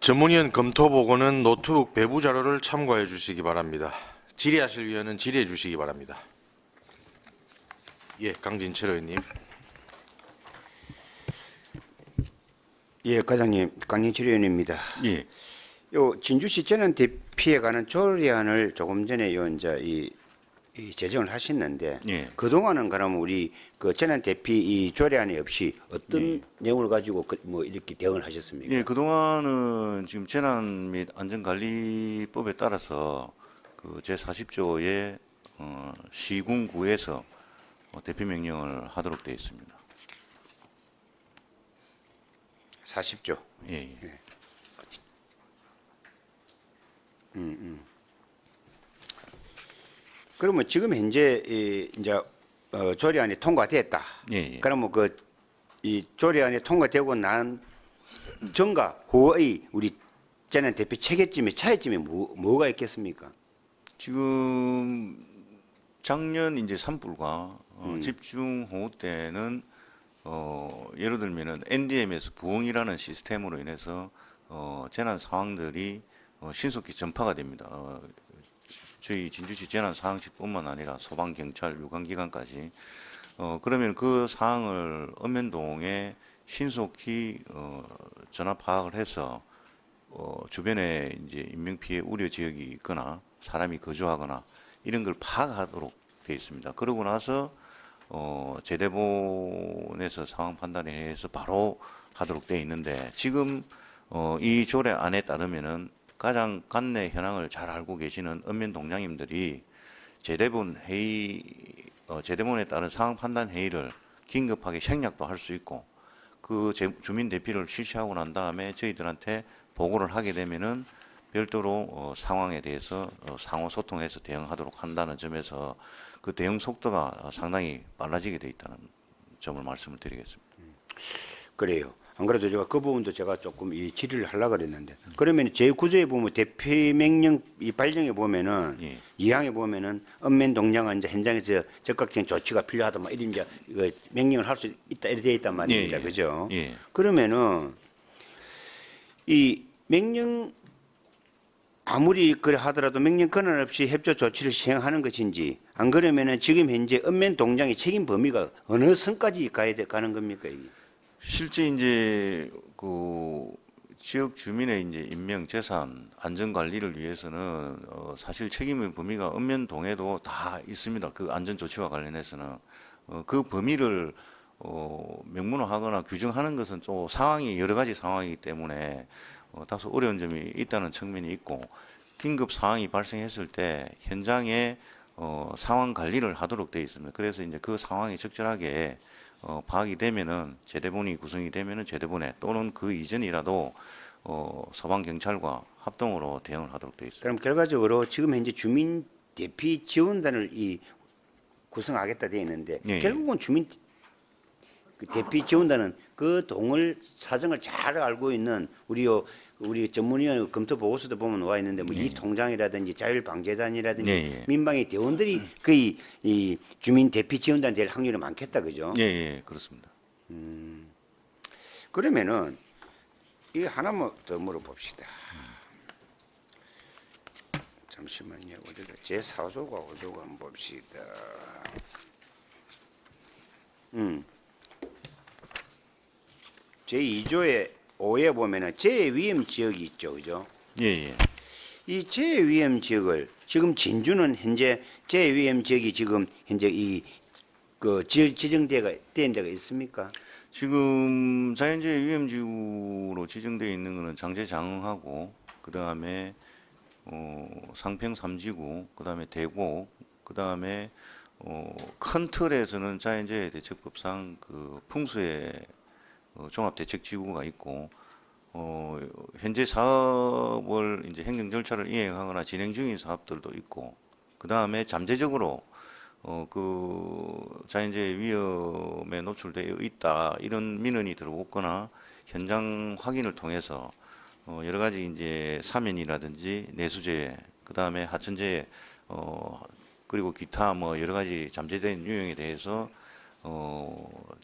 전문위원 검토 보고는 노트북 배부 자료를 참고해 주시기 바랍니다. 질의하실 위원은 질의해 주시기 바랍니다. 예, 강진철 의원님. 예, 과장님, 강인철 의원입니다. 예. 요 진주시 재난 대피에 관한 조례안을 조금 전에 요 이제 이 이 제정을 하셨는데 예. 그 동안은 그러면 우리 그 재난 대피 이 조례안이 없이 어떤 내용을 가지고 뭐 이렇게 대응을 하셨습니까? 예, 그동안은 지금 재난 및 안전관리법에 따라서 그 제40조의 시군구에서 대피 명령을 하도록 되어 있습니다. 40조. 예, 예. 그러면 지금 현재 이제 조례안이 통과됐다. 예, 예. 그러면 이 조례안이 통과되고 난 전과 후의 우리 재난 대피 체계점의 차이점이 뭐가 있겠습니까? 지금 작년 이제 산불과 집중호우 때는 예를 들면은 NDM에서 부응이라는 시스템으로 인해서 재난 상황들이 신속히 전파가 됩니다. 저희 진주시 재난 상황실뿐만 아니라 소방, 경찰, 유관기관까지 그러면 그 사항을 읍면동에 신속히 전화 파악을 해서 주변에 이제 인명 피해 우려 지역이 있거나 사람이 거주하거나 이런 걸 파악하도록 되어 있습니다. 그러고 나서 제대본에서 상황 판단에 의해서 바로 하도록 되어 있는데 지금 이 조례안에 따르면은 가장 관내 현황을 잘 알고 계시는 읍면 동장님들이 제대본 회의, 제대본에 따른 상황 판단 회의를 긴급하게 생략도 할 수 있고 그 주민 대피를 실시하고 난 다음에 저희들한테 보고를 하게 되면은 별도로 상황에 대해서 상호 소통해서 대응하도록 한다는 점에서 그 대응 속도가 상당히 빨라지게 돼 있다는 점을 말씀을 드리겠습니다. 그래요. 안 그래도 제가 그 부분도 제가 조금 이 질의를 하려고 그랬는데 그러면 제9조에 보면 대피 명령 이 발령에 보면은 예. 2항에 보면은 읍면 동장은 이제 현장에서 적극적인 조치가 필요하다 뭐 이런 이제 이거 명령을 할 수 있다 이렇게 되어 있단 말입니다. 예, 예. 그죠? 예. 그러면은 이 명령 아무리 그래 하더라도 명령 권한 없이 협조 조치를 시행하는 것인지 안 그러면은 지금 현재 읍면 동장의 책임 범위가 어느 선까지 가는 겁니까 이게? 실제 이제 그 지역 주민의 이제 인명, 재산, 안전 관리를 위해서는 사실 책임의 범위가 읍면동에도 다 있습니다. 그 안전 조치와 관련해서는 그 범위를 명문화하거나 규정하는 것은 또 상황이 여러 가지 상황이기 때문에 다소 어려운 점이 있다는 측면이 있고 긴급 상황이 발생했을 때 현장에 상황 관리를 하도록 되어 있습니다. 그래서 이제 그 상황이 적절하게 파악이 되면은 제대본이 구성이 되면은 제대본에 또는 그 이전이라도 소방 경찰과 합동으로 대응을 하도록 되어 있습니다. 그럼 결과적으로 지금 현재 주민 대피 지원단을 구성하겠다 되어 있는데 예, 예. 결국은 주민 그 대피 지원단은 그 동을 사정을 잘 알고 있는 우리 전문위원 검토 보고서도 보면 와 있는데 뭐 이 통장이라든지 자율방재단이라든지 예, 예. 민방위 대원들이 거의 이 주민 대피 지원단 될 확률이 많겠다 그죠? 예, 예, 그렇습니다. 그러면은 이 하나만 더 물어봅시다. 잠시만요. 어디가 제4조가 5조가 한번 봅시다. 제2조의 5에 보면은 재위험 지역이 있죠, 그죠? 예, 예. 이 재위험 지역을 지금 진주는 현재 재위험 지역이 지금 현재 그 지정되가 된 데가 있습니까? 지금 자연재해 위험지구로 지정되어 있는 것은 장제장흥하고 그 다음에 상평 3지구, 그 다음에 대고, 그 다음에 큰 틀에서는 자연재해 대책법상 그 풍수의 종합대책지구가 있고 현재 사업을 이제 행정 절차를 이행하거나 진행 중인 사업들도 있고 그 다음에 잠재적으로 그 자연재해 위험에 노출되어 있다 이런 민원이 들어오거나 현장 확인을 통해서 여러 가지 이제 사면이라든지 내수재해 그 다음에 하천재해 그리고 기타 뭐 여러 가지 잠재된 유형에 대해서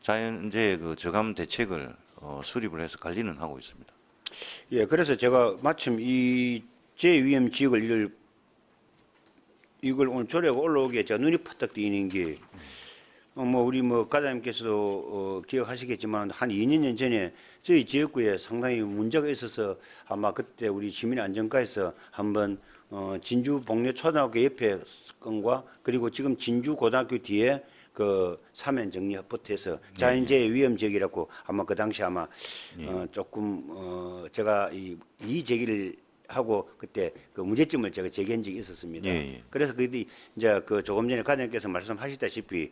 자연재해 그 저감 대책을 수립을 해서 관리는 하고 있습니다. 예, 그래서 제가 마침 이 재위험 지역을 이걸 오늘 조례가 올라오기에 제가 눈이 퍼뜩 뜨이는 게 뭐 우리 뭐 과장님께서도 기억하시겠지만 한 2년 전에 저희 지역구에 상당히 문제가 있어서 아마 그때 우리 시민안전과에서 한번 진주 복례 초등학교 옆에 건과 그리고 지금 진주 고등학교 뒤에 그 사면 정리 헛부터해서 자연재해 위험 지역이라고 아마 그 당시 아마 조금 제가 이 제기를 하고 그때 그 문제점을 제가 제기한 적이 있었습니다. 그래서 그때 이제 그 조금 전에 과장님께서 말씀하셨다시피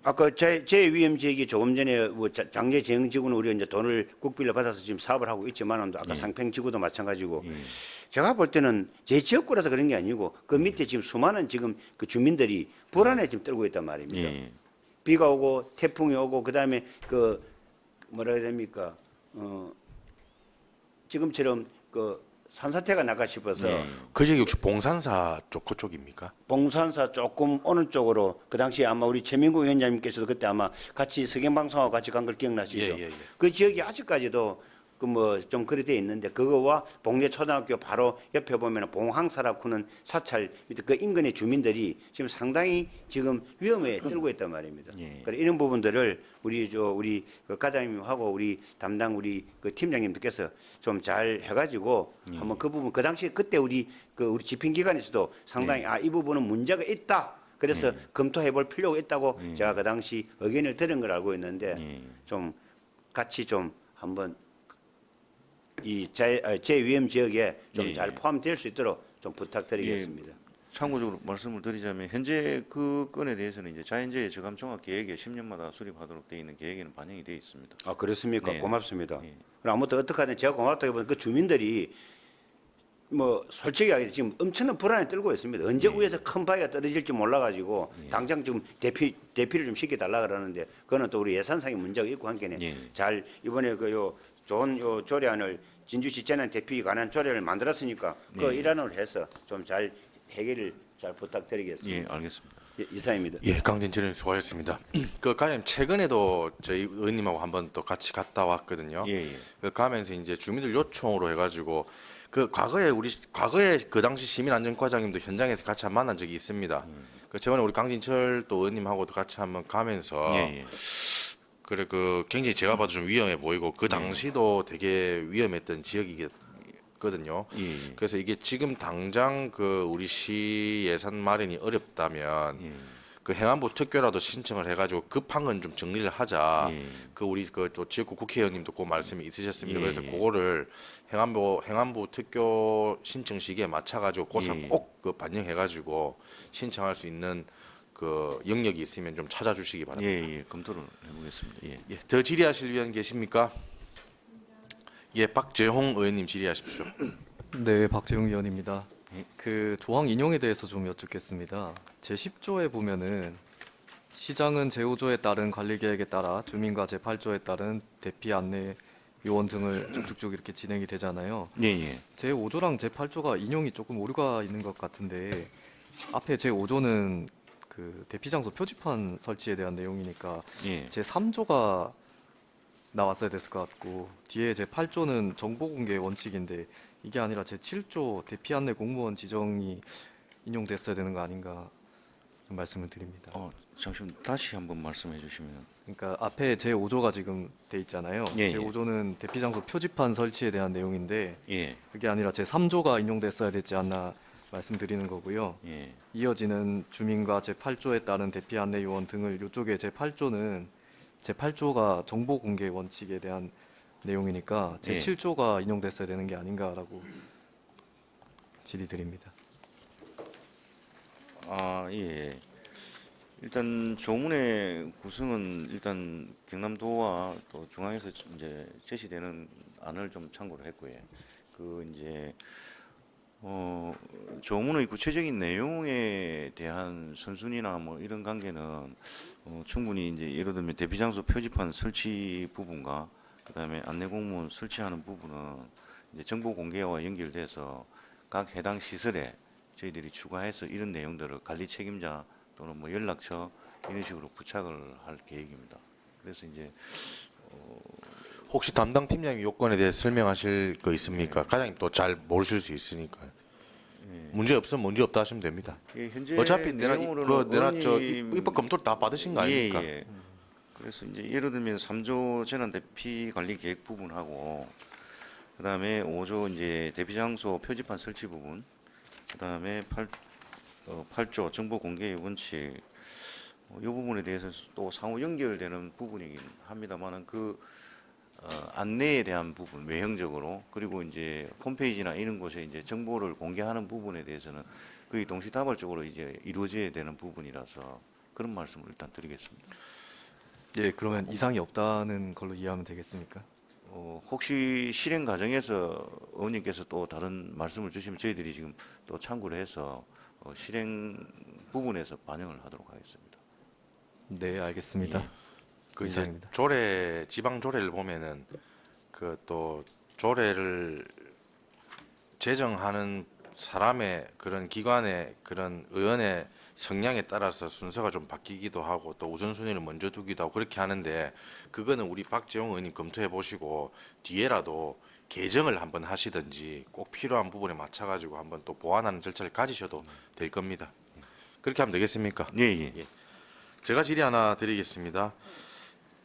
아까 제 위험 지역이 조금 전에 뭐 장제 재형지구는 우리가 이제 돈을 국비를 받아서 지금 사업을 하고 있지만은 아까 상평지구도 마찬가지고 제가 볼 때는 제 지역구라서 그런 게 아니고 그 밑에 지금 수많은 지금 그 주민들이 불안에 지금 떨고 있단 말입니다. 비가 오고 태풍이 오고 그다음에 그 뭐라 해야 됩니까? 지금처럼 그 산사태가 나가 싶어서 그 지역 혹시 봉산사 쪽 그쪽입니까? 봉산사 조금 어느 쪽으로 그 당시에 아마 우리 최민구 위원장님께서도 그때 아마 같이 서경방송하고 같이 간 걸 기억나시죠? 그 지역이 아직까지도 그 뭐 좀 그리 돼 있는데 그거와 복례 초등학교 바로 옆에 보면 봉항사라쿠는 사찰 밑에 그 인근의 주민들이 지금 상당히 지금 위험에 떨고 있단 말입니다. 그래 이런 부분들을 우리 그 과장님하고 우리 담당 우리 그 팀장님들께서 좀 잘 해가지고 한번 그 부분 그 당시 그때 우리 집행기관에서도 상당히 이 부분은 문제가 있다. 그래서 검토해볼 필요가 있다고 제가 그 당시 의견을 들은 걸 알고 있는데 좀 같이 좀 한번 이 재위험 지역에 좀 잘 포함될 수 있도록 좀 부탁드리겠습니다. 참고적으로 말씀을 드리자면 현재 그 건에 대해서는 이제 자연재해 저감 종합 계획에 10년마다 수립하도록 되어 있는 계획에는 반영이 되어 있습니다. 아 그렇습니까? 네. 고맙습니다. 그럼 아무튼 어떡하든 제가 고맙다기보다 그 주민들이 뭐 솔직히 하게 지금 엄청난 불안에 떨고 있습니다. 언제 위에서 큰 바위가 떨어질지 몰라가지고 당장 지금 대피를 좀 시켜달라 그러는데 그거는 또 우리 예산상의 문제가 있고 한게네 잘 이번에 그 좋은 조례안을 진주시 재난 대피에 관한 조례를 만들었으니까 그 일환으로 해서 좀 잘 해결을 잘 부탁드리겠습니다. 알겠습니다. 이상입니다. 강진철 의원님 수고하셨습니다. 그 과장님 최근에도 저희 의원님하고 한번 또 같이 갔다 왔거든요. 그 가면서 이제 주민들 요청으로 해가지고 그 과거에 그 당시 시민안전과장님도 현장에서 같이 한번 만난 적이 있습니다. 그 저번에 우리 강진철 또 의원님하고도 같이 한번 가면서 그래 그 굉장히 제가 봐도 좀 위험해 보이고 그 당시도 되게 위험했던 지역이거든요. 그래서 이게 지금 당장 그 우리 시 예산 마련이 어렵다면 그 행안부 특교라도 신청을 해가지고 급한 건 좀 정리를 하자. 그 우리 그 또 지역구 국회의원님도 그 말씀이 있으셨습니다. 그래서 그거를 행안부 특교 신청 시기에 맞춰가지고 고사 꼭 그 반영해가지고 신청할 수 있는 그 영역이 있으면 좀 찾아주시기 바랍니다. 검토를 해보겠습니다. 더 질의하실 위원 계십니까? 박재홍 의원님 질의하십시오. 네, 박재웅 위원입니다. 그 조항 인용에 대해서 좀 여쭙겠습니다. 제10조에 보면은 시장은 제5조에 따른 관리 계획에 따라 주민과 제8조에 따른 대피 안내 요원 등을 쭉쭉쭉 이렇게 진행이 되잖아요. 제5조랑 제8조가 인용이 조금 오류가 있는 것 같은데 앞에 제5조는 그 대피 장소 표지판 설치에 대한 내용이니까 제3조가 나왔어야 됐을 것 같고 뒤에 제8조는 정보 공개 원칙인데 이게 아니라 제7조 대피 안내 공무원 지정이 인용됐어야 되는 거 아닌가 좀 말씀을 드립니다. 잠시만 다시 한번 말씀해 주시면. 그러니까 앞에 제5조가 지금 돼 있잖아요. 제5조는 대피 장소 표지판 설치에 대한 내용인데 그게 아니라 제3조가 인용됐어야 됐지 않나 말씀드리는 거고요. 이어지는 주민과 제8조에 따른 대피 안내 요원 등을 이쪽에 제8조가 정보 공개 원칙에 대한 내용이니까 제7조가 인용됐어야 되는 게 아닌가라고 질의드립니다. 일단 조문의 구성은 일단 경남도와 또 중앙에서 이제 제시되는 안을 좀 참고를 했고요. 그 이제 조문의 구체적인 내용에 대한 선순위나 뭐 이런 관계는 충분히 이제 예를 들면 대피 장소 표지판 설치 부분과 그다음에 안내 공무원 설치하는 부분은 이제 정보 공개와 연결돼서 각 해당 시설에 저희들이 추가해서 이런 내용들을 관리 책임자 또는 뭐 연락처 이런 식으로 부착을 할 계획입니다. 그래서 이제 혹시 담당 팀장이 요건에 대해 설명하실 거 있습니까? 과장님 또 잘 모르실 수 있으니까. 문제 없으면 문제 없다 하시면 됩니다. 현재 어차피 내가 저 의원님- 입법 검토를 다 받으신 거 아닙니까? 그래서 이제 예를 들면 3조 재난 대피 관리 계획 부분하고 그다음에 5조 이제 대피 장소 표지판 설치 부분, 그다음에 8조 정보 공개의 원칙. 이 부분에 대해서 또 상호 연결되는 부분이긴 합니다만은 그 안내에 대한 부분 외형적으로 그리고 이제 홈페이지나 이런 곳에 이제 정보를 공개하는 부분에 대해서는 거의 동시다발적으로 이제 이루어져야 되는 부분이라서 그런 말씀을 일단 드리겠습니다. 예, 그러면 이상이 없다는 걸로 이해하면 되겠습니까? 혹시 실행 과정에서 의원님께서 또 다른 말씀을 주시면 저희들이 지금 또 참고를 해서 실행 부분에서 반영을 하도록 하겠습니다. 네, 알겠습니다. 그 이제 이상입니다. 조례 지방 조례를 보면은 그 또 조례를 제정하는 사람의 그런 기관의 그런 의원의 성향에 따라서 순서가 좀 바뀌기도 하고 또 우선순위를 먼저 두기도 하고 그렇게 하는데 그거는 우리 박재홍 의원님 검토해 보시고 뒤에라도 개정을 한번 하시든지 꼭 필요한 부분에 맞춰 가지고 한번 또 보완하는 절차를 가지셔도 될 겁니다. 그렇게 하면 되겠습니까? 예. 제가 질의 하나 드리겠습니다.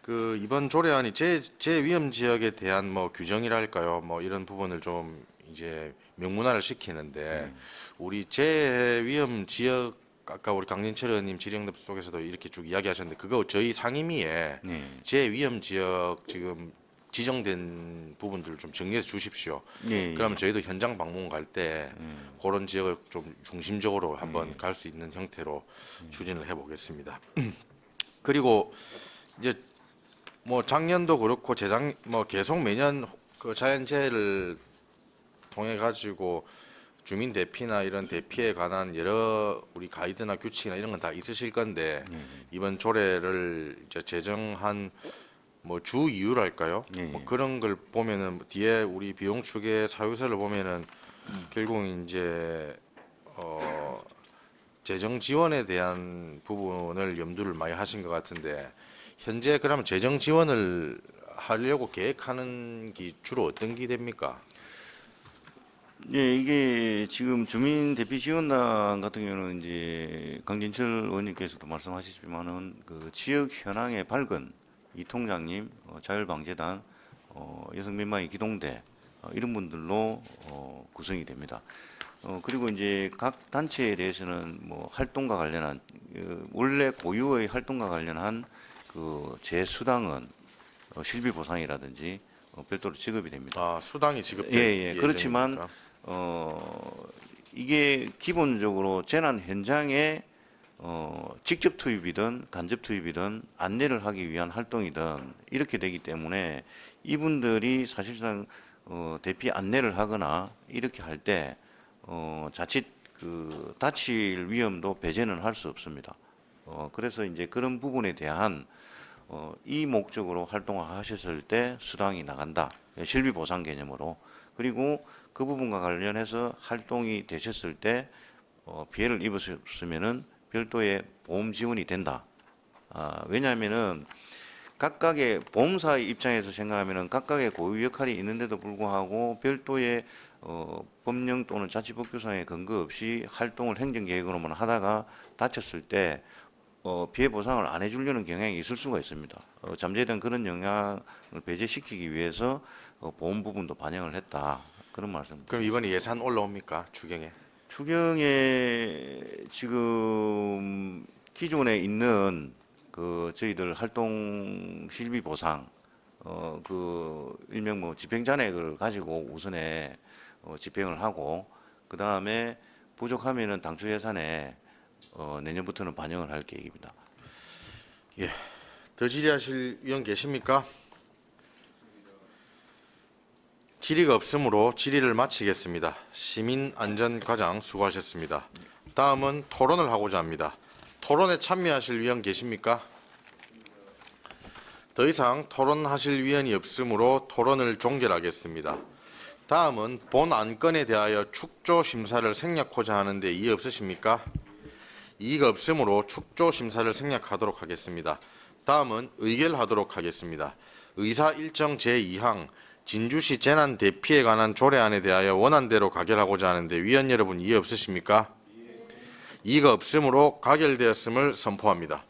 그 이번 조례안이 제 위험 지역에 대한 뭐 규정이랄까요, 뭐 이런 부분을 좀 이제 명문화를 시키는데 우리 제 위험 지역 아까 우리 강진철 의원님 질의응답 속에서도 이렇게 쭉 이야기하셨는데 그거 저희 상임위에 제 위험 지역 지금 지정된 부분들을 좀 정리해서 주십시오. 그러면 저희도 현장 방문 갈 때 그런 지역을 좀 중심적으로 한번 갈 수 있는 형태로 추진을 해보겠습니다. 그리고 이제 뭐 작년도 그렇고 뭐 계속 매년 그 자연재해를 통해 가지고 주민 대피나 이런 대피에 관한 여러 우리 가이드나 규칙이나 이런 건 다 있으실 건데 이번 조례를 이제 제정한 뭐 주 이유랄까요? 뭐 그런 걸 보면은 뒤에 우리 비용 추계 사유서를 보면은 결국 이제 재정 지원에 대한 부분을 염두를 많이 하신 것 같은데 현재 그러면 재정 지원을 하려고 계획하는 게 주로 어떤 게 됩니까? 예, 이게 지금 주민 대피 지원단 같은 경우는 이제 강진철 의원님께서도 말씀하시지만은 그 지역 현황의 밝은 이 통장님, 자율방재단, 여성민방위 기동대 이런 분들로 구성이 됩니다. 그리고 이제 각 단체에 대해서는 뭐 활동과 관련한 원래 고유의 활동과 관련한 그 재수당은 실비 보상이라든지 별도로 지급이 됩니다. 아, 수당이 지급될 예. 그렇지만 예정입니까? 이게 기본적으로 재난 현장에 직접 투입이든 간접 투입이든 안내를 하기 위한 활동이든 이렇게 되기 때문에 이분들이 사실상 대피 안내를 하거나 이렇게 할 때 자칫 그 다칠 위험도 배제는 할 수 없습니다. 그래서 이제 그런 부분에 대한 이 목적으로 활동을 하셨을 때 수당이 나간다. 실비 보상 개념으로. 그리고 그 부분과 관련해서 활동이 되셨을 때 피해를 입으셨으면은 별도의 보험 지원이 된다. 왜냐하면은 각각의 보험사의 입장에서 생각하면은 각각의 고유 역할이 있는데도 불구하고 별도의 법령 또는 자치법규상의 근거 없이 활동을 행정계획으로만 하다가 다쳤을 때 피해 보상을 안 해주려는 경향이 있을 수가 있습니다. 잠재된 그런 영향을 배제시키기 위해서 보험 부분도 반영을 했다. 그런 말씀. 그럼 이번에 예산 올라옵니까? 추경에? 추경에 지금 기존에 있는 그 저희들 활동 실비 보상 그 일명 뭐 집행 잔액을 가지고 우선에 집행을 하고 그 다음에 부족하면은 당초 예산에 내년부터는 반영을 할 계획입니다. 예. 더 질의하실 위원 계십니까? 질의가 없으므로 질의를 마치겠습니다. 시민안전과장 수고하셨습니다. 다음은 토론을 하고자 합니다. 토론에 참여하실 위원 계십니까? 더 이상 토론하실 위원이 없으므로 토론을 종결하겠습니다. 다음은 본 안건에 대하여 축조 심사를 생략하고자 하는데 이의 없으십니까? 이의가 없으므로 축조 심사를 생략하도록 하겠습니다. 다음은 의결하도록 하겠습니다. 의사 일정 제2항 진주시 재난 대피에 관한 조례안에 대하여 원안대로 가결하고자 하는데 위원 여러분 이의 없으십니까? 이의가 없으므로 가결되었음을 선포합니다.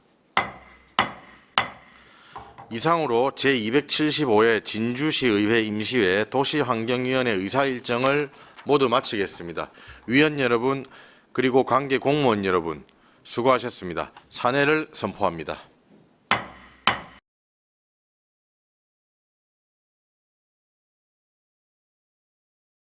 이상으로 제275회 진주시의회 임시회 도시환경위원회 의사 일정을 모두 마치겠습니다. 위원 여러분 그리고 관계 공무원 여러분 수고하셨습니다. 사내를 선포합니다.